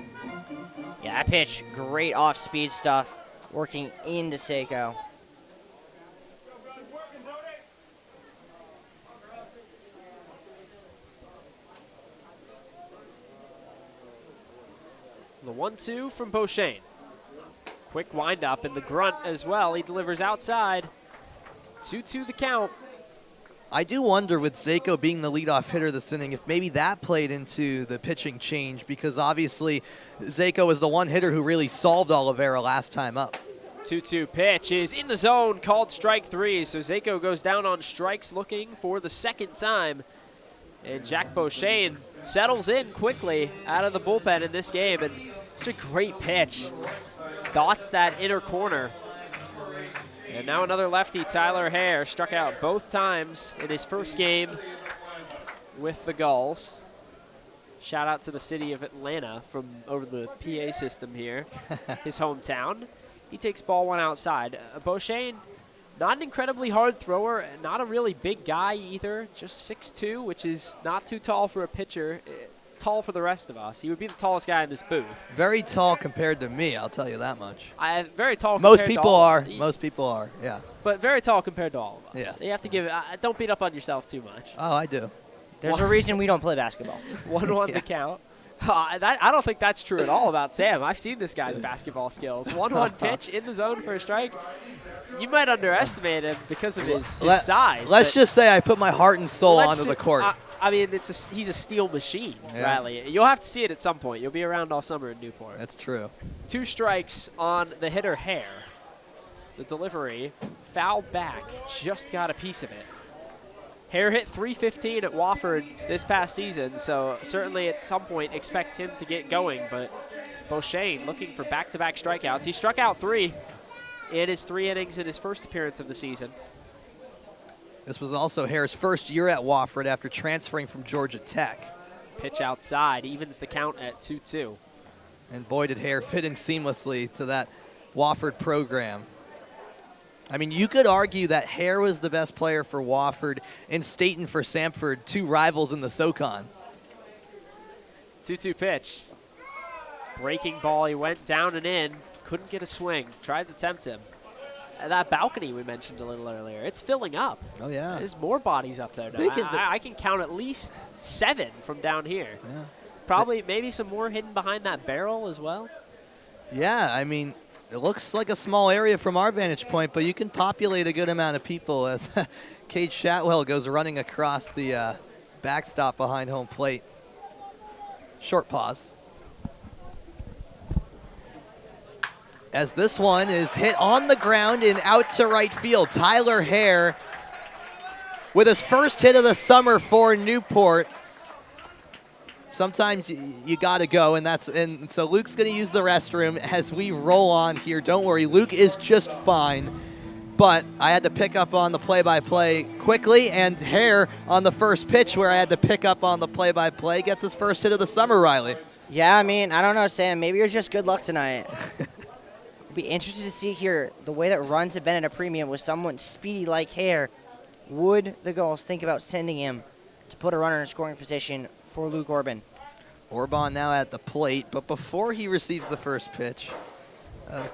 Speaker 5: Yeah, that pitch, great off-speed stuff, working into Seiko.
Speaker 10: The 1-2 from Beauchene. Quick windup and the grunt as well. He delivers outside. 2-2 the count.
Speaker 1: I do wonder, with Zako being the leadoff hitter this inning, if maybe that played into the pitching change, because obviously Zako was the one hitter who really solved Oliveira last time up.
Speaker 10: 2-2 pitch is in the zone, called strike 3. So Zako goes down on strikes looking for the 2nd time. And Jack Beauchene settles in quickly out of the bullpen in this game. And such a great pitch. Dots that inner corner. And now another lefty, Tyler Hare, struck out both times in his first game with the Gulls. Shout out to the city of Atlanta from over the PA system here, his hometown. He takes ball 1 outside. Beauchene, not an incredibly hard thrower, not a really big guy either, just 6'2", which is not too tall for a pitcher. tall for the rest of us. He would be the tallest guy in this booth.
Speaker 1: Very tall compared to me, I'll tell you that much.
Speaker 10: Very tall.
Speaker 1: Most
Speaker 10: compared to
Speaker 1: people
Speaker 10: all
Speaker 1: are.
Speaker 10: of us.
Speaker 1: Most people are, yeah.
Speaker 10: But very tall compared to all of us.
Speaker 1: Yes.
Speaker 10: You have to give it. Don't beat up on yourself too much.
Speaker 1: Oh, I do.
Speaker 5: There's a reason we don't play basketball.
Speaker 10: 1-1 to count. I don't think that's true at all about Sam. I've seen this guy's basketball skills. 1-1 pitch in the zone for a strike. You might underestimate him because of his size.
Speaker 1: Let's just say I put my heart and soul onto the court.
Speaker 10: I mean, he's a steel machine, Riley. You'll have to see it at some point. You'll be around all summer in Newport.
Speaker 1: That's true.
Speaker 10: 2 strikes on the hitter, Hare. The delivery, fouled back, just got a piece of it. Hare hit .315 at Wofford this past season, so certainly at some point expect him to get going. But Beauchene looking for back-to-back strikeouts. He struck out 3 in his 3 innings in his first appearance of the season.
Speaker 1: This was also Hare's first year at Wofford after transferring from Georgia Tech.
Speaker 10: Pitch outside, evens the count at 2-2.
Speaker 1: And boy, did Hare fit in seamlessly to that Wofford program. I mean, you could argue that Hare was the best player for Wofford and Staten for Samford, 2 rivals in the SoCon.
Speaker 10: 2-2 pitch. Breaking ball, he went down and in, couldn't get a swing, tried to tempt him. And that balcony we mentioned a little earlier, it's filling up.
Speaker 1: Oh, yeah.
Speaker 10: There's more bodies up there now. I can count at least 7 from down here.
Speaker 1: Yeah.
Speaker 10: Probably maybe some more hidden behind that barrel as well.
Speaker 1: Yeah, I mean, it looks like a small area from our vantage point, but you can populate a good amount of people as Cade Shatwell goes running across the backstop behind home plate. Short pause. As this one is hit on the ground and out to right field. Tyler Hare with his first hit of the summer for Newport. Sometimes you got to go, and so Luke's going to use the restroom as we roll on here. Don't worry, Luke is just fine. But I had to pick up on the play-by-play quickly, and Hare on the first pitch where I had to pick up on the play-by-play gets his first hit of the summer, Riley.
Speaker 5: Yeah, I mean, I don't know, Sam. Maybe it was just good luck tonight. Be interested to see here the way that runs have been at a premium with someone speedy like Hare. Would the Gulls think about sending him to put a runner in scoring position for Luke Orban?
Speaker 1: Orban now at the plate, but before he receives the first pitch,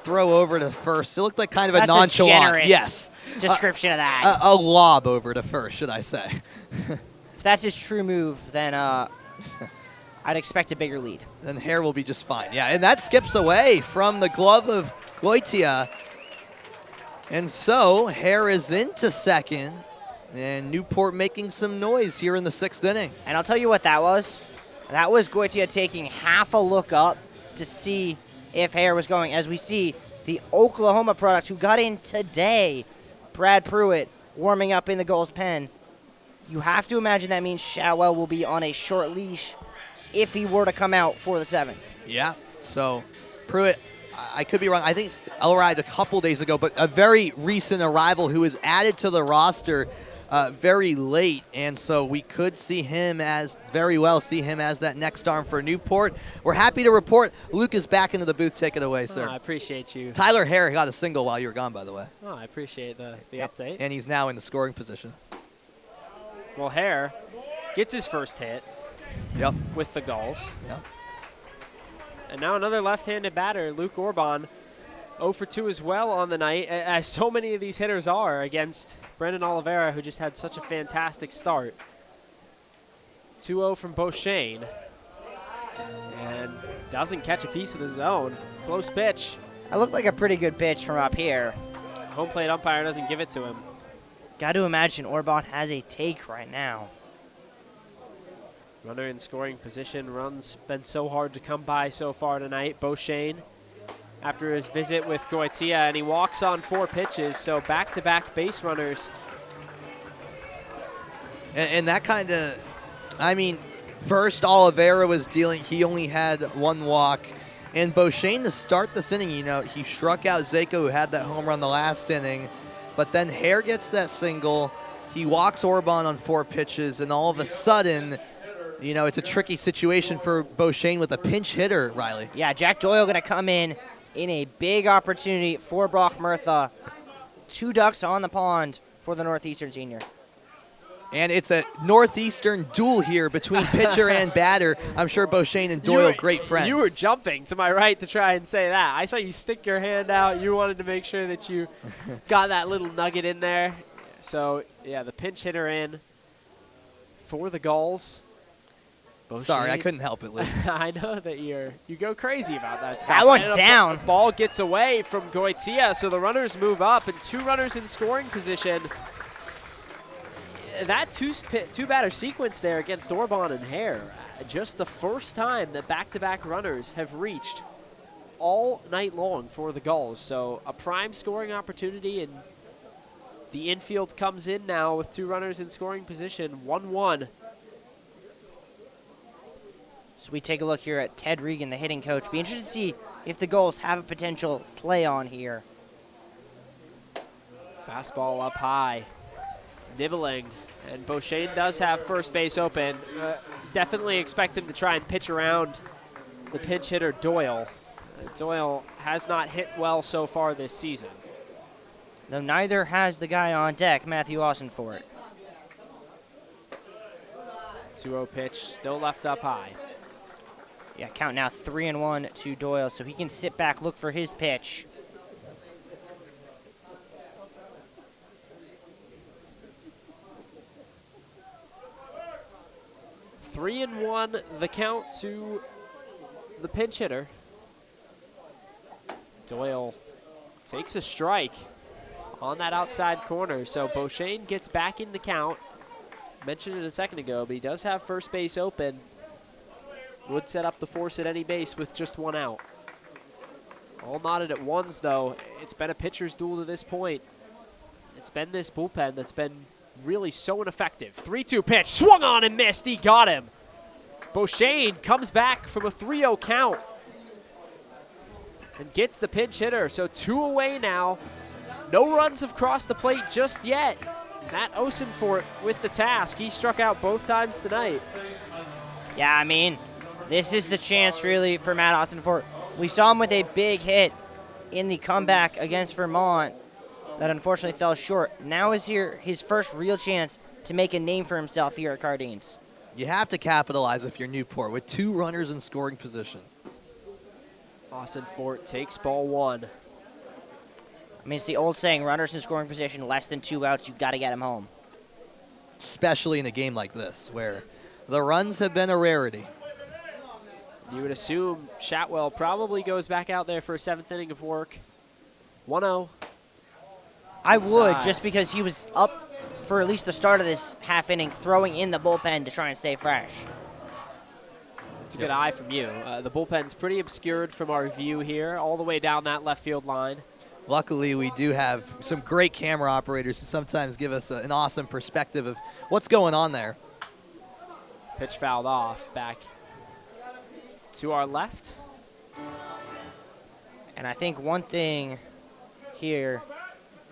Speaker 1: throw over to first. It looked like kind of a nonchalant.
Speaker 5: A generous description of that.
Speaker 1: A lob over to first, should I say.
Speaker 5: If that's his true move, then I'd expect a bigger lead.
Speaker 1: Then Hare will be just fine. Yeah, and that skips away from the glove of Goitia. And so Hare is into second, and Newport making some noise here in the 6th inning.
Speaker 5: And I'll tell you what that was. That was Goitia taking half a look up to see if Hare was going. As we see the Oklahoma product who got in today, Brad Pruitt, warming up in the Gulls pen. You have to imagine that means Shawell will be on a short leash if he were to come out for the 7th.
Speaker 1: Yeah, so Pruitt, I could be wrong. I think arrived a couple days ago, but a very recent arrival who was added to the roster very late, and so we could see him as that next arm for Newport. We're happy to report Luke is back into the booth. Take it away, sir.
Speaker 10: I appreciate you.
Speaker 1: Tyler Hare got a single while you were gone, by the way.
Speaker 10: Oh, I appreciate the update.
Speaker 1: And he's now in the scoring position.
Speaker 10: Well, Hare gets his first hit with the Gulls.
Speaker 1: Yep.
Speaker 10: And now another left-handed batter, Luke Orban, 0 for 2 as well on the night, as so many of these hitters are against Brendan Oliveira, who just had such a fantastic start. 2-0 from Beauchene. And doesn't catch a piece of the zone. Close pitch.
Speaker 5: That looked like a pretty good pitch from up here.
Speaker 10: Home plate umpire doesn't give it to him.
Speaker 5: Got to imagine Orban has a take right now.
Speaker 10: Runner in scoring position. Runs been so hard to come by so far tonight. Beauchene after his visit with Goitia, and he walks on 4 pitches, so back-to-back base runners.
Speaker 1: And that kind of, I mean, first Oliveira was dealing, he only had 1 walk. And Beauchene to start this inning, you know, he struck out Zako, who had that home run the last inning. But then Hare gets that single. He walks Orban on 4 pitches, and all of a sudden, you know, it's a tricky situation for Beauchene with a pinch hitter, Riley.
Speaker 5: Yeah, Jack Doyle going to come in a big opportunity for Brock Murtha. 2 ducks on the pond for the Northeastern senior.
Speaker 1: And it's a northeastern duel here between pitcher and batter. I'm sure Beauchene and Doyle, great friends.
Speaker 10: You were jumping to my right to try and say that. I saw you stick your hand out. You wanted to make sure that you got that little nugget in there. So, yeah, the pinch hitter in for the Gulls. Beauchene.
Speaker 1: Sorry, I couldn't help it, Lee.
Speaker 10: I know that you go crazy about that stuff.
Speaker 5: That one's down.
Speaker 10: The ball gets away from Goitia, so the runners move up, and 2 runners in scoring position. That two-batter sequence there against Orban and Hare, just the first time that back-to-back runners have reached all night long for the Gulls. So a prime scoring opportunity, and the infield comes in now with 2 runners in scoring position, 1-1.
Speaker 5: So we take a look here at Ted Regan, the hitting coach. Be interested to see if the Gulls have a potential play on here.
Speaker 10: Fastball up high, nibbling. And Beauchene does have first base open. Definitely expect him to try and pitch around the pinch hitter Doyle. Doyle has not hit well so far this season.
Speaker 5: Though neither has the guy on deck, Matthew Austinfort.
Speaker 10: 2-0 pitch, still left up high.
Speaker 5: Yeah, count now 3-1 to Doyle, so he can sit back, look for his pitch.
Speaker 10: 3-1 the count to the pinch hitter. Doyle takes a strike on that outside corner, so Beauchene gets back in the count. Mentioned it a second ago, but he does have first base open. Would set up the force at any base with just 1 out. All knotted at ones, though. It's been a pitcher's duel to this point. It's been this bullpen that's been really so ineffective. 3-2 pitch, swung on and missed. He got him. Beauchene comes back from a 3-0 count and gets the pinch hitter. So 2 away now. No runs have crossed the plate just yet. Matt Osenfort with the task. He struck out both times tonight.
Speaker 5: Yeah, I mean, this is the chance really for Matt Osenfort. We saw him with a big hit in the comeback against Vermont that unfortunately fell short. Now is here his first real chance to make a name for himself here at Cardines.
Speaker 1: You have to capitalize if you're Newport with 2 runners in scoring position.
Speaker 10: Osenfort takes ball 1.
Speaker 5: I mean, it's the old saying, runners in scoring position, less than 2 outs, you've got to get them home.
Speaker 1: Especially in a game like this, where the runs have been a rarity.
Speaker 10: You would assume Shatwell probably goes back out there for a 7th inning of work. 1-0.
Speaker 5: I would, just because he was up for at least the start of this half inning, throwing in the bullpen to try and stay fresh.
Speaker 10: It's a good eye from you. The bullpen's pretty obscured from our view here, all the way down that left field line.
Speaker 1: Luckily, we do have some great camera operators who sometimes give us an awesome perspective of what's going on there.
Speaker 10: Pitch fouled off, back to our left.
Speaker 5: And I think one thing here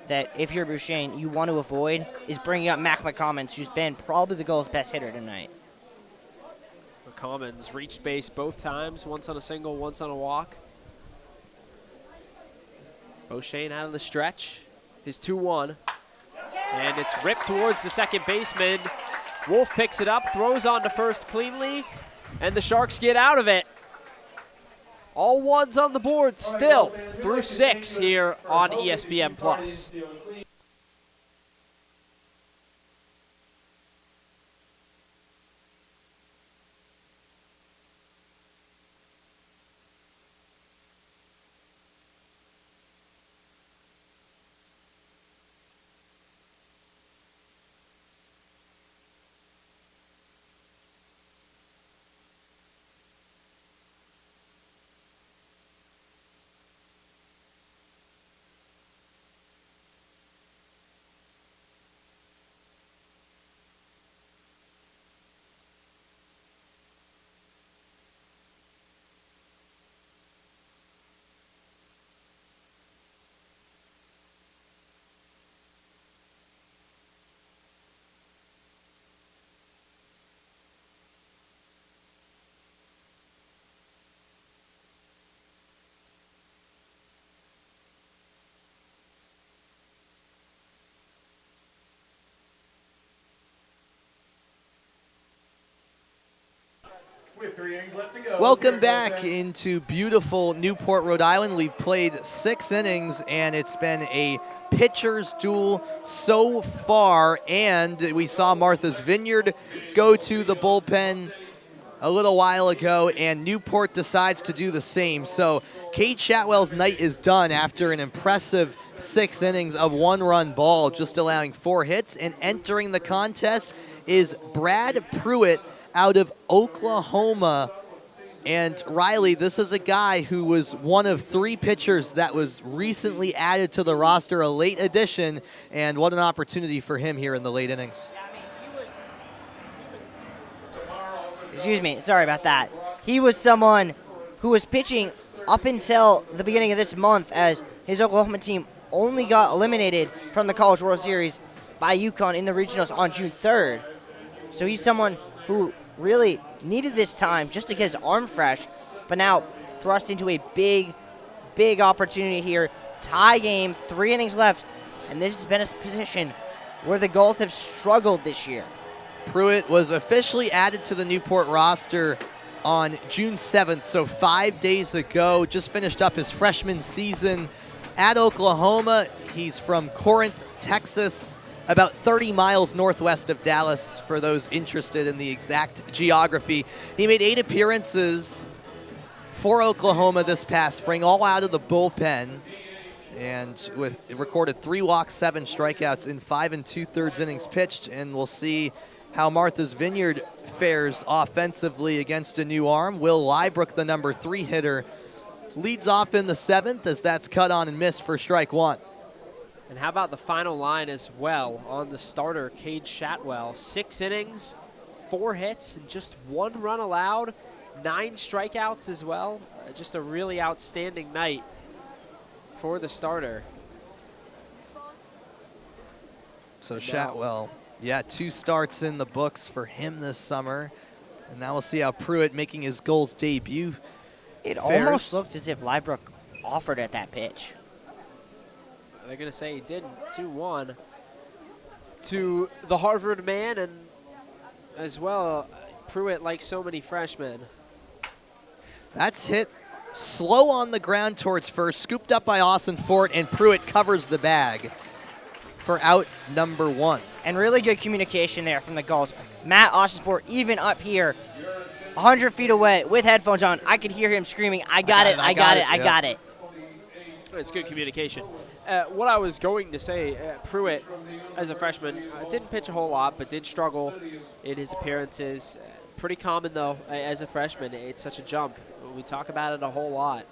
Speaker 5: that if you're Beauchene, you want to avoid is bringing up Mac McCommons, who's been probably the Gulls' best hitter tonight.
Speaker 10: McCommons reached base both times, once on a single, once on a walk. Beauchene out of the stretch, his 2-1. And it's ripped towards the second baseman. Wolf picks it up, throws on to first cleanly, and the Sharks get out of it. All ones on the board still through 6 here on ESPN+.
Speaker 1: Welcome back into beautiful Newport, Rhode Island. We've played 6 innings, and it's been a pitcher's duel so far. And we saw Martha's Vineyard go to the bullpen a little while ago, and Newport decides to do the same. So Cade Chatwell's night is done after an impressive 6 innings of 1-run ball, just allowing 4 hits. And entering the contest is Brad Pruitt out of Oklahoma. And Riley, this is a guy who was one of 3 pitchers that was recently added to the roster, a late addition, and what an opportunity for him here in the late innings.
Speaker 5: Excuse me, sorry about that. He was someone who was pitching up until the beginning of this month, as his Oklahoma team only got eliminated from the College World Series by UConn in the regionals on June 3rd. So he's someone who really needed this time just to get his arm fresh, but now thrust into a big, big opportunity here. Tie game, 3 innings left, and this has been a position where the Gulls have struggled this year.
Speaker 1: Pruitt was officially added to the Newport roster on June 7th, so 5 days ago. Just finished up his freshman season at Oklahoma. He's from Corinth, Texas, about 30 miles northwest of Dallas, for those interested in the exact geography. He made 8 appearances for Oklahoma this past spring, all out of the bullpen, and recorded 3 walks, 7 strikeouts in 5 2/3 innings pitched. And we'll see how Martha's Vineyard fares offensively against a new arm. Will Lybrook, the number 3 hitter, leads off in the 7th, as that's cut on and missed for strike 1.
Speaker 10: And how about the final line as well on the starter, Cade Chatwell? 6 innings, 4 hits, and just 1 run allowed, 9 strikeouts as well. Just a really outstanding night for the starter.
Speaker 1: So Chatwell, yeah, 2 starts in the books for him this summer. And now we'll see how Pruitt, making his Gulls debut,
Speaker 5: It
Speaker 1: fares.
Speaker 5: almost looked as if Lybrook offered at that pitch.
Speaker 10: They're going to say he didn't. 2-1 to the Harvard man, and as well, Pruitt, like so many freshmen.
Speaker 1: That's hit slow on the ground towards first, scooped up by Austin Fort, and Pruitt covers the bag for out number 1.
Speaker 5: And really good communication there from the Gulls. Matt Austin Fort, even up here, 100 feet away with headphones on, I could hear him screaming, I got it, I got it, I got it.
Speaker 10: It's good communication. What I was going to say, Pruitt, as a freshman, didn't pitch a whole lot, but did struggle in his appearances. Pretty common, though, as a freshman. It's such a jump. We talk about it a whole lot.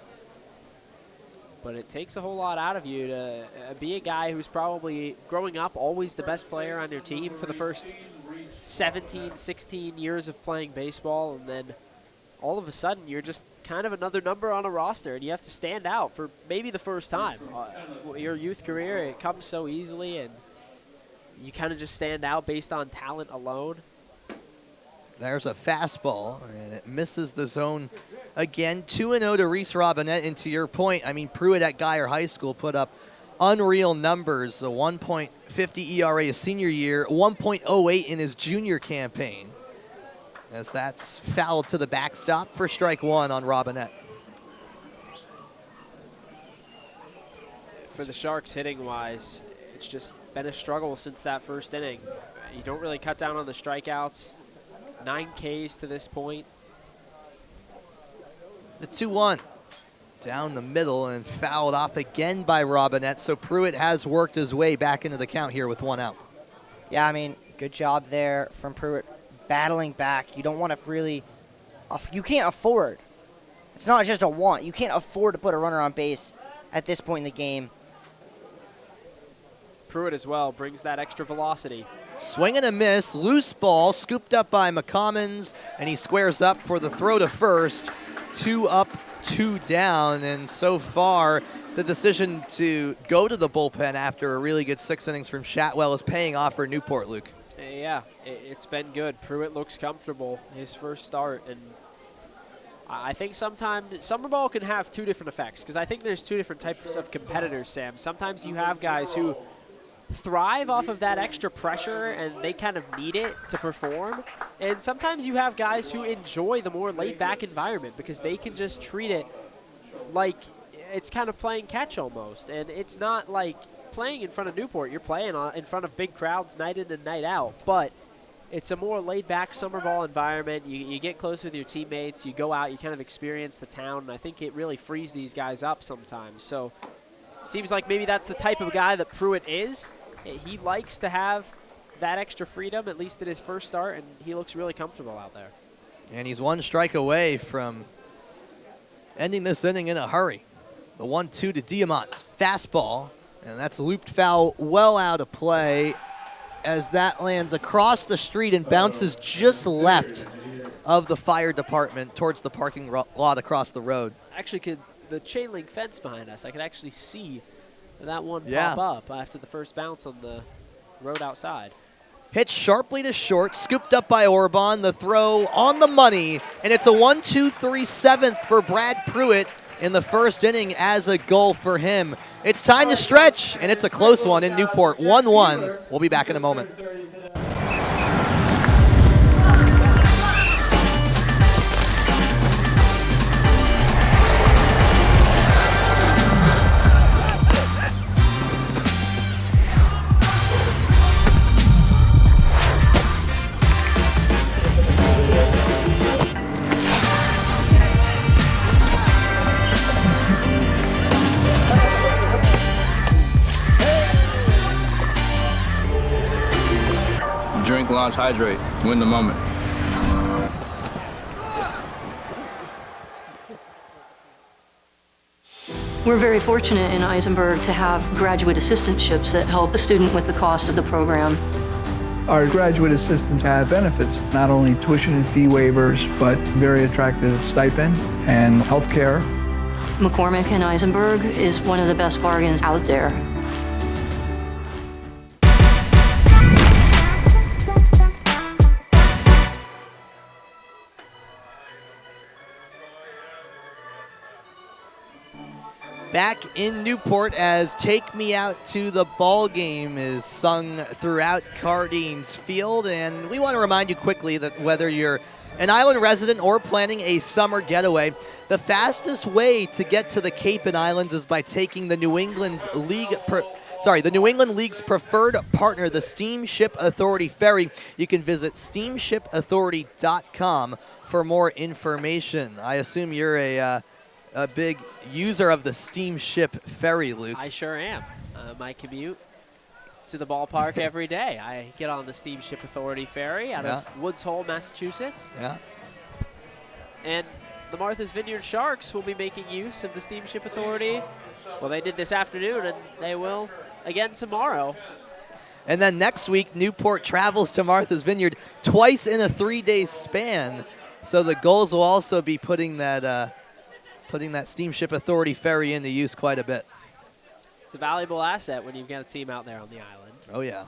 Speaker 10: But it takes a whole lot out of you to be a guy who's probably, growing up, always the best player on your team for the first 17, 16 years of playing baseball, and then all of a sudden you're just kind of another number on a roster, and you have to stand out for maybe the first time. Your youth career, it comes so easily, and you kind of just stand out based on talent alone.
Speaker 1: There's a fastball, and it misses the zone again. 2-0 to Reese Robinette, and to your point, I mean, Pruitt at Geyer High School put up unreal numbers, a 1.50 ERA his senior year, 1.08 in his junior campaign, as that's fouled to the backstop for strike 1 on Robinette.
Speaker 10: For the Sharks, hitting-wise, it's just been a struggle since that first inning. You don't really cut down on the strikeouts. 9 Ks to this point.
Speaker 1: The 2-1 down the middle and fouled off again by Robinette, so Pruitt has worked his way back into the count here with 1 out.
Speaker 5: Yeah, I mean, good job there from Pruitt, battling back. You don't want to really, you can't afford. It's not just a want. You can't afford to put a runner on base at this point in the game.
Speaker 10: Pruitt as well brings that extra velocity.
Speaker 1: Swing and a miss, loose ball, scooped up by McCommons, and he squares up for the throw to first. 2 up, 2 down, and so far the decision to go to the bullpen after a really good 6 innings from Chatwell is paying off for Newport, Luke.
Speaker 10: Yeah, it's been good. Pruitt looks comfortable his first start, and I think sometimes summer ball can have 2 different effects, because I think there's 2 different types of competitors, Sam. Sometimes you have guys who thrive off of that extra pressure, and they kind of need it to perform. And sometimes you have guys who enjoy the more laid-back environment because they can just treat it like it's kind of playing catch almost. And it's not like playing in front of Newport. You're playing in front of big crowds night in and night out. But it's a more laid-back summer ball environment. You get close with your teammates. You go out. You kind of experience the town. And I think it really frees these guys up sometimes. So seems like maybe that's the type of guy that Pruitt is. He likes to have that extra freedom, at least at his first start, and he looks really comfortable out there.
Speaker 1: And he's one strike away from ending this inning in a hurry. The 1-2 to Diamant. Fastball, and that's looped foul well out of play as that lands across the street and bounces just left of the fire department towards the parking lot across the road.
Speaker 10: Actually, the chain link fence behind us, I could actually see that one pop up after the first bounce on the road outside.
Speaker 1: Hit sharply to short, scooped up by Orban. The throw on the money, and it's a 1-2-3 seventh for Brad Pruitt in the first inning as a goal for him. It's time to stretch, and it's a close one in Newport. 1-1. We'll be back in a moment.
Speaker 15: Drink, launch, hydrate, win the moment.
Speaker 11: We're very fortunate in Eisenberg to have graduate assistantships that help a student with the cost of the program.
Speaker 12: Our graduate assistants have benefits, not only tuition and fee waivers, but very attractive stipend and health care.
Speaker 11: McCormick and Eisenberg is one of the best bargains out there.
Speaker 1: Back in Newport as Take Me Out to the Ball Game is sung throughout Cardines Field. And we want to remind you quickly that whether you're an island resident or planning a summer getaway, the fastest way to get to the Cape and Islands is by taking the New England League's preferred partner, the Steamship Authority Ferry. You can visit steamshipauthority.com for more information. I assume you're a big user of the steamship ferry, Luke.
Speaker 10: I sure am. My commute to the ballpark every day. I get on the Steamship Authority ferry out of Woods Hole, Massachusetts.
Speaker 1: Yeah.
Speaker 10: And the Martha's Vineyard Sharks will be making use of the Steamship Authority. Well, they did this afternoon, and they will again tomorrow.
Speaker 1: And then next week, Newport travels to Martha's Vineyard twice in a 3-day span. So the Gulls will also be putting that Steamship Authority ferry into use quite a bit.
Speaker 10: It's a valuable asset when you've got a team out there on the island.
Speaker 1: Oh, yeah.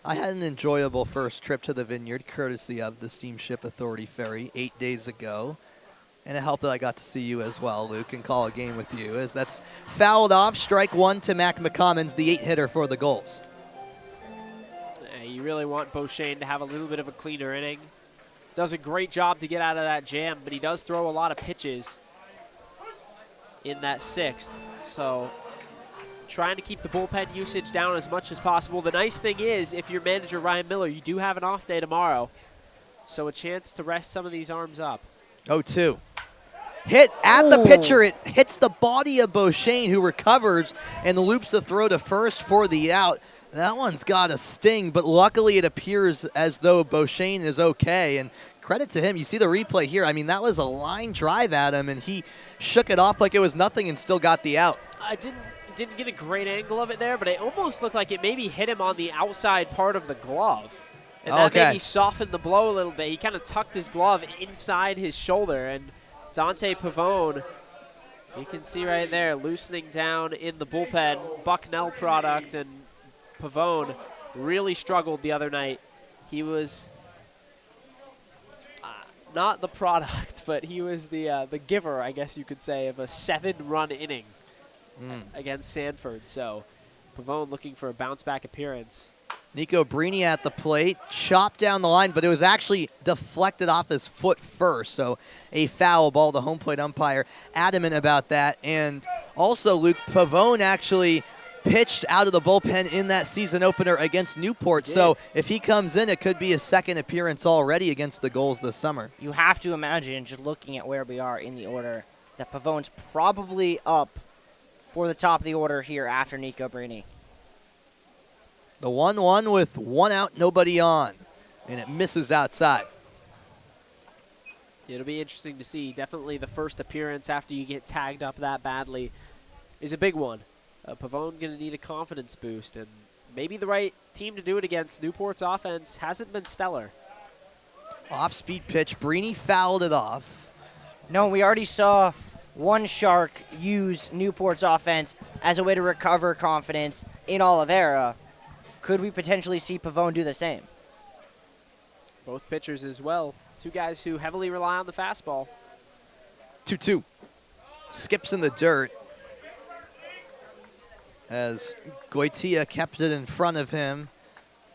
Speaker 1: I had an enjoyable first trip to the Vineyard, courtesy of the Steamship Authority ferry 8 days ago. And it helped that I got to see you as well, Luke, and call a game with you. As that's fouled off, strike one to Mac McCommons, the 8-hitter for the Gulls.
Speaker 10: You really want Beauchene to have a little bit of a cleaner inning. Does a great job to get out of that jam, but he does throw a lot of pitches in that sixth. So trying to keep the bullpen usage down as much as possible. The nice thing is, if you're manager Ryan Miller, you do have an off day tomorrow. So a chance to rest some of these arms up.
Speaker 1: 0-2. Hit at the pitcher. It hits the body of Beauchene, who recovers and loops the throw to first for the out. That one's got a sting, but luckily it appears as though Beauchene is okay. And credit to him. You see the replay here. I mean, that was a line drive at him, and he shook it off like it was nothing and still got the out.
Speaker 10: I didn't get a great angle of it there, but it almost looked like it maybe hit him on the outside part of the glove. And that maybe softened the blow a little bit. He kind of tucked his glove inside his shoulder, and Dante Pavone, you can see right there, loosening down in the bullpen. Bucknell product, and Pavone really struggled the other night. He was not the product, but he was the giver, I guess you could say, of a 7-run inning against Sanford. So Pavone looking for a bounce-back appearance.
Speaker 1: Nico Brini at the plate, chopped down the line, but it was actually deflected off his foot first, so a foul ball. The home plate umpire adamant about that. And also, Luke, Pavone actually pitched out of the bullpen in that season opener against Newport, so if he comes in, it could be his second appearance already against the Gulls this summer.
Speaker 5: You have to imagine, just looking at where we are in the order, that Pavone's probably up for the top of the order here after Nico Brini.
Speaker 1: The 1-1 with one out, nobody on, and it misses outside.
Speaker 10: It'll be interesting to see. Definitely the first appearance after you get tagged up that badly is a big one. Pavone going to need a confidence boost, and maybe the right team to do it against. Newport's offense hasn't been stellar.
Speaker 1: Off-speed pitch, Brini fouled it off.
Speaker 5: No, we already saw one Shark use Newport's offense as a way to recover confidence in Oliveira. Could we potentially see Pavone do the same?
Speaker 10: Both pitchers as well. Two guys who heavily rely on the fastball.
Speaker 1: 2-2. Skips in the dirt as Goitia kept it in front of him.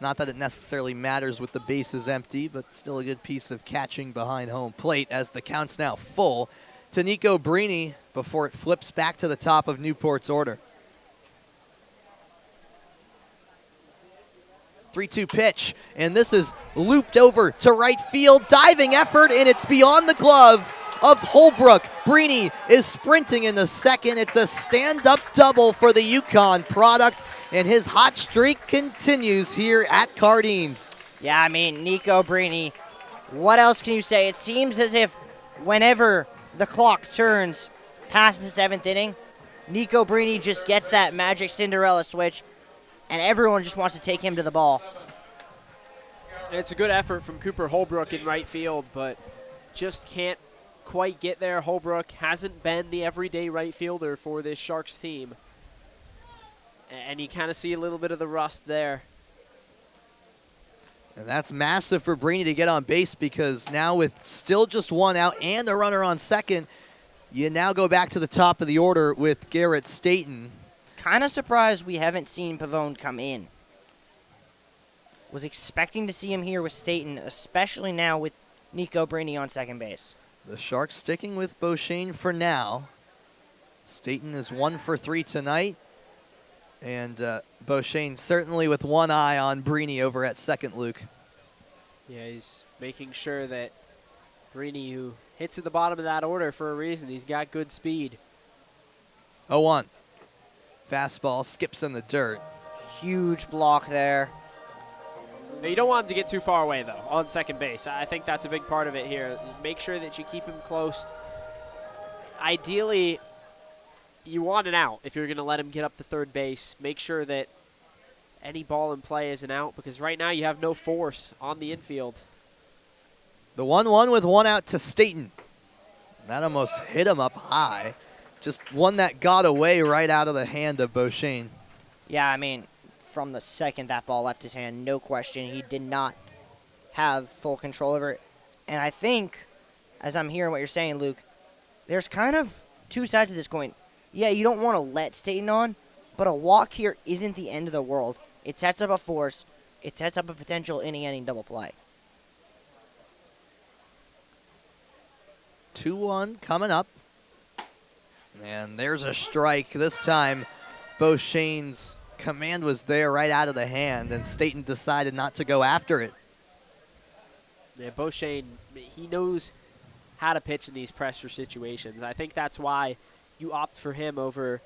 Speaker 1: Not that it necessarily matters with the bases empty, but still a good piece of catching behind home plate as the count's now full to Nico Brini before it flips back to the top of Newport's order. 3-2 pitch, and this is looped over to right field. Diving effort, and it's beyond the glove of Holbrook. Brini is sprinting in the second. It's a stand-up double for the Yukon product, and his hot streak continues here at Cardines.
Speaker 5: Yeah, I mean, Nico Brini, what else can you say? It seems as if whenever the clock turns past the 7th inning, Nico Brini just gets that magic Cinderella switch, and everyone just wants to take him to the ball.
Speaker 10: It's a good effort from Cooper Holbrook in right field, but just can't quite get there. Holbrook hasn't been the everyday right fielder for this Sharks team. And you kind of see a little bit of the rust there.
Speaker 1: And that's massive for Brini to get on base, because now with still just one out and a runner on second, you now go back to the top of the order with Garrett Staten.
Speaker 5: Kind of surprised we haven't seen Pavone come in. Was expecting to see him here with Staten, especially now with Nico Brini on second base.
Speaker 1: The Sharks sticking with Beauchene for now. Staten is 1 for 3 tonight. And Beauchene certainly with one eye on Brini over at second, Luke.
Speaker 10: Yeah, he's making sure that Brini, who hits at the bottom of that order for a reason, he's got good speed.
Speaker 1: 0-1. Fastball skips in the dirt.
Speaker 5: Huge block there.
Speaker 10: Now, you don't want him to get too far away, though, on second base. I think that's a big part of it here. Make sure that you keep him close. Ideally, you want an out if you're going to let him get up to third base. Make sure that any ball in play is an out, because right now you have no force on the infield.
Speaker 1: The 1-1 with one out to Staten. That almost hit him up high. Just one that got away right out of the hand of Beauchene.
Speaker 5: Yeah, I mean, from the second that ball left his hand, no question, he did not have full control over it. And I think, as I'm hearing what you're saying, Luke, there's kind of two sides to this coin. Yeah, you don't want to let Staten on, but a walk here isn't the end of the world. It sets up a force. It sets up a potential inning double play.
Speaker 1: 2-1 coming up. And there's a strike. This time, Beauchene's command was there right out of the hand, and Staten decided not to go after it.
Speaker 10: Yeah, Beauchene, he knows how to pitch in these pressure situations. I think that's why you opt for him over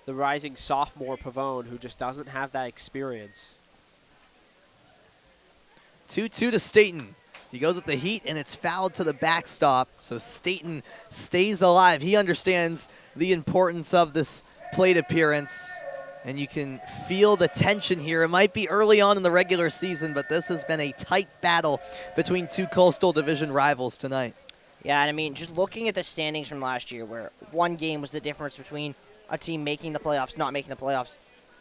Speaker 10: the rising sophomore Pavone, who just doesn't have that experience.
Speaker 1: 2-2 to Staten. He goes with the heat, and it's fouled to the backstop, so Staten stays alive. He understands the importance of this plate appearance, and you can feel the tension here. It might be early on in the regular season, but this has been a tight battle between two Coastal Division rivals tonight.
Speaker 5: Yeah, and I mean, just looking at the standings from last year, where one game was the difference between a team making the playoffs, not making the playoffs,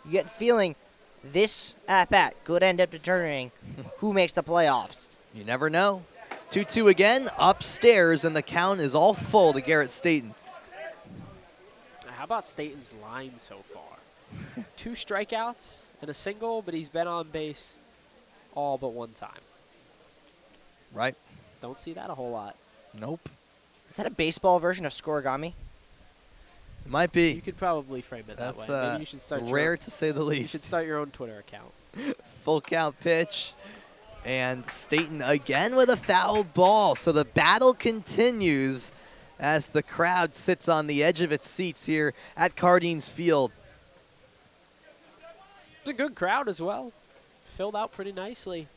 Speaker 5: you get the feeling this at-bat could end up determining who makes the playoffs.
Speaker 1: You never know. 2-2 again, upstairs, and the count is all full to Garrett Staten.
Speaker 10: How about Staten's line so far? 2 strikeouts and a single, but he's been on base all but one time.
Speaker 1: Right.
Speaker 10: Don't see that a whole lot.
Speaker 1: Nope.
Speaker 5: Is that a baseball version of scorigami?
Speaker 1: It might be.
Speaker 10: You could probably frame it that
Speaker 1: That's
Speaker 10: way. Maybe you should start
Speaker 1: rare to say the
Speaker 10: You
Speaker 1: least.
Speaker 10: should start your own Twitter account.
Speaker 1: Full count pitch. And Staten again with a foul ball. So the battle continues as the crowd sits on the edge of its seats here at Cardines Field.
Speaker 10: It's a good crowd as well. Filled out pretty nicely.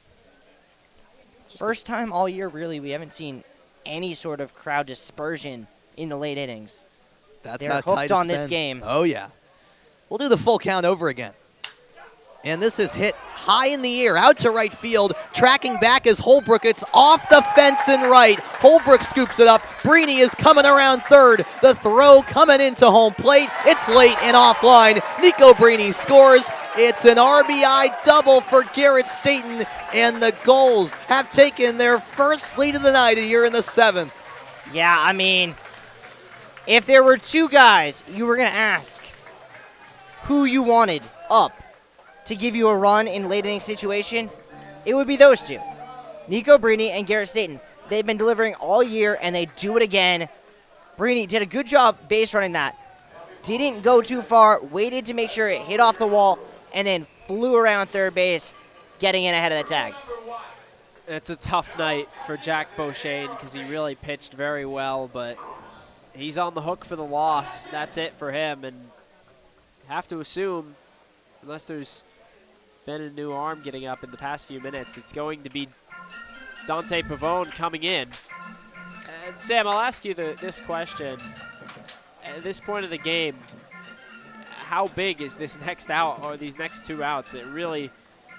Speaker 5: First time all year, really, we haven't seen any sort of crowd dispersion in the late innings.
Speaker 1: That's
Speaker 5: They're
Speaker 1: how
Speaker 5: hooked
Speaker 1: tight
Speaker 5: on
Speaker 1: it's
Speaker 5: this
Speaker 1: been.
Speaker 5: game.
Speaker 1: Oh, yeah. We'll do the full count over again. And this is hit high in the air, out to right field. Tracking back is Holbrook. It's off the fence and right. Holbrook scoops it up. Breeny is coming around third. The throw coming into home plate. It's late and offline. Nico Breeny scores. It's an RBI double for Garrett Staten. And the Gulls have taken their first lead of the night here in the 7th.
Speaker 5: Yeah, I mean, if there were 2 guys you were going to ask who you wanted up to give you a run in late inning situation, it would be those 2. Nico Breeny and Garrett Staten. They've been delivering all year, and they do it again. Breeny did a good job base running that. Didn't go too far, waited to make sure it hit off the wall, and then flew around third base, getting in ahead of the tag.
Speaker 10: It's a tough night for Jack Beauchene because he really pitched very well, but he's on the hook for the loss. That's it for him, and have to assume, unless there's been a new arm getting up in the past few minutes, it's going to be Dante Pavone coming in. And Sam, I'll ask you this question. At this point of the game, how big is this next out or these next 2 outs? It really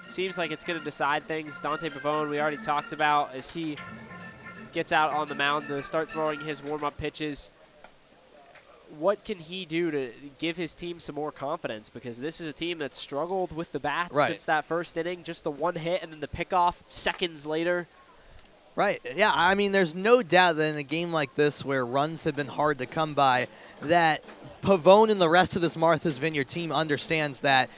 Speaker 10: seems like it's going to decide things. Dante Pavone, we already talked about, as he gets out on the mound to start throwing his warm-up pitches. What can he do to give his team some more confidence? Because this is a team that's struggled with the bats since that first inning. Just the 1 hit and then the pickoff seconds later.
Speaker 1: Right. Yeah, I mean, there's no doubt that in a game like this where runs have been hard to come by, that Pavone and the rest of this Martha's Vineyard team understands that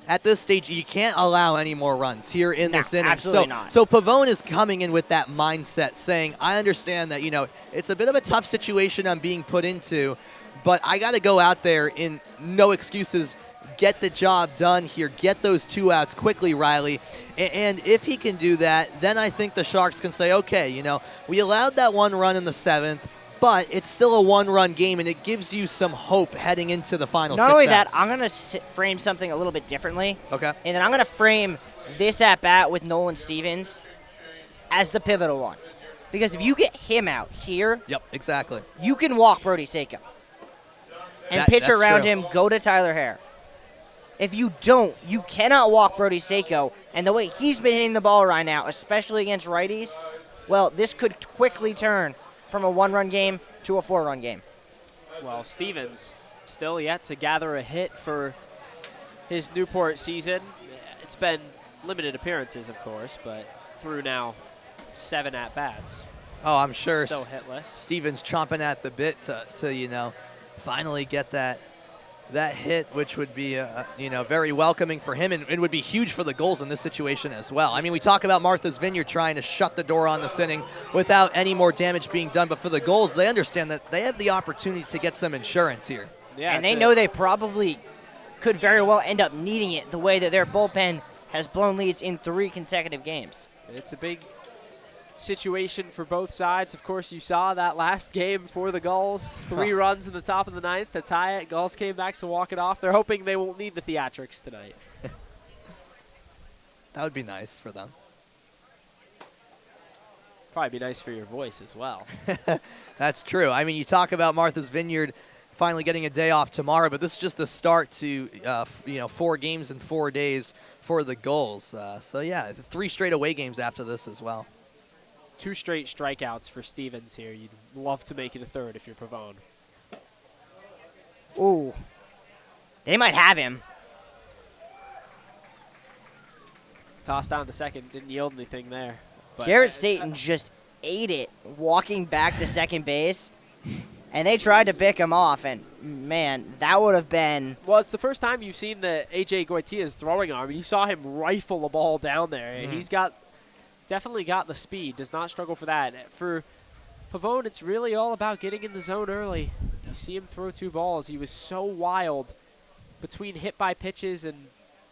Speaker 1: at this stage you can't allow any more runs here in this inning.
Speaker 5: Absolutely not.
Speaker 1: So Pavone is coming in with that mindset, saying, I understand that, it's a bit of a tough situation I'm being put into, but I got to go out there in no excuses, get the job done here, get those 2 outs quickly, Riley. And if he can do that, then I think the Sharks can say, okay, we allowed that 1 run in the 7th, but it's still a 1-run game, and it gives you some hope heading into the final 6
Speaker 5: Not only
Speaker 1: outs.
Speaker 5: that, I'm going to frame something a little bit differently.
Speaker 1: Okay.
Speaker 5: And then I'm going to frame this at-bat with Nolan Stevens as the pivotal one. Because if you get him out here,
Speaker 1: yep, exactly,
Speaker 5: you can walk Brody Seiko. And pitch
Speaker 1: that's
Speaker 5: around
Speaker 1: true.
Speaker 5: him, go to Tyler Hare. If you don't, you cannot walk Brody Seiko. And the way he's been hitting the ball right now, especially against righties, well, this could quickly turn from a 1-run game to a 4-run game.
Speaker 10: Well, Stevens still yet to gather a hit for his Newport season. It's been limited appearances, of course, but through now 7 at-bats.
Speaker 1: Oh, I'm sure
Speaker 10: Still hitless.
Speaker 1: Stevens chomping at the bit to finally get that hit, which would be very welcoming for him, and it would be huge for the Gulls in this situation as well. I mean, we talk about Martha's Vineyard trying to shut the door on this inning without any more damage being done, but for the Gulls, they understand that they have the opportunity to get some insurance here.
Speaker 10: Yeah,
Speaker 5: and they know they probably could very well end up needing it the way that their bullpen has blown leads in 3 consecutive games.
Speaker 10: It's a big situation for both sides. Of course, you saw that last game for the Gulls. 3 runs in the top of the 9th to tie it. Gulls came back to walk it off. They're hoping they won't need the theatrics tonight.
Speaker 1: That would be nice for them.
Speaker 10: Probably be nice for your voice as well.
Speaker 1: That's true. I mean, you talk about Martha's Vineyard finally getting a day off tomorrow, but this is just the start to 4 games in 4 days for the Gulls. So yeah, 3 straight away games after this as well.
Speaker 10: 2 straight strikeouts for Stevens here. You'd love to make it a 3rd if you're Pavone.
Speaker 5: Ooh. They might have him.
Speaker 10: Tossed down to second. Didn't yield anything there. But
Speaker 5: Garrett Staten just ate it walking back to second base. And they tried to pick him off, and man, that would have been.
Speaker 10: Well, it's the first time you've seen the AJ Goitia's throwing arm. You saw him rifle a ball down there. He's definitely got the speed. Does not struggle for that. For Pavone, it's really all about getting in the zone early. You see him throw 2 balls. He was so wild between hit by pitches and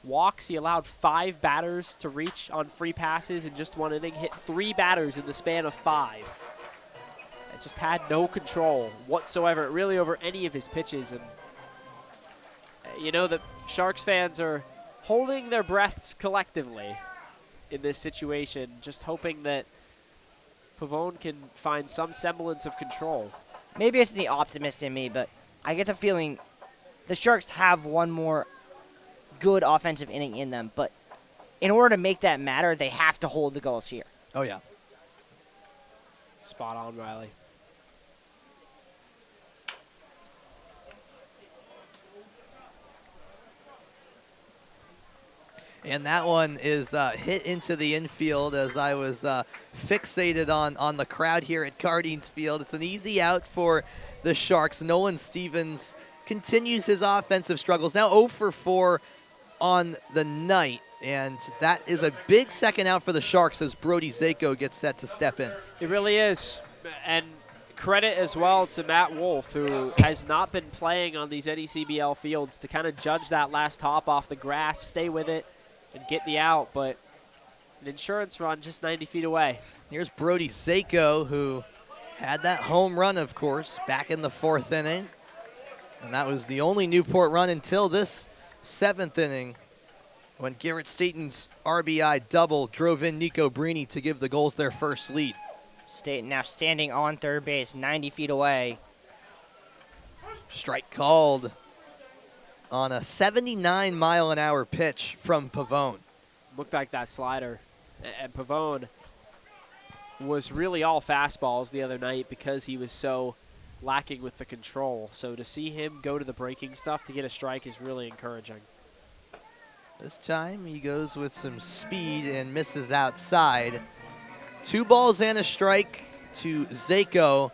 Speaker 10: walks. He allowed 5 batters to reach on free passes in just 1 inning. Hit 3 batters in the span of 5. It just had no control whatsoever, really, over any of his pitches. And you know that Sharks fans are holding their breaths collectively in this situation, just hoping that Pavone can find some semblance of control.
Speaker 5: Maybe it's the optimist in me, but I get the feeling the Sharks have one more good offensive inning in them. But in order to make that matter, they have to hold the Gulls here.
Speaker 1: Oh, yeah.
Speaker 10: Spot on, Riley.
Speaker 1: And that one is hit into the infield as I was fixated on the crowd here at Cardines Field. It's an easy out for the Sharks. Nolan Stevens continues his offensive struggles. Now 0 for 4 on the night. And that is a big second out for the Sharks as Brody Zako gets set to step in.
Speaker 10: It really is. And credit as well to Matt Wolf, who has not been playing on these NECBL fields, to kind of judge that last hop off the grass, stay with it, and get the out. But an insurance run just 90 feet away.
Speaker 1: Here's Brody Zako, who had that home run, of course, back in the 4th inning. And that was the only Newport run until this 7th inning, when Garrett Staten's RBI double drove in Nico Brini to give the Gulls their first lead.
Speaker 5: Staten now standing on third base, 90 feet away.
Speaker 1: Strike called on a 79-mile-an-hour pitch from Pavone.
Speaker 10: Looked like that slider. And Pavone was really all fastballs the other night because he was so lacking with the control. So to see him go to the breaking stuff to get a strike is really encouraging.
Speaker 1: This time he goes with some speed and misses outside. 2 balls and a strike to Zako.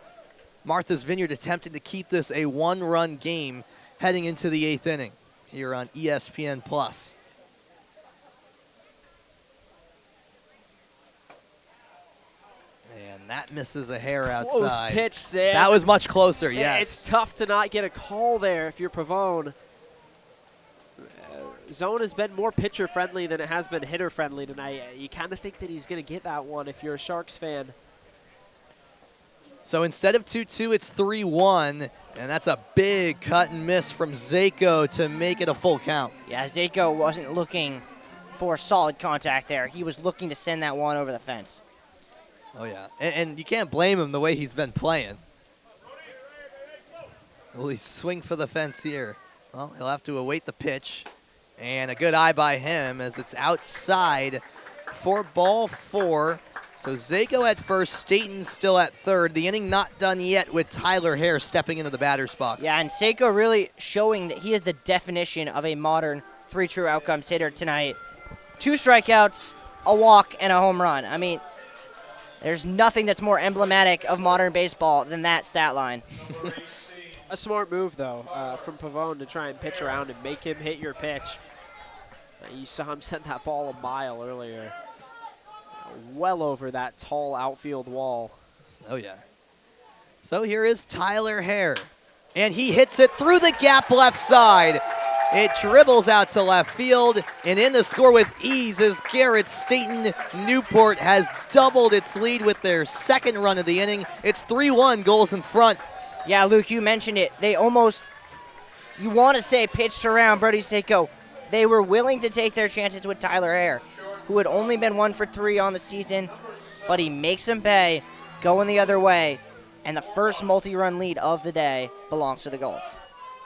Speaker 1: Martha's Vineyard attempting to keep this a 1-run game heading into the 8th inning here on ESPN+. And that misses a hair outside.
Speaker 10: Close pitch, Sam.
Speaker 1: That was much closer, yes.
Speaker 10: It's tough to not get a call there if you're Pavone. Zone has been more pitcher-friendly than it has been hitter-friendly tonight. You kind of think that he's going to get that one if you're a Sharks fan.
Speaker 1: So instead of 2-2, it's 3-1, and that's a big cut and miss from Zako to make it a full count.
Speaker 5: Yeah, Zako wasn't looking for solid contact there. He was looking to send that one over the fence.
Speaker 1: Oh, yeah. And you can't blame him the way he's been playing. Will he swing for the fence here? Well, he'll have to await the pitch. And a good eye by him as it's outside for ball 4. So Zako at first, Staten still at third. The inning not done yet with Tyler Hare stepping into the batter's box.
Speaker 5: Yeah, and Zako really showing that he is the definition of a modern 3 true outcomes hitter tonight. 2 strikeouts, a walk, and a home run. I mean, there's nothing that's more emblematic of modern baseball than that stat line.
Speaker 10: A smart move, though, from Pavone to try and pitch around and make him hit your pitch. You saw him send that ball a mile earlier. Well over that tall outfield wall.
Speaker 1: Oh, yeah. So here is Tyler Hare. And he hits it through the gap left side. It dribbles out to left field. And in to score with ease is Garrett Staten. Newport has doubled its lead with their 2nd run of the inning. It's 3-1, Gulls in front.
Speaker 5: Yeah, Luke, you mentioned it. They almost, you want to say, pitched around Brody Zako. They were willing to take their chances with Tyler Hare, who had only been 1 for 3 on the season, but he makes them pay, going the other way, and the first multi-run lead of the day belongs to the Gulls.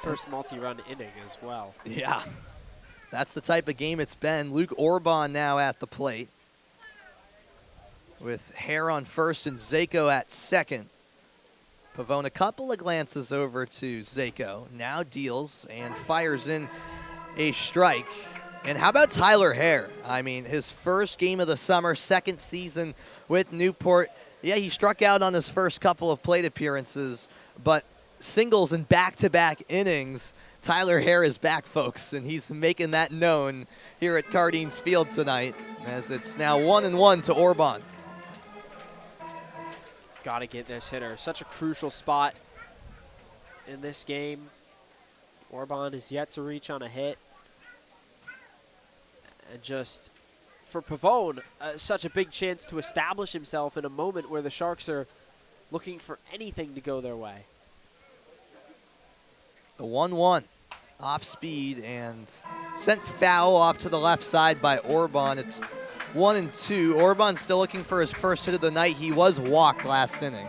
Speaker 10: First multi-run inning as well.
Speaker 1: Yeah, that's the type of game it's been. Luke Orban now at the plate with Hare on first and Zako at second. Pavone a couple of glances over to Zako, now deals and fires in a strike. And how about Tyler Hare? I mean, his first game of the summer, 2nd season with Newport. Yeah, he struck out on his first couple of plate appearances, but singles in back-to-back innings. Tyler Hare is back, folks, and he's making that known here at Cardines Field tonight, as it's now 1-1 to Orban.
Speaker 10: Got to get this hitter. Such a crucial spot in this game. Orban is yet to reach on a hit. And just for Pavone, such a big chance to establish himself in a moment where the Sharks are looking for anything to go their way.
Speaker 1: The 1-1 off speed and sent foul off to the left side by Orban. It's 1-2. Orban still looking for his first hit of the night. He was walked last inning.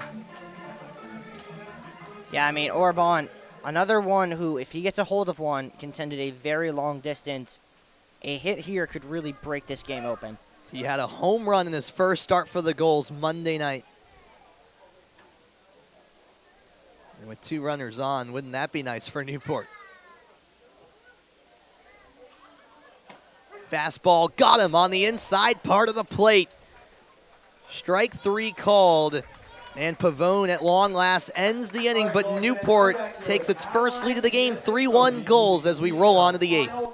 Speaker 5: Yeah, I mean, Orban, another one who, if he gets a hold of one, can send it a very long distance. A hit here could really break this game open.
Speaker 1: He had a home run in his first start for the Gulls Monday night. And with 2 runners on, wouldn't that be nice for Newport? Fastball got him on the inside part of the plate. Strike 3 called, and Pavone at long last ends the inning, but Newport takes its first lead of the game, 3-1 Gulls as we roll on to the 8th.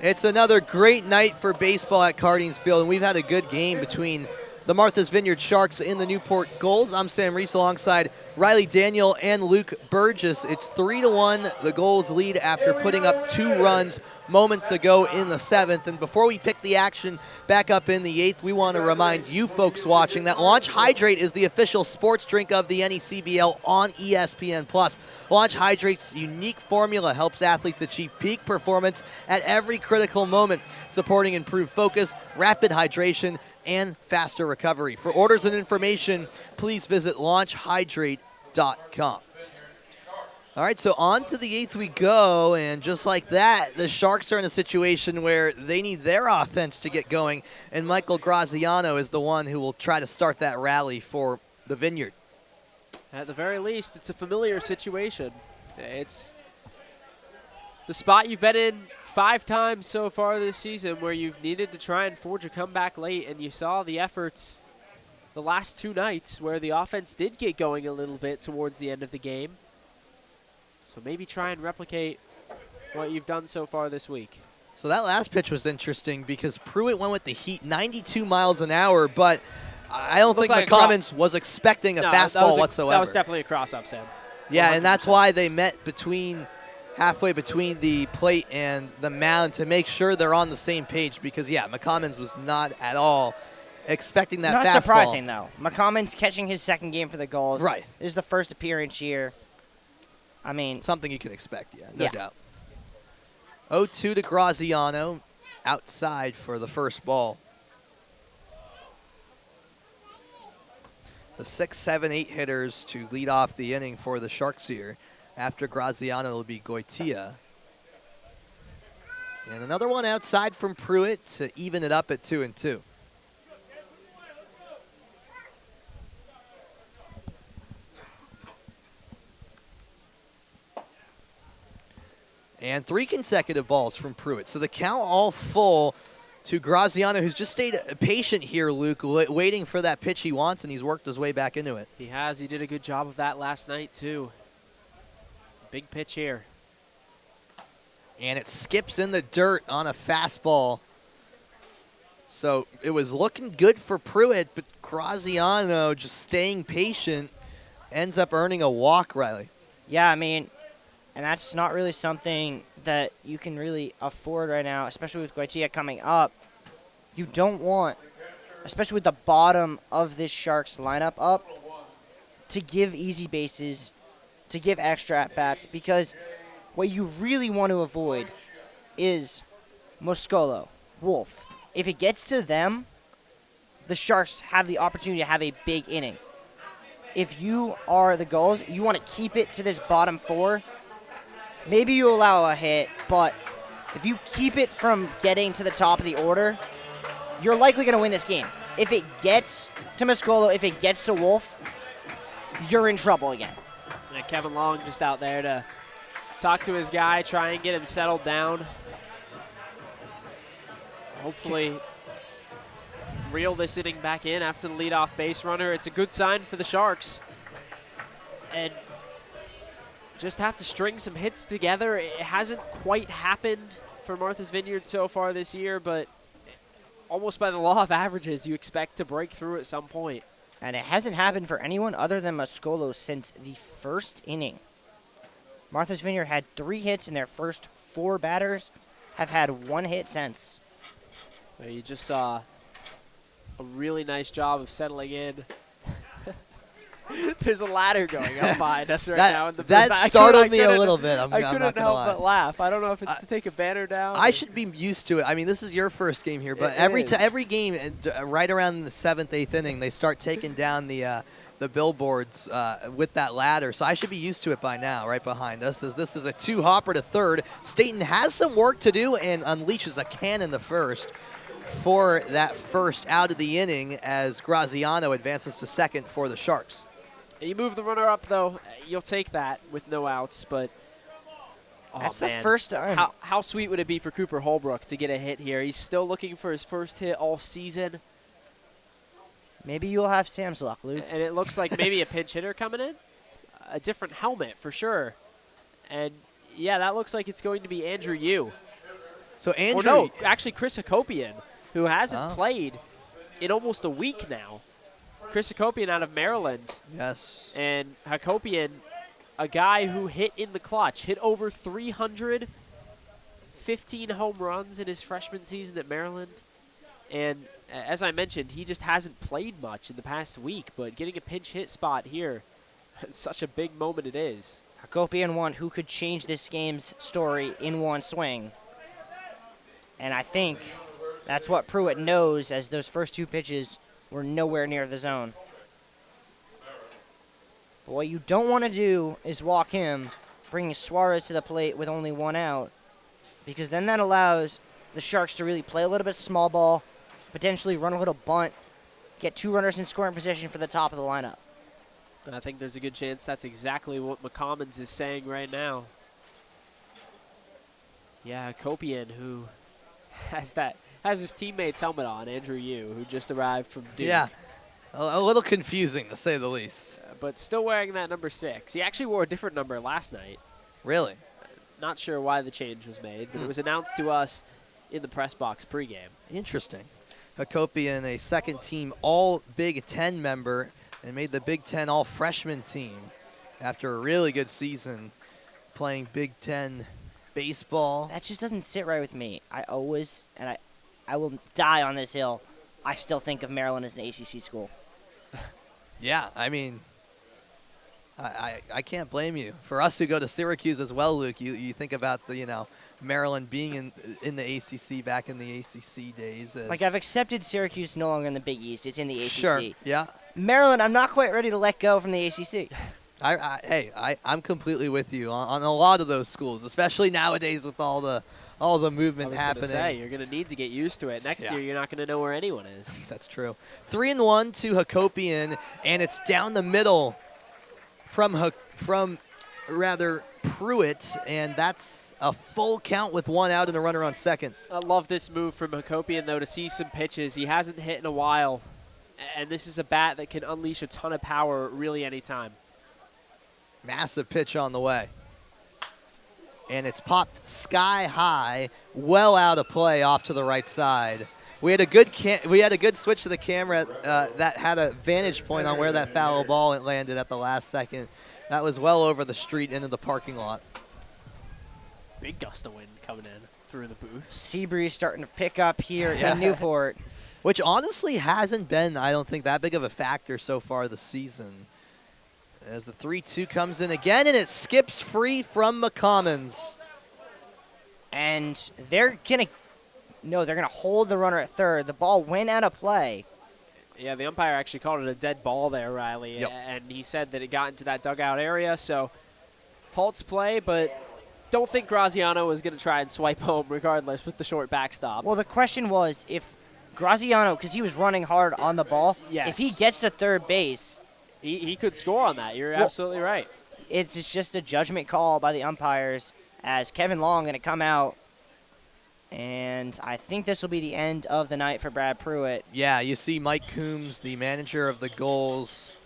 Speaker 1: It's another great night for baseball at Cardines Field, and we've had a good game between the Martha's Vineyard Sharks and the Newport Gulls. I'm Sam Reese alongside Riley Daniel and Luke Burgess. It's 3-1. The Gulls lead after putting up 2 runs moments ago in the 7th. And before we pick the action back up in the 8th, we want to remind you folks watching that Launch Hydrate is the official sports drink of the NECBL on ESPN+. Launch Hydrate's unique formula helps athletes achieve peak performance at every critical moment, supporting improved focus, rapid hydration, and faster recovery. For orders and information, please visit launchhydrate.com. All right, so on to the 8th we go, and just like that, the Sharks are in a situation where they need their offense to get going, and Michael Graziano is the one who will try to start that rally for the Vineyard.
Speaker 10: At the very least, it's a familiar situation. It's the spot you've been in 5 times so far this season where you've needed to try and forge a comeback late, and you saw the efforts the last 2 nights where the offense did get going a little bit towards the end of the game. So maybe try and replicate what you've done so far this week.
Speaker 1: So that last pitch was interesting because Pruitt went with the heat 92 miles an hour, but I don't think McCommons was expecting a fastball whatsoever.
Speaker 10: That was definitely a cross-up, Sam.
Speaker 1: Yeah, 100%. And that's why they met halfway between the plate and the mound to make sure they're on the same page because, yeah, McCommons was not at all expecting that fastball.
Speaker 5: Not surprising, though. McCommons catching his second game for the Gulls.
Speaker 1: Right.
Speaker 5: This is the first appearance here. I mean,
Speaker 1: something you can expect, no doubt. 0-2 to Graziano, outside for the first ball. The 6, 7, 8 hitters to lead off the inning for the Sharks here. After Graziano, it'll be Goitia. And another one outside from Pruitt to even it up at 2-2. And 3 consecutive balls from Pruitt. So the count all full to Graziano, who's just stayed patient here, Luke, waiting for that pitch he wants, and he's worked his way back into it.
Speaker 10: He has. He did a good job of that last night, too. Big pitch here.
Speaker 1: And it skips in the dirt on a fastball. So it was looking good for Pruitt, but Graziano just staying patient ends up earning a walk, Riley.
Speaker 5: Yeah, I mean, and that's not really something that you can really afford right now, especially with Guaitia coming up. You don't want, especially with the bottom of this Sharks lineup up, to give easy bases, to give extra at-bats, because what you really want to avoid is Moscolo, Wolf. If it gets to them, the Sharks have the opportunity to have a big inning. If you are the Gulls, you want to keep it to this bottom 4. Maybe you allow a hit, but if you keep it from getting to the top of the order, you're likely going to win this game. If it gets to Moscolo, if it gets to Wolf, you're in trouble again.
Speaker 10: Yeah, Kevin Long just out there to talk to his guy, try and get him settled down. Hopefully reel this inning back in after the leadoff base runner. It's a good sign for the Sharks. And just have to string some hits together. It hasn't quite happened for Martha's Vineyard so far this year, but almost by the law of averages, you expect to break through at some point.
Speaker 5: And it hasn't happened for anyone other than Moscolo since the first inning. Martha's Vineyard had 3 hits in their first 4 batters, have had 1 hit since.
Speaker 10: Well, you just saw a really nice job of settling in. There's a ladder going up behind us right now. In the
Speaker 1: that startled me a little bit.
Speaker 10: I couldn't help but laugh. I don't know if it's to take a banner down.
Speaker 1: I should be used to it. I mean, this is your first game here, but every game, right around the 7th, 8th inning, they start taking down the billboards with that ladder. So I should be used to it by now. Right behind us, as this is a 2-hopper to third. Staten has some work to do and unleashes a cannon to first for that first out of the inning as Graziano advances to second for the Sharks.
Speaker 10: You move the runner up, though. You'll take that with no outs, but
Speaker 5: that's
Speaker 10: man.
Speaker 5: the first time.
Speaker 10: How sweet would it be for Cooper Holbrook to get a hit here? He's still looking for his first hit all season.
Speaker 5: Maybe you'll have Sam's luck, Luke.
Speaker 10: And it looks like maybe a pinch hitter coming in. A different helmet, for sure. And, yeah, that looks like it's going to be Andrew Yu.
Speaker 1: So Andrew...
Speaker 10: Or no, actually Chris Hakopian, who hasn't played in almost a week now. Chris Hakopian out of Maryland.
Speaker 1: Yes.
Speaker 10: And Hakopian, a guy who hit in the clutch, hit over 300, 15 home runs in his freshman season at Maryland. And as I mentioned, he just hasn't played much in the past week, but getting a pinch hit spot here, such a big moment it is.
Speaker 5: Hakopian one who could change this game's story in one swing. And I think that's what Pruitt knows, as those first 2 pitches were nowhere near the zone. But what you don't want to do is walk him, bringing Suarez to the plate with only 1 out, because then that allows the Sharks to really play a little bit small ball, potentially run a little bunt, get 2 runners in scoring position for the top of the lineup.
Speaker 10: I think there's a good chance that's exactly what McCommons is saying right now. Yeah, Hakopian, who has his teammate's helmet on, Andrew Yu, who just arrived from Duke.
Speaker 1: Yeah, a little confusing to say the least.
Speaker 10: But still wearing that number 6. He actually wore a different number last night.
Speaker 1: Really?
Speaker 10: Not sure why the change was made, but it was announced to us in the press box pregame.
Speaker 1: Interesting. Hakopian, a second-team All-Big Ten member, and made the Big Ten All-Freshman team after a really good season playing Big Ten baseball.
Speaker 5: That just doesn't sit right with me. I always, and I will die on this hill, I still think of Maryland as an ACC school.
Speaker 1: Yeah, I mean, I can't blame you. For us who go to Syracuse as well, Luke, you think about the, Maryland being in the ACC back in the ACC days.
Speaker 5: Like, I've accepted Syracuse no longer in the Big East. It's in the ACC.
Speaker 1: Sure, yeah.
Speaker 5: Maryland, I'm not quite ready to let go from the ACC.
Speaker 1: I'm completely with you on a lot of those schools, especially nowadays with all the movement happening.
Speaker 10: You're going to need to get used to it. Next year, you're not going to know where anyone is.
Speaker 1: That's true. 3-1 to Hakopian, and it's down the middle from Pruitt, and that's a full count with 1 out and a runner on second.
Speaker 10: I love this move from Hakopian, though, to see some pitches. He hasn't hit in a while, and this is a bat that can unleash a ton of power really anytime.
Speaker 1: Massive pitch on the way. And it's popped sky high, well out of play off to the right side. We had a good switch to the camera that had a vantage point on where that foul ball landed at the last second. That was well over the street into the parking lot.
Speaker 10: Big gust of wind coming in through the booth.
Speaker 5: Sea breeze starting to pick up here in Newport.
Speaker 1: Which honestly hasn't been, I don't think, that big of a factor so far this season. As the 3-2 comes in again, and it skips free from McCommons.
Speaker 5: And they're going to hold the runner at third. The ball went out of play.
Speaker 10: Yeah, the umpire actually called it a dead ball there, Riley.
Speaker 1: Yep.
Speaker 10: And he said that it got into that dugout area. So, halts play, but don't think Graziano was going to try and swipe home regardless with the short backstop.
Speaker 5: Well, the question was if Graziano, because he was running hard on the ball, if he gets to third base,
Speaker 10: he could score on that. You're absolutely right.
Speaker 5: It's just a judgment call by the umpires as Kevin Long going to come out. And I think this will be the end of the night for Brad Pruitt.
Speaker 1: Yeah, you see Mike Coombs, the manager of the Gulls,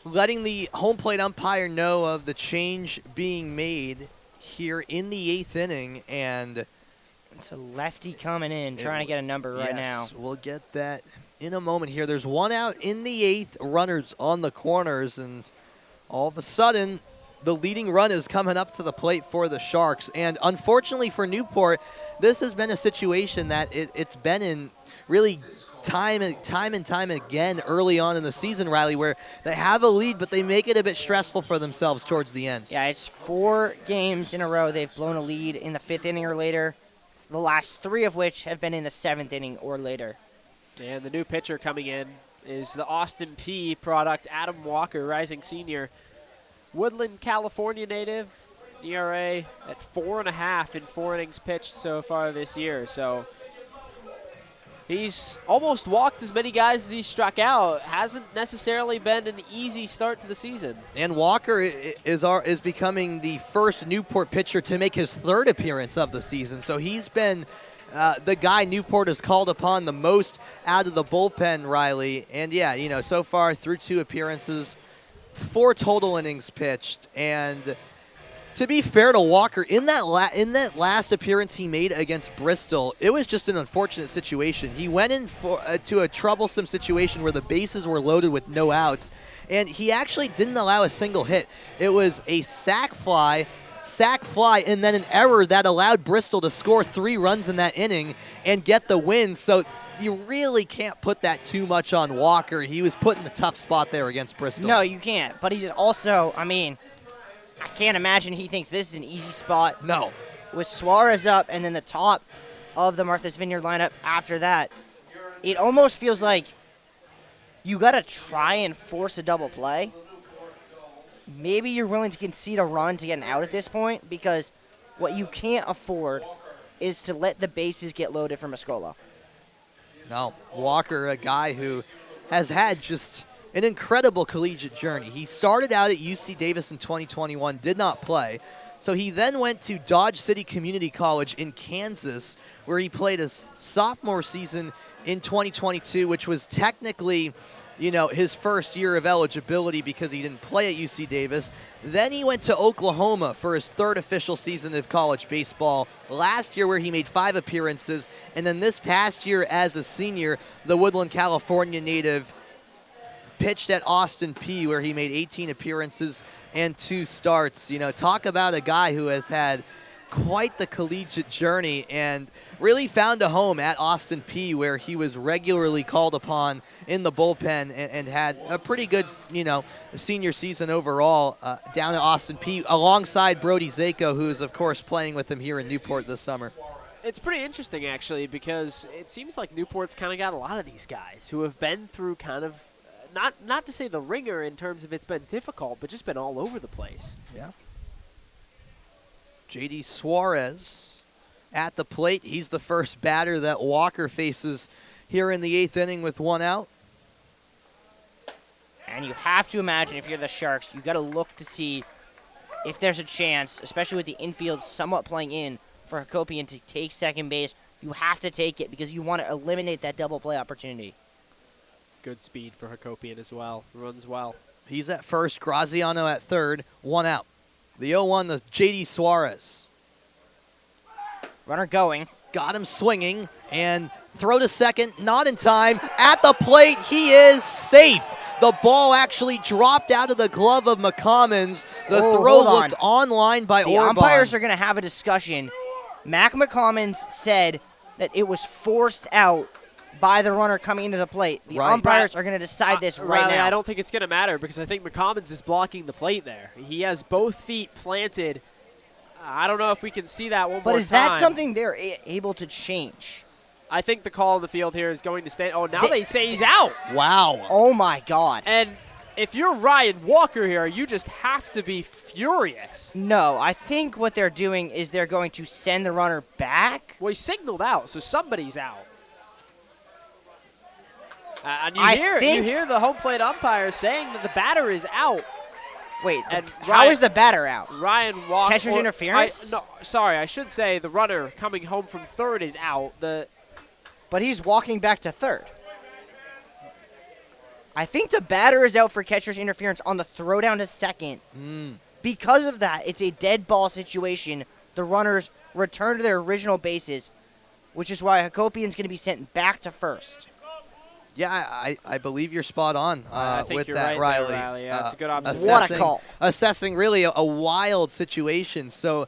Speaker 1: letting the home plate umpire know of the change being made here in the 8th inning. And
Speaker 5: it's a lefty coming in, trying to get a number right now.
Speaker 1: Yes, we'll get that in a moment here. There's one out in the 8th, runners on the corners, and all of a sudden, the leading run is coming up to the plate for the Sharks. And unfortunately for Newport, this has been a situation that it's been in really time and time again early on in the season, Riley, where they have a lead, but they make it a bit stressful for themselves towards the end.
Speaker 5: Yeah, it's 4 games in a row they've blown a lead in the 5th inning or later, the last 3 of which have been in the 7th inning or later.
Speaker 10: And the new pitcher coming in is the Austin P product, Adam Walker, rising senior. Woodland, California native, ERA at 4.5 in 4 innings pitched so far this year. So he's almost walked as many guys as he struck out. Hasn't necessarily been an easy start to the season.
Speaker 1: And Walker is becoming the first Newport pitcher to make his 3rd appearance of the season. So he's been the guy Newport has called upon the most out of the bullpen, Riley. And yeah, so far through 2 appearances, 4 total innings pitched. And to be fair to Walker, in that last appearance he made against Bristol, it was just an unfortunate situation. He went in to a troublesome situation where the bases were loaded with no outs, and he actually didn't allow a single hit. It was a sac fly, and then an error that allowed Bristol to score 3 runs in that inning and get the win. So you really can't put that too much on Walker. He was put in a tough spot there against Bristol.
Speaker 5: No, you can't. But he's also, I can't imagine he thinks this is an easy spot.
Speaker 1: No.
Speaker 5: With Suarez up and then the top of the Martha's Vineyard lineup after that, it almost feels like you got to try and force a double play. Maybe you're willing to concede a run to get an out at this point, because what you can't afford is to let the bases get loaded from Muscola.
Speaker 1: No, Walker, a guy who has had just an incredible collegiate journey. He started out at UC Davis in 2021, did not play. So he then went to Dodge City Community College in Kansas, where he played his sophomore season in 2022, which was technically, his first year of eligibility because he didn't play at UC Davis. Then he went to Oklahoma for his 3rd official season of college baseball last year, where he made 5 appearances. And then this past year as a senior, the Woodland, California native pitched at Austin P, where he made 18 appearances and 2 starts. Talk about a guy who has had quite the collegiate journey and really found a home at Austin P, where he was regularly called upon in the bullpen and had a pretty good, senior season overall down at Austin P, alongside Brody Zako, who is, of course, playing with him here in Newport this summer.
Speaker 10: It's pretty interesting, actually, because it seems like Newport's kind of got a lot of these guys who have been through kind of, not to say the ringer in terms of it's been difficult, but just been all over the place.
Speaker 1: Yeah. J.D. Suarez at the plate. He's the first batter that Walker faces here in the 8th inning with 1 out.
Speaker 5: And you have to imagine, if you're the Sharks, you got to look to see if there's a chance, especially with the infield somewhat playing in, for Hakopian to take second base. You have to take it because you want to eliminate that double play opportunity.
Speaker 10: Good speed for Hakopian as well. Runs well.
Speaker 1: He's at first. Graziano at 3rd. 1 out. The 0-1 to J.D. Suarez.
Speaker 5: Runner going.
Speaker 1: Got him swinging, and Throw to second, not in time. At the plate, he is safe. The ball actually dropped out of the glove of McCommons. The throw looked online by
Speaker 5: The
Speaker 1: Orban.
Speaker 5: umpires are going to have a discussion. Mac McCommons said that it was forced out by the runner coming into the plate. The umpires are going to decide this right now.
Speaker 10: I don't think it's going to matter because I think McCommons is blocking the plate there. He has both feet planted. I don't know if we can see that one more time.
Speaker 5: But is that something they're able to change?
Speaker 10: I think the call on the field here is going to stand. Oh, now they say he's out.
Speaker 1: Wow.
Speaker 5: Oh, my God.
Speaker 10: And if you're Ryan Walker here, you just have to be furious.
Speaker 5: No, I think what they're doing is they're going to send the runner back.
Speaker 10: Well, he signaled out, so somebody's out. And you hear the home plate umpire saying that the batter is out.
Speaker 5: Wait,
Speaker 10: and
Speaker 5: how is the batter out?
Speaker 10: Ryan Walker.
Speaker 5: Catcher's interference?
Speaker 10: No, sorry, I should say the runner coming home from third is out.
Speaker 5: But he's walking back to third. I think the batter is out for catcher's interference on the throw down to second. Because of that, it's a dead ball situation. The runners return to their original bases, which is why Hakopian's going to be sent back to first.
Speaker 1: Yeah, I believe you're spot on
Speaker 10: I think
Speaker 1: with
Speaker 10: you're
Speaker 1: that,
Speaker 10: right there,
Speaker 1: Riley.
Speaker 10: Riley. Yeah, that's a good observation.
Speaker 5: What a call.
Speaker 1: Assessing really a wild situation. So,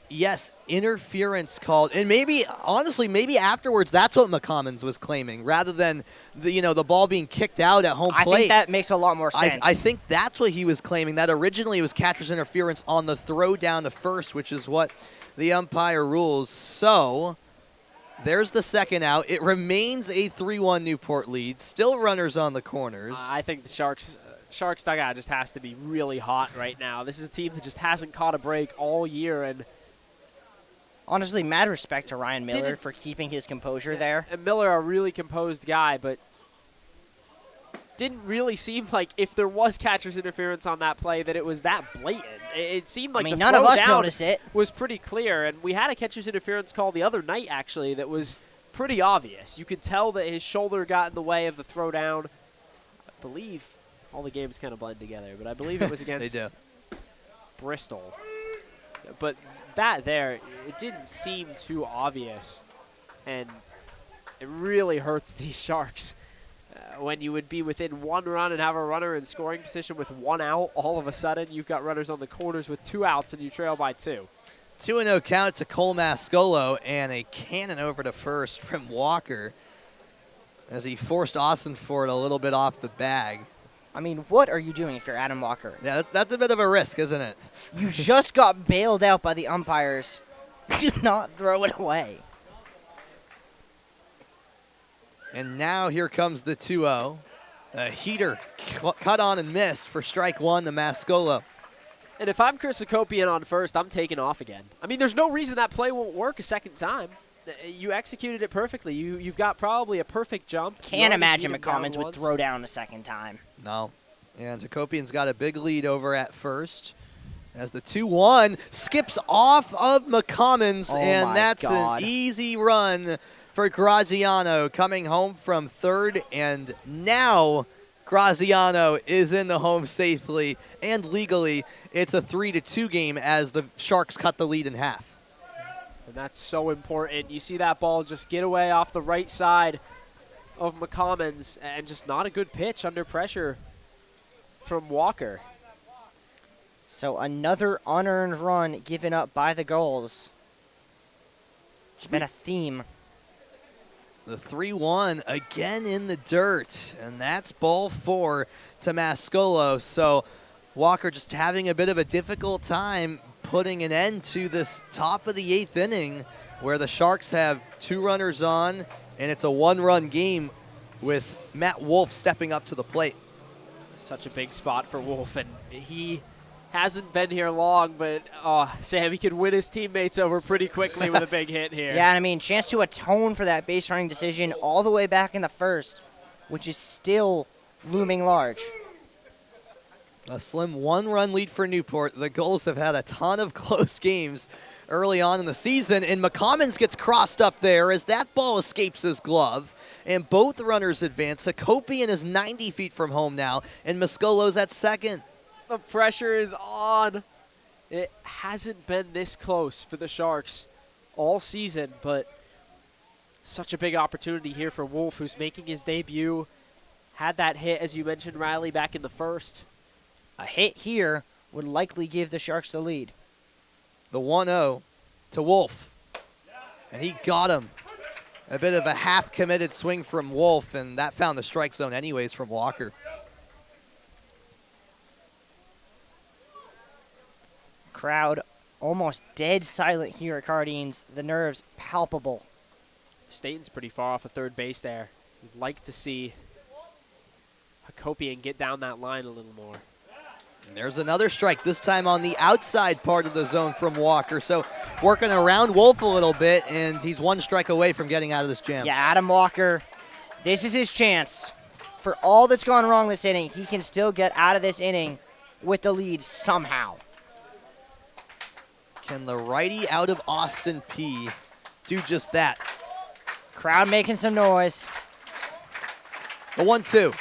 Speaker 1: yes, interference called. And maybe, honestly, afterwards that's what McCommons was claiming rather than the ball being kicked out at home plate.
Speaker 5: I think that makes a lot more sense.
Speaker 1: I think that's what he was claiming, that originally it was catcher's interference on the throw down to first, which is what the umpire rules. So there's the second out. It remains a 3-1 Newport lead. Still runners on the corners.
Speaker 10: I think the Sharks dugout just has to be really hot right now. This is a team that just hasn't caught a break all year. And
Speaker 5: honestly, mad respect to Ryan Miller for keeping his composure there.
Speaker 10: And Miller, a really composed guy, but didn't really seem like if there was catcher's interference on that play that it was that blatant. It seemed like
Speaker 5: none of us noticed it.
Speaker 10: Was pretty clear, and we had a catcher's interference call the other night actually that was pretty obvious. You could tell that his shoulder got in the way of the throw down. I believe all the games kind of blend together, but I believe it was against Bristol. But that there, it didn't seem too obvious, and it really hurts these Sharks. When you would be within one run and have a runner in scoring position with one out, all of a sudden you've got runners on the corners with 2 outs and you trail by 2.
Speaker 1: 2-0 count to Cole Mascolo and a cannon over to first from Walker as he forced Austin Ford a little bit off the bag.
Speaker 5: I mean, what are you doing if you're Adam Walker?
Speaker 1: Yeah, that's a bit of a risk, isn't it?
Speaker 5: You just got bailed out by the umpires. Do not throw it away.
Speaker 1: And now here comes the 2-0. A heater cut on and missed for strike one to Mascolo.
Speaker 10: And if I'm Chris Hakopian on first, I'm taking off again. I mean, there's no reason that play won't work a second time. You executed it perfectly. You've got probably a perfect jump.
Speaker 5: Can't imagine McCommons would throw down a second time.
Speaker 1: No. And Hakopian's got a big lead over at first as the 2-1 skips off of McCommons, and that's an easy run for Graziano coming home from third, and now Graziano is in the home safely and legally. It's a 3-2 game as the Sharks cut the lead in half.
Speaker 10: And that's so important. You see that ball just get away off the right side of McCommons, and just not a good pitch under pressure from Walker.
Speaker 5: So another unearned run given up by the Gulls. It's been a theme.
Speaker 1: The 3-1 again in the dirt, and that's ball 4 to Mascolo. So Walker just having a bit of a difficult time putting an end to this top of the 8th inning where the Sharks have 2 runners on, and it's a 1-run game with Matt Wolf stepping up to the plate.
Speaker 10: Such a big spot for Wolf, and he hasn't been here long, but Sam, he could win his teammates over pretty quickly with a big hit here.
Speaker 5: Yeah, and I mean, chance to atone for that base running decision all the way back in the first, which is still looming large.
Speaker 1: A slim 1-run lead for Newport. The Gulls have had a ton of close games early on in the season, and McCommons gets crossed up there as that ball escapes his glove, and both runners advance. Hakopian is 90 feet from home now, and Mascolo's at second.
Speaker 10: The pressure is on. It hasn't been this close for the Sharks all season, but Such a big opportunity here for Wolf, who's making his debut. Had that hit, as you mentioned, Riley, back in the first.
Speaker 5: A hit here would likely give the Sharks the lead.
Speaker 1: The 1-0 to Wolf. And he got him. A bit of a half-committed swing from Wolf, and that found the strike zone anyways from Walker.
Speaker 5: Crowd almost dead silent here at Cardines. The nerves palpable.
Speaker 10: Staten's pretty far off of third base there. We'd like to see Hakopian get down that line a little more.
Speaker 1: And there's another strike, this time on the outside part of the zone from Walker. So working around Wolf a little bit, and he's one strike away from getting out of this jam.
Speaker 5: Yeah, Adam Walker, this is his chance. For all that's gone wrong this inning, he can still get out of this inning with the lead somehow.
Speaker 1: Can the righty out of Austin P do just that?
Speaker 5: Crowd making some noise.
Speaker 1: The 1-2.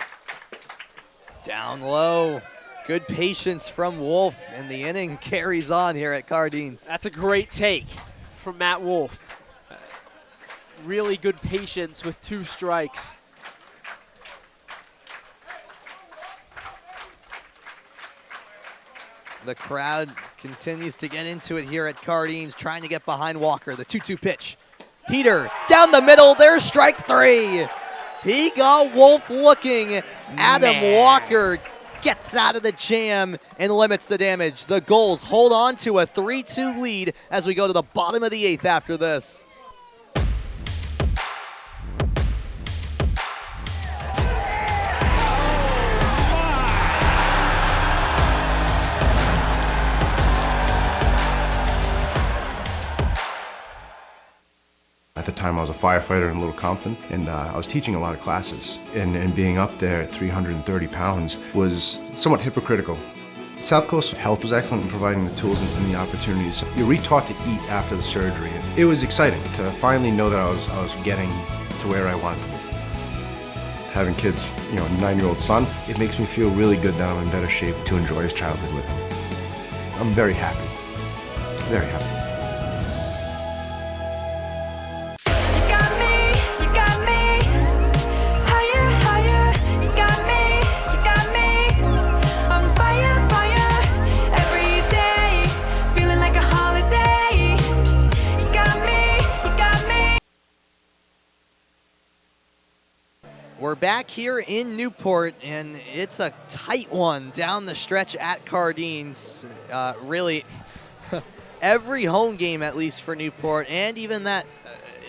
Speaker 1: Down low. Good patience from Wolf, and the inning carries on here at Cardines.
Speaker 10: That's a great take from Matt Wolf. Really good patience with 2 strikes.
Speaker 1: The crowd continues to get into it here at Cardines, trying to get behind Walker. The 2-2 pitch. Peter down the middle. There's strike 3. He got Wolf looking. Adam Walker gets out of the jam and limits the damage. The Gulls hold on to a 3-2 lead as we go to the bottom of the 8th after this.
Speaker 14: At the time, I was a firefighter in Little Compton, and I was teaching a lot of classes. And being up there at 330 pounds was somewhat hypocritical. South Coast Health was excellent in providing the tools and the opportunities. You're re-taught to eat after the surgery, and it was exciting to finally know that I was getting to where I wanted to be. Having kids, a 9-year-old son, it makes me feel really good that I'm in better shape to enjoy his childhood with him. I'm very happy, very happy.
Speaker 1: We're back here in Newport, and it's a tight one down the stretch at Cardines. Really, every home game, at least for Newport, and even that,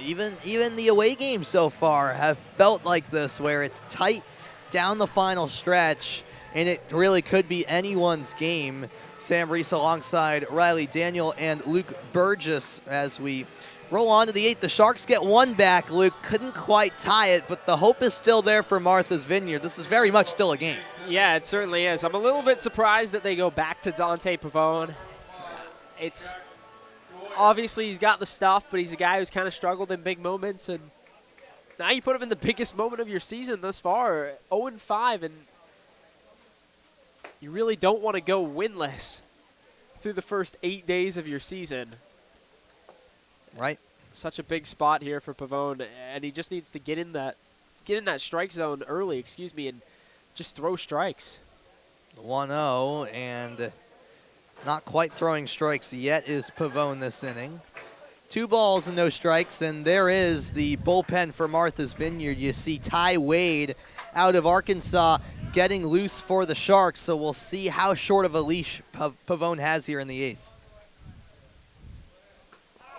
Speaker 1: even the away games so far have felt like this, where it's tight down the final stretch, and it really could be anyone's game. Sam Reese alongside Riley Daniel and Luke Burgess as we roll on to the 8th. The Sharks get one back. Luke couldn't quite tie it, but the hope is still there for Martha's Vineyard. This is very much still a game.
Speaker 10: Yeah, it certainly is. I'm a little bit surprised that they go back to Dante Pavone. It's obviously he's got the stuff, but he's a guy who's kind of struggled in big moments, and now you put him in the biggest moment of your season thus far, 0-5, and you really don't want to go winless through the first 8 days of your season.
Speaker 1: Right.
Speaker 10: Such a big spot here for Pavone, and he just needs to get in that strike zone early, and just throw strikes.
Speaker 1: The 1-0, and not quite throwing strikes yet is Pavone this inning. 2 balls and no strikes, and there is the bullpen for Martha's Vineyard. You see Ty Wade out of Arkansas getting loose for the Sharks, so we'll see how short of a leash Pavone has here in the 8th.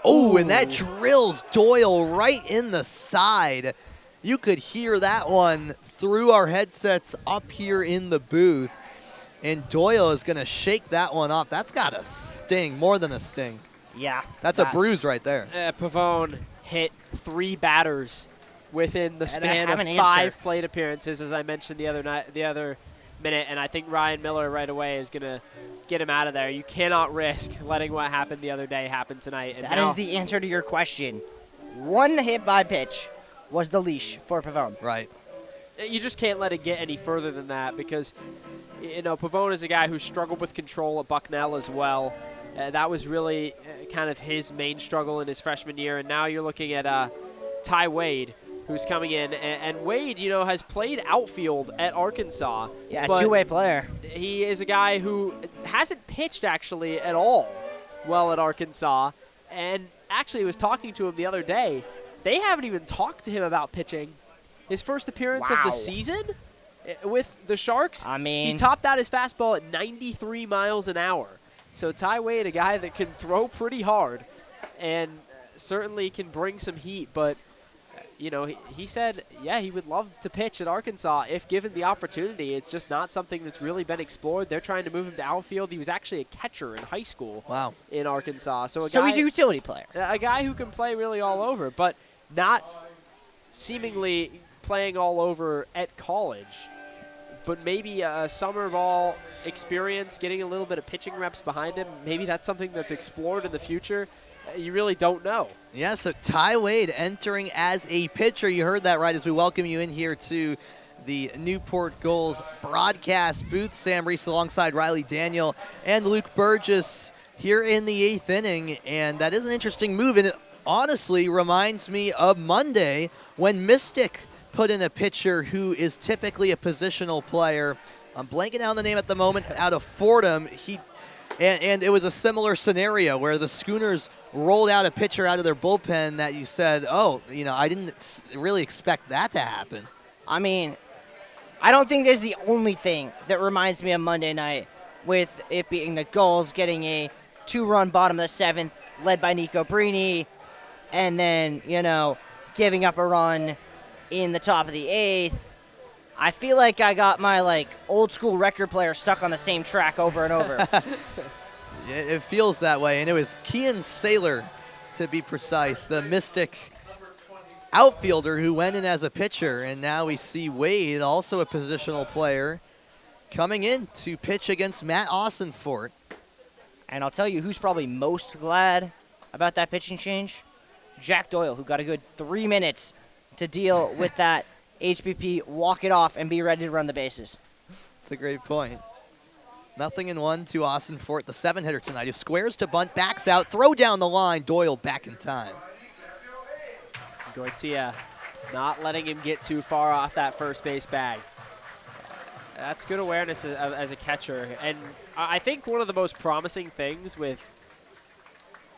Speaker 1: Oh, and that drills Doyle right in the side. You could hear that one through our headsets up here in the booth. And Doyle is going to shake that one off. That's got a sting, more than a sting.
Speaker 5: Yeah.
Speaker 1: That's a bruise right there.
Speaker 10: Pavone hit 3 batters within the span of 5 plate appearances, as I mentioned the other minute, and I think Ryan Miller right away is going to get him out of there. You cannot risk letting what happened the other day happen tonight. And
Speaker 5: that is the answer to your question. 1 hit by pitch was the leash for Pavone.
Speaker 1: Right.
Speaker 10: You just can't let it get any further than that because, Pavone is a guy who struggled with control at Bucknell as well. That was really kind of his main struggle in his freshman year, and now you're looking at Ty Wade, who's coming in. And Wade, has played outfield at Arkansas.
Speaker 5: Yeah,
Speaker 10: but
Speaker 5: two-way player.
Speaker 10: He is a guy who hasn't pitched actually at all well at Arkansas. And actually was talking to him the other day. They haven't even talked to him about pitching. His first appearance of the season with the Sharks, he topped out his fastball at 93 miles an hour. So Ty Wade, a guy that can throw pretty hard and certainly can bring some heat. But, he said, he would love to pitch at Arkansas if given the opportunity. It's just not something that's really been explored. They're trying to move him to outfield. He was actually a catcher in high school in Arkansas. So
Speaker 5: he's a utility player.
Speaker 10: A guy who can play really all over, but not seemingly playing all over at college. But maybe a summer ball experience, getting a little bit of pitching reps behind him, maybe that's something that's explored in the future. You really don't know.
Speaker 1: Yeah, so Ty Wade entering as a pitcher. You heard that right as we welcome you in here to the Newport Gulls broadcast booth. Sam Reese alongside Riley Daniel and Luke Burgess here in the 8th inning. And that is an interesting move, and it honestly reminds me of Monday when Mystic put in a pitcher who is typically a positional player. I'm blanking out on the name at the moment, out of Fordham. And it was a similar scenario where the Schooners rolled out a pitcher out of their bullpen that you said, I didn't really expect that to happen.
Speaker 5: I mean, I don't think there's the only thing that reminds me of Monday night, with it being the Gulls getting a 2-run bottom of the 7th, led by Nico Brini, and then, giving up a run in the top of the 8th. I feel like I got my old school record player stuck on the same track over and over.
Speaker 1: It feels that way, and it was Kean Saylor, to be precise, the Mystic outfielder who went in as a pitcher, and now we see Wade, also a positional player, coming in to pitch against Matt Austinfort.
Speaker 5: And I'll tell you who's probably most glad about that pitching change. Jack Doyle, who got a good 3 minutes to deal with that HBP, walk it off, and be ready to run the bases.
Speaker 1: That's a great point. 0-1 to Austinfort, the 7-hitter tonight. He squares to bunt, backs out, throw down the line. Doyle back in time.
Speaker 10: Goitia not letting him get too far off that first base bag. That's good awareness as a catcher. And I think one of the most promising things with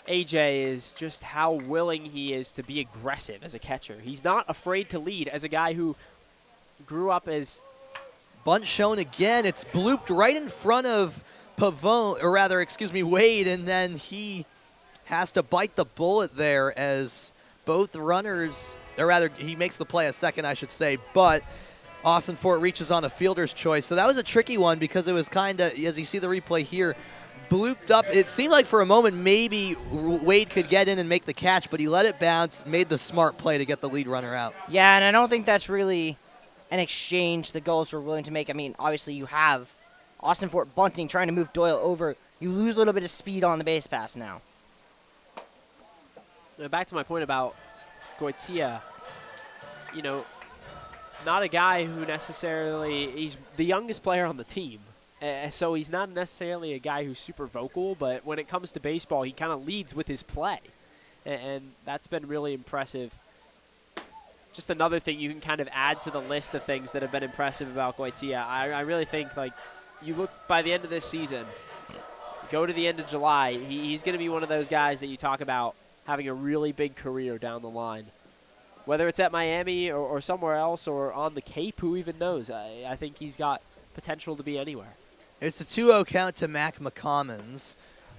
Speaker 10: AJ is just how willing he is to be aggressive as a catcher. He's not afraid to lead as a guy who grew up as...
Speaker 1: Bunt shown again. It's blooped right in front of Wade, and then he has to bite the bullet there as both runners, or rather, he makes the play a second, I should say, but Austinfort reaches on a fielder's choice. So that was a tricky one because it was kind of, as you see the replay here, blooped up. It seemed like for a moment maybe Wade could get in and make the catch, but he let it bounce, made the smart play to get the lead runner out.
Speaker 5: Yeah, and I don't think that's really an exchange the Gulls were willing to make. I mean, obviously you have Austinfort bunting, trying to move Doyle over. You lose a little bit of speed on the base pass now.
Speaker 10: Back to my point about Goitia, not a guy who necessarily, he's the youngest player on the team. So he's not necessarily a guy who's super vocal, but when it comes to baseball, he kind of leads with his play. And that's been really impressive. Just another thing you can kind of add to the list of things that have been impressive about Goitia. I really think, you look by the end of this season, go to the end of July, he's going to be one of those guys that you talk about having a really big career down the line. Whether it's at Miami or somewhere else or on the Cape, who even knows? I think he's got potential to be anywhere.
Speaker 1: It's a 2-0 count to Mac McCommons.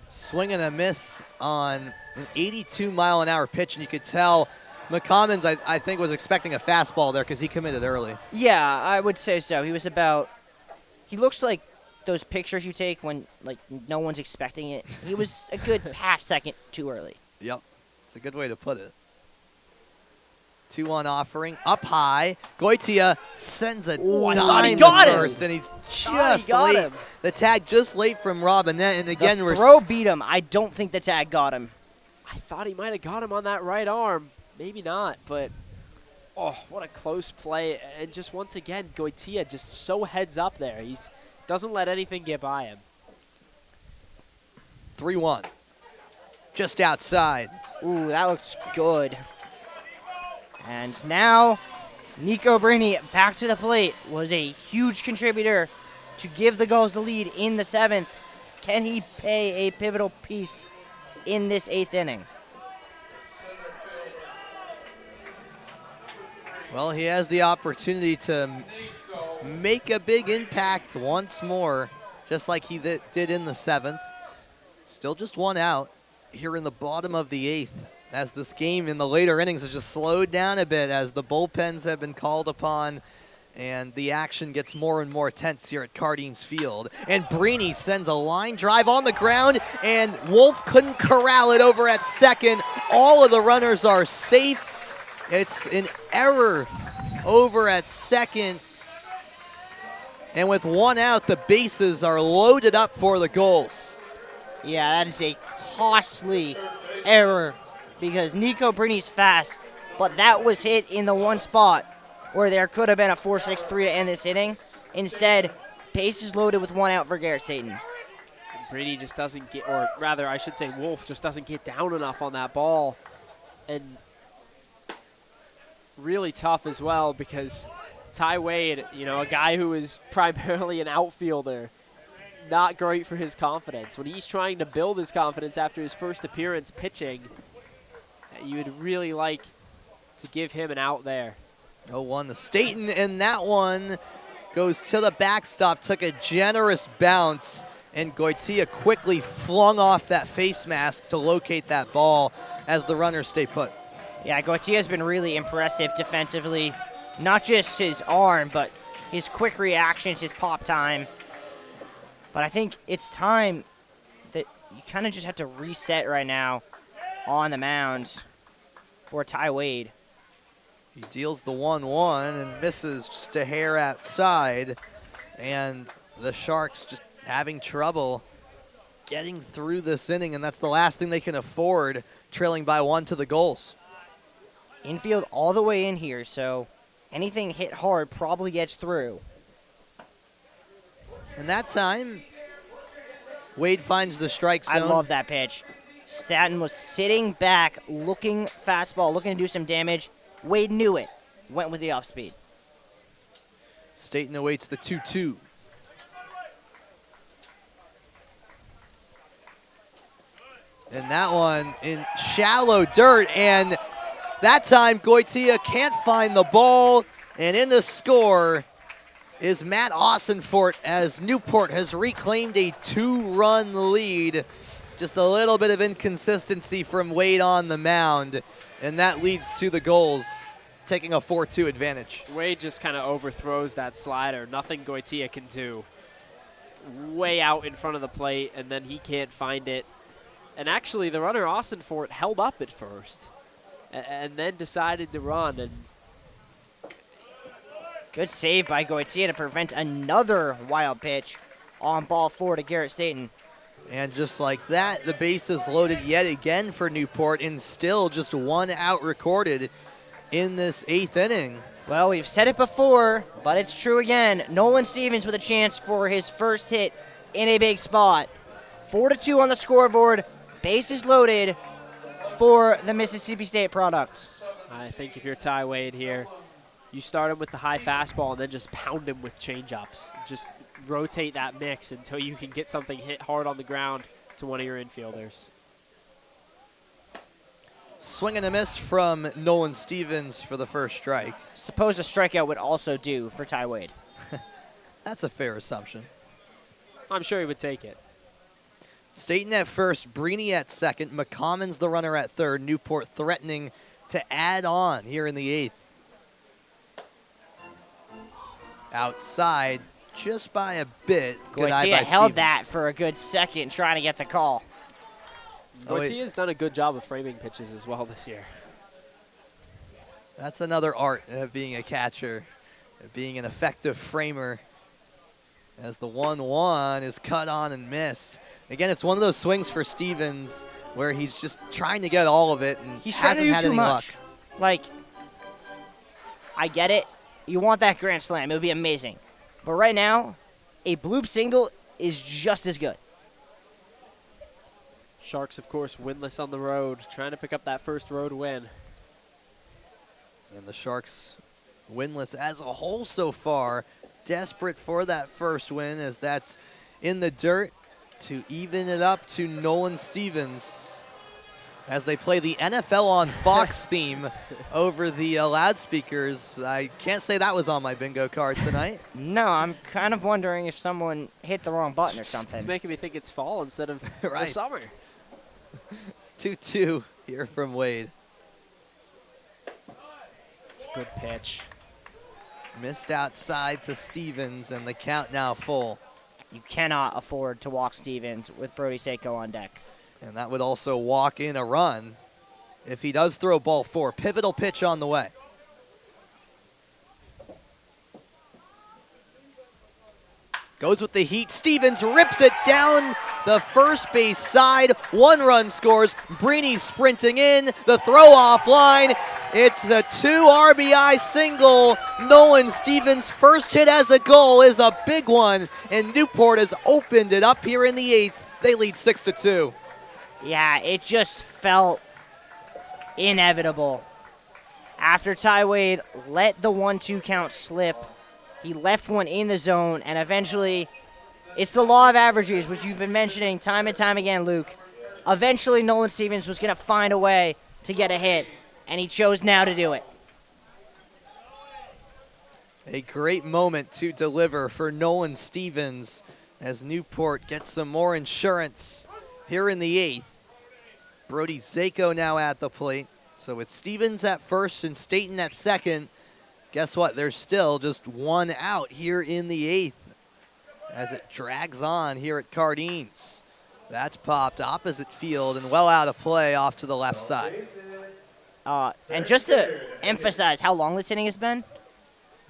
Speaker 1: Swing and a miss on an 82-mile-an-hour pitch, and you could tell McCommons, I think, was expecting a fastball there because he committed early.
Speaker 5: Yeah, I would say so. He looks like those pictures you take when, no one's expecting it. He was a good half second too early.
Speaker 1: Yep. It's a good way to put it. 2-1 offering, up high. Goitia sends a dime to first, and he's just late. The tag just late from Robinette, and again
Speaker 5: the throw beat him. I don't think the tag got him.
Speaker 10: I thought he might have got him on that right arm. Maybe not, but what a close play. And just once again, Goitia just so heads up there. He doesn't let anything get by him.
Speaker 1: 3-1. Just outside.
Speaker 5: Ooh, that looks good. And now, Nico Brini back to the plate was a huge contributor to give the Gulls the lead in the 7th. Can he pay a pivotal piece in this 8th inning?
Speaker 1: Well, he has the opportunity to make a big impact once more, just like he did in the 7th. Still just one out here in the bottom of the 8th, as this game in the later innings has just slowed down a bit as the bullpens have been called upon and the action gets more and more tense here at Cardines Field. And Brini sends a line drive on the ground, and Wolf couldn't corral it over at second. All of the runners are safe. It's an error over at second. And with one out, the bases are loaded up for the Gulls.
Speaker 5: Yeah, that is a costly error because Nico Brini's fast, but that was hit in the one spot where there could have been a 4-6-3 to end this inning. Instead, bases loaded with one out for Garrett Staten.
Speaker 10: Brini just doesn't get, or rather I should say Wolf just doesn't get down enough on that ball. And really tough as well because Ty Wade, you know, a guy who is primarily an outfielder, not great for his confidence. When he's trying to build his confidence after his first appearance pitching, you would really like to give him an out there.
Speaker 1: 0-1 to Staten, and that one goes to the backstop, took a generous bounce, and Goitia quickly flung off that face mask to locate that ball as the runners stay put.
Speaker 5: Yeah, Goitia has been really impressive defensively. Not just his arm, but his quick reactions, his pop time. But I think it's time that you kind of just have to reset right now on the mound for Ty Wade.
Speaker 1: He deals the 1-1 and misses just a hair outside. And the Sharks just having trouble getting through this inning, and that's the last thing they can afford, trailing by 1 to the Gulls.
Speaker 5: Infield all the way in here, so anything hit hard probably gets through.
Speaker 1: And that time, Wade finds the strike zone.
Speaker 5: I love that pitch. Staten was sitting back, looking fastball, looking to do some damage. Wade knew it, went with the off speed.
Speaker 1: Staten awaits the 2-2. And that one in shallow dirt, and that time Goitia can't find the ball, and in the score is Matt Ossenfort as Newport has reclaimed a 2-run lead. Just a little bit of inconsistency from Wade on the mound, and that leads to the Gulls taking a 4-2 advantage.
Speaker 10: Wade just kind of overthrows that slider. Nothing Goitia can do. Way out in front of the plate, and then he can't find it. And actually, the runner Ossenfort held up at first and then decided to run. And
Speaker 5: good save by Goitia to prevent another wild pitch on ball 4 to Garrett Staten.
Speaker 1: And just like that, the bases loaded yet again for Newport, and still just one out recorded in this 8th inning.
Speaker 5: Well, we've said it before, but it's true again. Nolan Stevens with a chance for his first hit in a big spot. 4-2 on the scoreboard, bases loaded for the Mississippi State product.
Speaker 10: I think if you're Ty Wade here, you start him with the high fastball and then just pound him with changeups. Just rotate that mix until you can get something hit hard on the ground to one of your infielders.
Speaker 1: Swing and a miss from Nolan Stevens for the first strike.
Speaker 5: Suppose a strikeout would also do for Ty Wade.
Speaker 1: That's a fair assumption.
Speaker 10: I'm sure he would take it.
Speaker 1: Staten at first, Brini at second, McCommon's the runner at third, Newport threatening to add on here in the 8th. Outside, just by a bit. Good eye by
Speaker 5: Goitia held
Speaker 1: Stevens.
Speaker 5: that for a good second, trying to get the call.
Speaker 10: Goitia's done a good job of framing pitches as well this year.
Speaker 1: That's another art of being a catcher, of being an effective framer. As the 1-1 is cut on and missed. Again, it's one of those swings for Stevens where he's just trying to get all of it and
Speaker 5: He's trying
Speaker 1: hasn't
Speaker 5: to do
Speaker 1: had
Speaker 5: too
Speaker 1: any
Speaker 5: much.
Speaker 1: luck.
Speaker 5: Like, I get it. You want that grand slam. It would be amazing. But right now, a bloop single is just as good.
Speaker 10: Sharks, of course, winless on the road, trying to pick up that first road win.
Speaker 1: And the Sharks winless as a whole so far. Desperate for that first win as that's in the dirt to even it up to Nolan Stevens as they play the NFL on Fox theme over the loudspeakers. I can't say that was on my bingo card tonight.
Speaker 5: No, I'm kind of wondering if someone hit the wrong button or something.
Speaker 10: It's making me think it's fall instead of
Speaker 1: Right.
Speaker 10: the summer.
Speaker 1: 2-2 here from Wade.
Speaker 10: It's a good pitch.
Speaker 1: Missed outside to Stevens, and the count now full.
Speaker 5: You cannot afford to walk Stevens with Brody Seiko on deck.
Speaker 1: And that would also walk in a run if he does throw ball 4. Pivotal pitch on the way. Goes with the heat. Stevens rips it down the first base side. 1 run scores. Brini sprinting in. The throw off line. It's a 2 RBI single. Nolan Stevens' first hit as a goal is a big one. And Newport has opened it up here in the 8th. They lead 6-2.
Speaker 5: Yeah, it just felt inevitable. After Ty Wade let the 1-2 count slip, he left one in the zone, and eventually, it's the law of averages, which you've been mentioning time and time again, Luke. Eventually, Nolan Stevens was going to find a way to get a hit, and he chose now to do it.
Speaker 1: A great moment to deliver for Nolan Stevens as Newport gets some more insurance here in the 8th. Brody Seiko now at the plate. So with Stevens at first and Staten at second, guess what? There's still just 1 out here in the 8th as it drags on here at Cardines. That's popped opposite field and well out of play off to the left side.
Speaker 5: And just to emphasize how long this inning has been,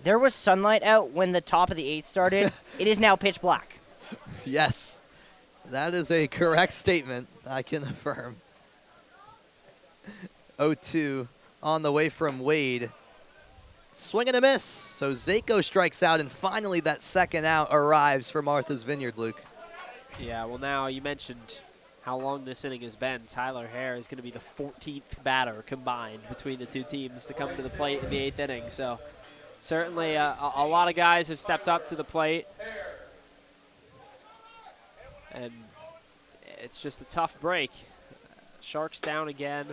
Speaker 5: there was sunlight out when the top of the 8th started. It is now pitch black.
Speaker 1: Yes, that is a correct statement, I can affirm. 0-2 on the way from Wade. Swing and a miss. So Seiko strikes out, and finally that second out arrives for Martha's Vineyard, Luke.
Speaker 10: Yeah, well, now you mentioned how long this inning has been. Tyler Hare is going to be the 14th batter combined between the two teams to come to the plate in the 8th inning. So certainly a lot of guys have stepped up to the plate. And it's just a tough break. Sharks down again.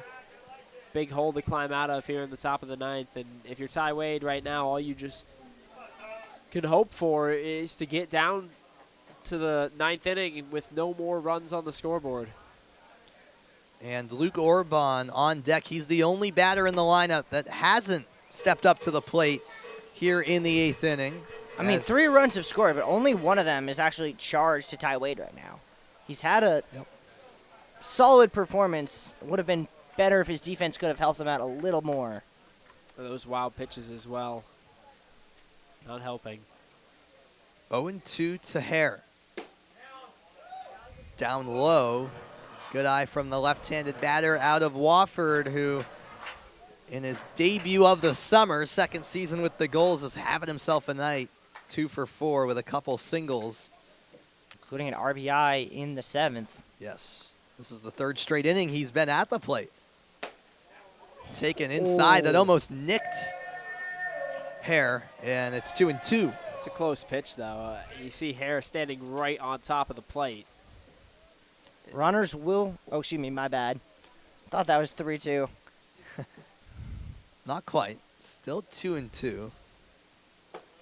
Speaker 10: Big hole to climb out of here in the top of the 9th. And if you're Ty Wade right now, all you just can hope for is to get down to the 9th inning with no more runs on the scoreboard.
Speaker 1: And Luke Orban on deck. He's the only batter in the lineup that hasn't stepped up to the plate here in the 8th inning.
Speaker 5: I mean, 3 runs have scored, but only one of them is actually charged to Ty Wade right now. He's had a solid performance. It would have been better if his defense could have helped him out a little more.
Speaker 10: Those wild pitches as well. Not helping.
Speaker 1: 0-2 to Hare. Down low. Good eye from the left-handed batter out of Wofford, who in his debut of the summer, second season with the Gulls, is having himself a night. 2 for 4 with a couple singles.
Speaker 5: Including an RBI in the 7th.
Speaker 1: Yes. This is the 3rd straight inning he's been at the plate. Taken inside, that almost nicked Hare, and it's 2-2.
Speaker 10: It's a close pitch, though. You see Hare standing right on top of the plate.
Speaker 5: Runners will, oh, excuse me, my bad. Thought that was 3-2.
Speaker 1: Not quite. Still 2-2.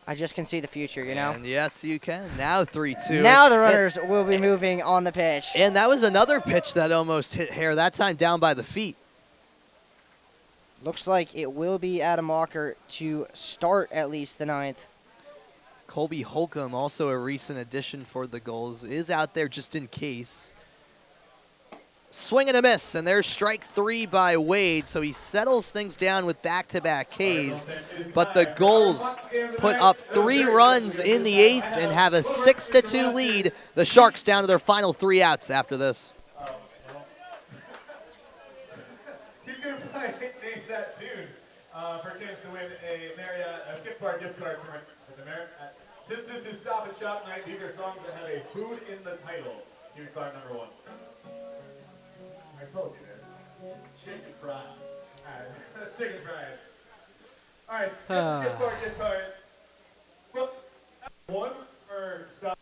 Speaker 5: I just can see the future, you know?
Speaker 1: And yes, you can. Now 3-2.
Speaker 5: Now the runners will be moving on the pitch.
Speaker 1: And that was another pitch that almost hit Hare, that time down by the feet.
Speaker 5: Looks like it will be Adam Walker to start at least the 9th.
Speaker 1: Colby Holcomb, also a recent addition for the Gulls, is out there just in case. Swing and a miss, and there's strike 3 by Wade, so he settles things down with back-to-back Ks. But the Gulls put up 3 runs in the 8th and have a 6-2 lead. The Sharks down to their final 3 outs after this.
Speaker 9: He's going to play Name That Tune for a chance to win a Marriott skip card gift card from the Marriott. Since this is Stop and Shop night, these are songs that have a food in the title. Here's song number 1. I told you, man. Chicken fried. All right, that's chicken fried. All right, skip card. Well, one for South.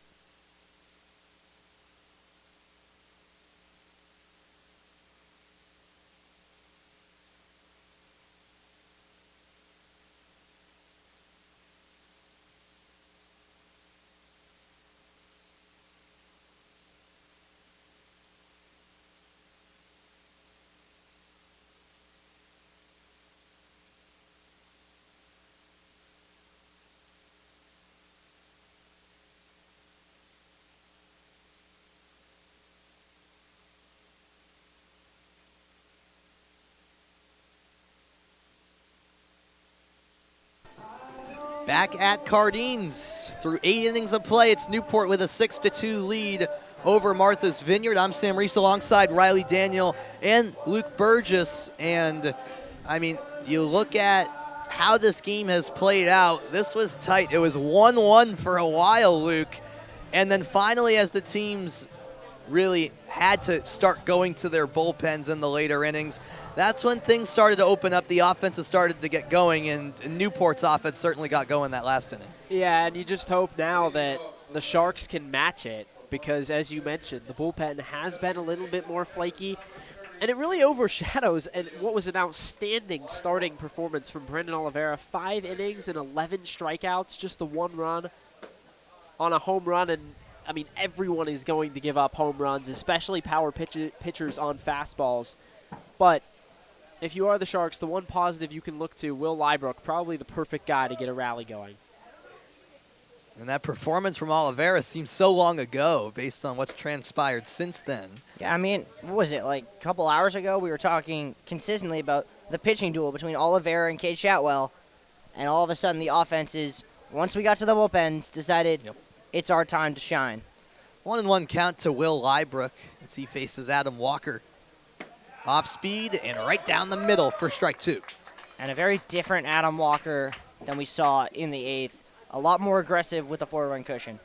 Speaker 1: Back at Cardines, through 8 innings of play, it's Newport with a 6-2 lead over Martha's Vineyard. I'm Sam Reese alongside Riley Daniel and Luke Burgess. And, I mean, you look at how this game has played out. This was tight. It was 1-1 for a while, Luke. And then finally, as the teams really had to start going to their bullpens in the later innings, that's when things started to open up. The offense has started to get going, and Newport's offense certainly got going that last inning.
Speaker 10: Yeah, and you just hope now that the Sharks can match it because, as you mentioned, the bullpen has been a little bit more flaky, and it really overshadows what was an outstanding starting performance from Brendan Oliveira. 5 innings and 11 strikeouts, just the 1 run on a home run, and I mean, everyone is going to give up home runs, especially power pitchers on fastballs. But if you are the Sharks, the one positive you can look to, Will Lybrook, probably the perfect guy to get a rally going.
Speaker 1: And that performance from Oliveira seems so long ago based on what's transpired since then.
Speaker 5: Yeah, I mean, what was it, like a couple hours ago? We were talking consistently about the pitching duel between Oliveira and Cade Chatwell, and all of a sudden the offenses, once we got to the bullpens, decided it's our time to shine.
Speaker 1: 1-1 count to Will Lybrook as he faces Adam Walker. Off speed and right down the middle for strike 2.
Speaker 5: And a very different Adam Walker than we saw in the 8th. A lot more aggressive with the 4-run cushion.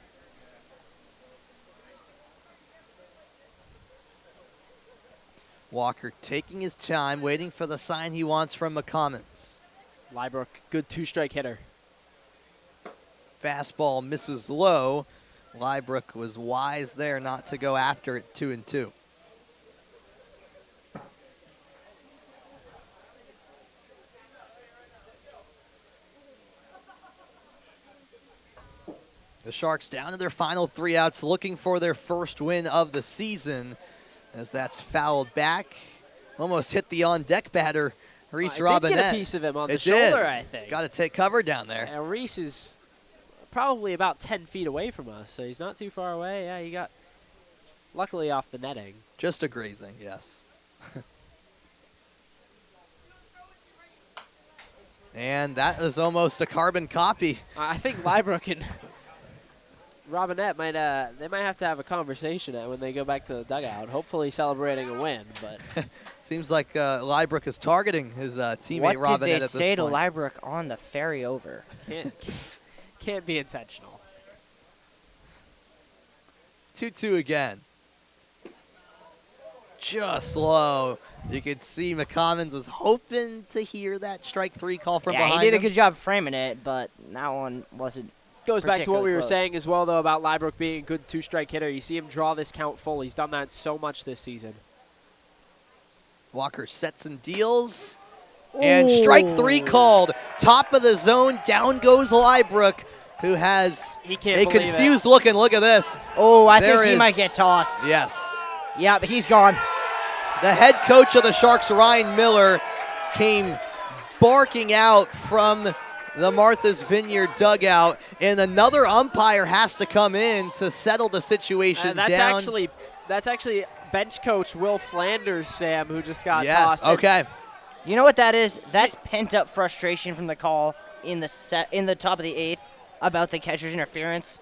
Speaker 1: Walker taking his time, waiting for the sign he wants from McCommons.
Speaker 10: Lybrook, good 2-strike hitter.
Speaker 1: Fastball misses low. Lybrook was wise there not to go after it 2-2. The Sharks down to their final 3 outs, looking for their first win of the season as that's fouled back. Almost hit the on-deck batter, Reese Robinette.
Speaker 10: Did get a piece of him on the shoulder, I think.
Speaker 1: Got to take cover down there.
Speaker 10: And Reese is probably about 10 feet away from us, so he's not too far away. Yeah, he got luckily off the netting.
Speaker 1: Just a grazing, yes. And that is almost a carbon copy.
Speaker 10: I think Lybrook and Robinette might have to have a conversation when they go back to the dugout, hopefully celebrating a win. But
Speaker 1: seems like Lybrook is targeting his teammate Robinette at this point.
Speaker 5: What did they say to Lybrook on the ferry over?
Speaker 10: Can't be intentional.
Speaker 1: 2-2 again. Just low. You could see McCommons was hoping to hear that strike 3 call from behind him.
Speaker 5: Yeah, he did a good job framing it, but that one wasn't.
Speaker 10: Goes back to what we were
Speaker 5: close.
Speaker 10: saying as well, though, about Lybrook being a good 2-strike hitter. You see him draw this count full. He's done that so much this season.
Speaker 1: Walker sets and deals. And strike 3 called. Top of the zone. Down goes Lybrook, who has a confused look. And look at this.
Speaker 5: Oh, I think he might get tossed.
Speaker 1: Yes.
Speaker 5: Yeah, but he's gone.
Speaker 1: The head coach of the Sharks, Ryan Miller, came barking out from the Martha's Vineyard dugout, and another umpire has to come in to settle the situation
Speaker 10: that's
Speaker 1: down.
Speaker 10: That's actually bench coach Will Flanders, Sam, who just got
Speaker 1: tossed. Okay.
Speaker 5: You know what that is? That's pent-up frustration from the call in the top of the 8th about the catcher's interference.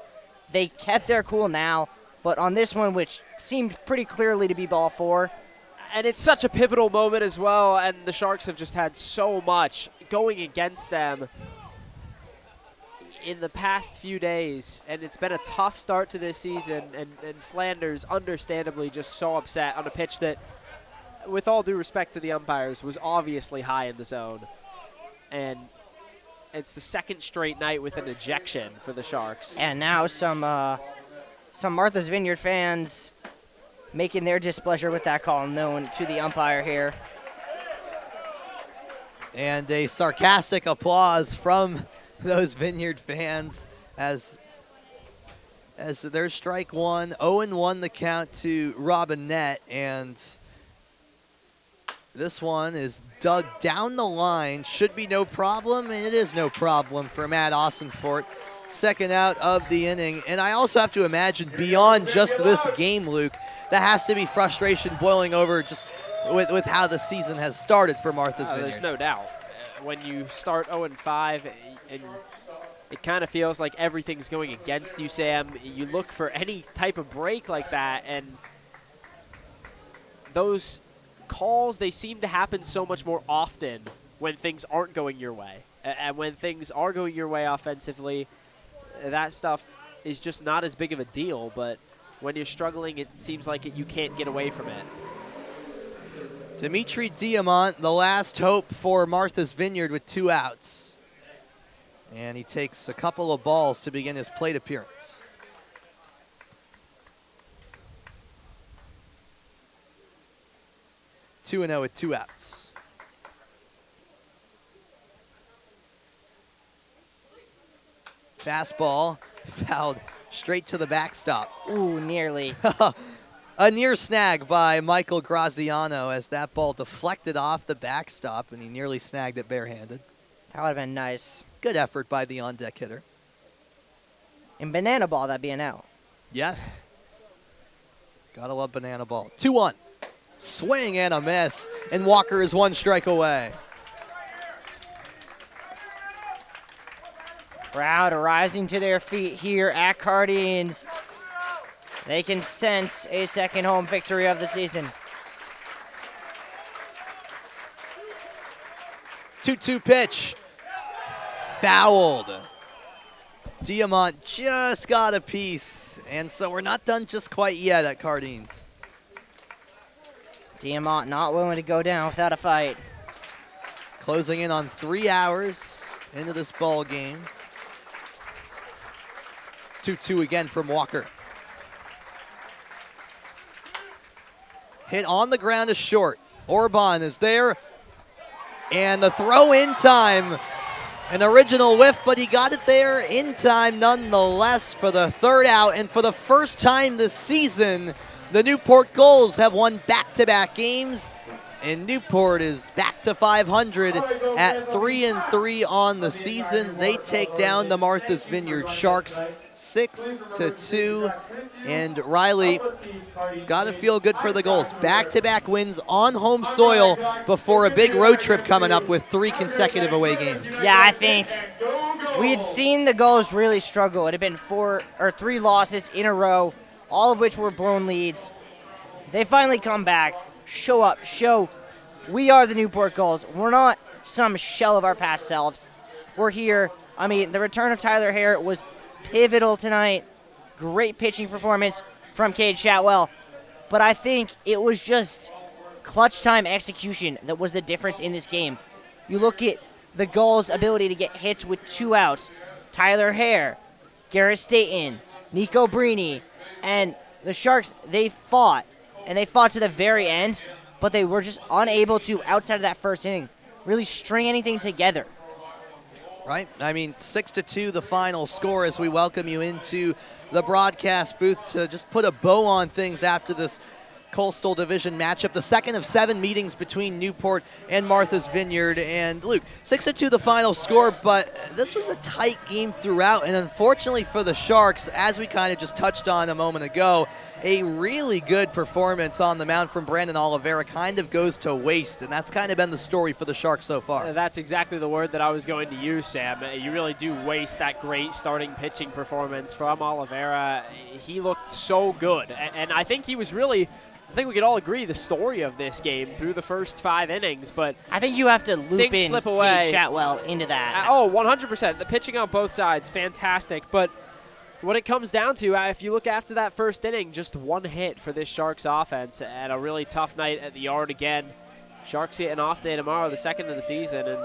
Speaker 5: They kept their cool now, but on this one, which seemed pretty clearly to be ball 4.
Speaker 10: And it's such a pivotal moment as well, and the Sharks have just had so much going against them in the past few days, and it's been a tough start to this season, and Flanders understandably just so upset on a pitch that, with all due respect to the umpires, was obviously high in the zone. And It's the second straight night with an ejection for the Sharks.
Speaker 5: And now some Martha's Vineyard fans making their displeasure with that call known to the umpire here.
Speaker 1: And a sarcastic applause from those Vineyard fans as there's strike one. 0-1 the count to Robinette, and this one is dug down the line. Should be no problem, and it is no problem for Matt Austinfort. Second out of the inning. And I also have to imagine beyond just this game, Luke, that has to be frustration boiling over just with how the season has started for Martha's Vineyard.
Speaker 10: There's no doubt. When you start 0-5 and it kind of feels like everything's going against you, Sam, you look for any type of break like that, and those calls, they seem to happen so much more often when things aren't going your way. And when things are going your way offensively, that stuff is just not as big of a deal, but when you're struggling, it seems like you can't get away from it.
Speaker 1: Dimitri Diamant, the last hope for Martha's Vineyard with 2 outs. And he takes a couple of balls to begin his plate appearance. Two 2-0 with 2 outs. Fastball fouled straight to the backstop.
Speaker 5: Ooh, nearly.
Speaker 1: A near snag by Michael Graziano as that ball deflected off the backstop, and he nearly snagged it barehanded.
Speaker 5: That would have been nice.
Speaker 1: Good effort by the on-deck hitter.
Speaker 5: In banana ball, that'd be an out.
Speaker 1: Yes. Gotta love banana ball. 2-1. Swing and a miss, and Walker is 1 strike away.
Speaker 5: Crowd rising to their feet here at Cardines. They can sense a second home victory of the season.
Speaker 1: 2-2 pitch. Fouled. Diamant just got a piece, and so we're not done just quite yet at Cardines.
Speaker 5: Diamant not willing to go down without a fight.
Speaker 1: Closing in on 3 hours into this ball game. 2-2 again from Walker. Hit on the ground is short. Orban is there. And the throw in time. An original whiff, but he got it there in time nonetheless for the 3rd out. And for the first time this season, the Newport Gulls have won back-to-back games. And Newport is back to 500 at 3-3 on the season. They take down the Martha's Vineyard Sharks 6-2. And Riley, it's got to feel good for the Gulls. Back-to-back wins on home soil before a big road trip coming up with 3 consecutive away games.
Speaker 5: Yeah, I think we had seen the Gulls really struggle. It had been 3 losses in a row, all of which were blown leads. They finally come back, show we are the Newport Gulls. We're not some shell of our past selves. We're here. I mean, the return of Tyler Hare was pivotal tonight. Great pitching performance from Cade Chatwell. But I think it was just clutch time execution that was the difference in this game. You look at the Gulls' ability to get hits with 2 outs. Tyler Hare, Garrett Staten, Nico Brini, and the Sharks, they fought. And they fought to the very end, but they were just unable to, outside of that first inning, really string anything together.
Speaker 1: Right? I mean, 6-2 the final score as we welcome you into the broadcast booth to just put a bow on things after this Coastal Division matchup. The second of 7 meetings between Newport and Martha's Vineyard. And Luke, 6-2 the final score, but this was a tight game throughout. And unfortunately for the Sharks, as we kind of just touched on a moment ago, a really good performance on the mound from Brandon Oliveira kind of goes to waste, and that's kind of been the story for the Sharks so far.
Speaker 10: That's exactly the word that I was going to use, Sam. You really do waste that great starting pitching performance from Oliveira. He looked so good, and I think he was really, I think we could all agree, the story of this game through the first 5 innings, but
Speaker 5: I think you have to loop in
Speaker 10: slip away.
Speaker 5: Cade Chatwell into that.
Speaker 10: Oh, 100%. The pitching on both sides, fantastic, but what it comes down to, if you look after that first inning, just 1 hit for this Sharks offense and a really tough night at the yard again. Sharks get an off day tomorrow, the second of the season, and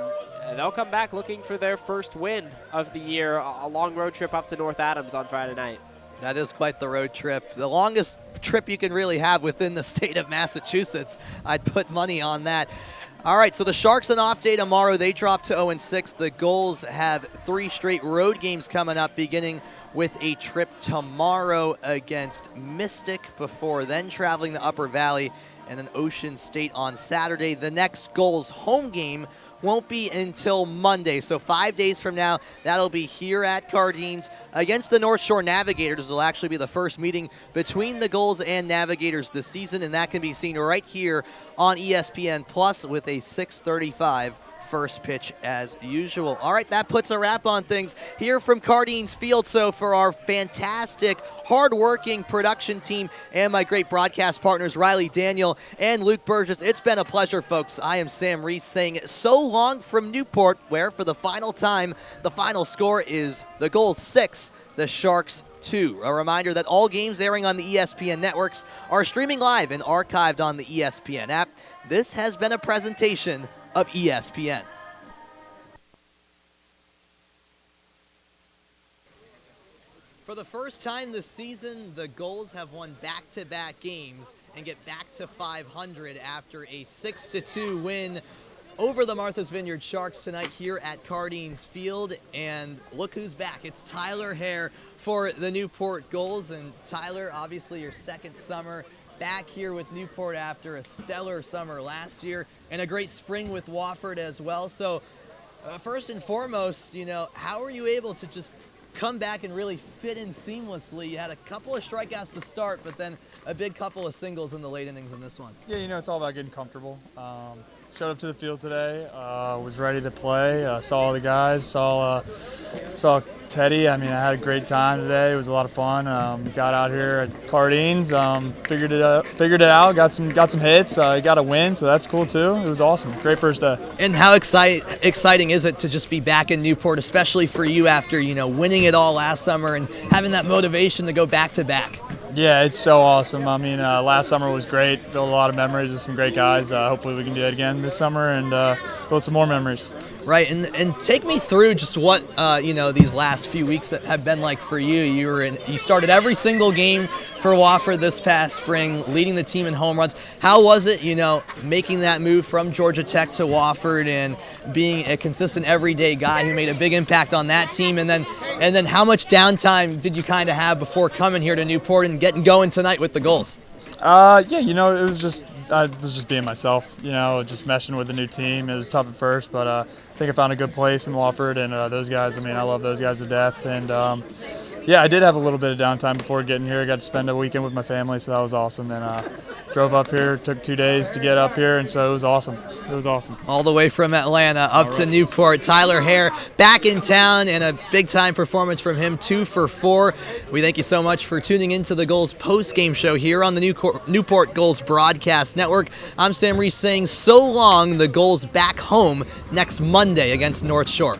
Speaker 10: they'll come back looking for their first win of the year, a long road trip up to North Adams on Friday night.
Speaker 1: That is quite the road trip. The longest trip you can really have within the state of Massachusetts. I'd put money on that. All right, so the Sharks an off day tomorrow. They drop to 0-6. The Gulls have 3 straight road games coming up, beginning with a trip tomorrow against Mystic before then traveling to Upper Valley and then Ocean State on Saturday. The next Gulls home game won't be until Monday, so 5 days from now. That'll be here at Cardines against the North Shore Navigators. It'll actually be the first meeting between the Gulls and Navigators this season, and that can be seen right here on ESPN Plus with a 6:35 first pitch as usual. All right, that puts a wrap on things here from Cardines Field. So for our fantastic, hard-working production team and my great broadcast partners, Riley Daniel and Luke Burgess, it's been a pleasure, folks. I am Sam Reese saying so long from Newport, where for the final time, the final score is the Gulls 6, the Sharks 2. A reminder that all games airing on the ESPN networks are streaming live and archived on the ESPN app. This has been a presentation of ESPN. For the first time this season, the Gulls have won back-to-back games and get back to 500 after a 6-2 win over the Martha's Vineyard Sharks tonight here at Cardines Field. And look who's back. It's Tyler Hare for the Newport Gulls. And Tyler, obviously your second summer back here with Newport after a stellar summer last year and a great spring with Wofford as well. So first and foremost, how are you able to just come back and really fit in seamlessly? You had a couple of strikeouts to start, but then a big couple of singles in the late innings in this one.
Speaker 16: Yeah, it's all about getting comfortable. Showed up to the field today, was ready to play, saw all the guys, saw Teddy. I had a great time today. It was a lot of fun. Got out here at Cardines, figured it out, got some hits, got a win, so that's cool too. It was awesome. Great first day.
Speaker 1: And how exciting is it to just be back in Newport, especially for you after, winning it all last summer and having that motivation to go back to back?
Speaker 16: Yeah, it's so awesome. Last summer was great. Built a lot of memories with some great guys. Hopefully we can do that again this summer and build some more memories.
Speaker 1: Right, and take me through just what these last few weeks have been like for you. You started every single game for Wofford this past spring, leading the team in home runs. How was it, making that move from Georgia Tech to Wofford and being a consistent everyday guy who made a big impact on that team? And then how much downtime did you kind of have before coming here to Newport and getting going tonight with the Gulls?
Speaker 16: I was just being myself, just meshing with the new team. It was tough at first, but I think I found a good place in Wofford, and those guys, I love those guys to death. And I did have a little bit of downtime before getting here. I got to spend a weekend with my family, so that was awesome. And drove up here, took 2 days to get up here, and so it was awesome. It was awesome.
Speaker 1: All the way from Atlanta up to Newport. Tyler Hare back in town, and a big-time performance from him, 2 for 4. We thank you so much for tuning into the Gulls post-game show here on the Newport Gulls Broadcast Network. I'm Sam Reese saying so long. The Gulls back home next Monday against North Shore.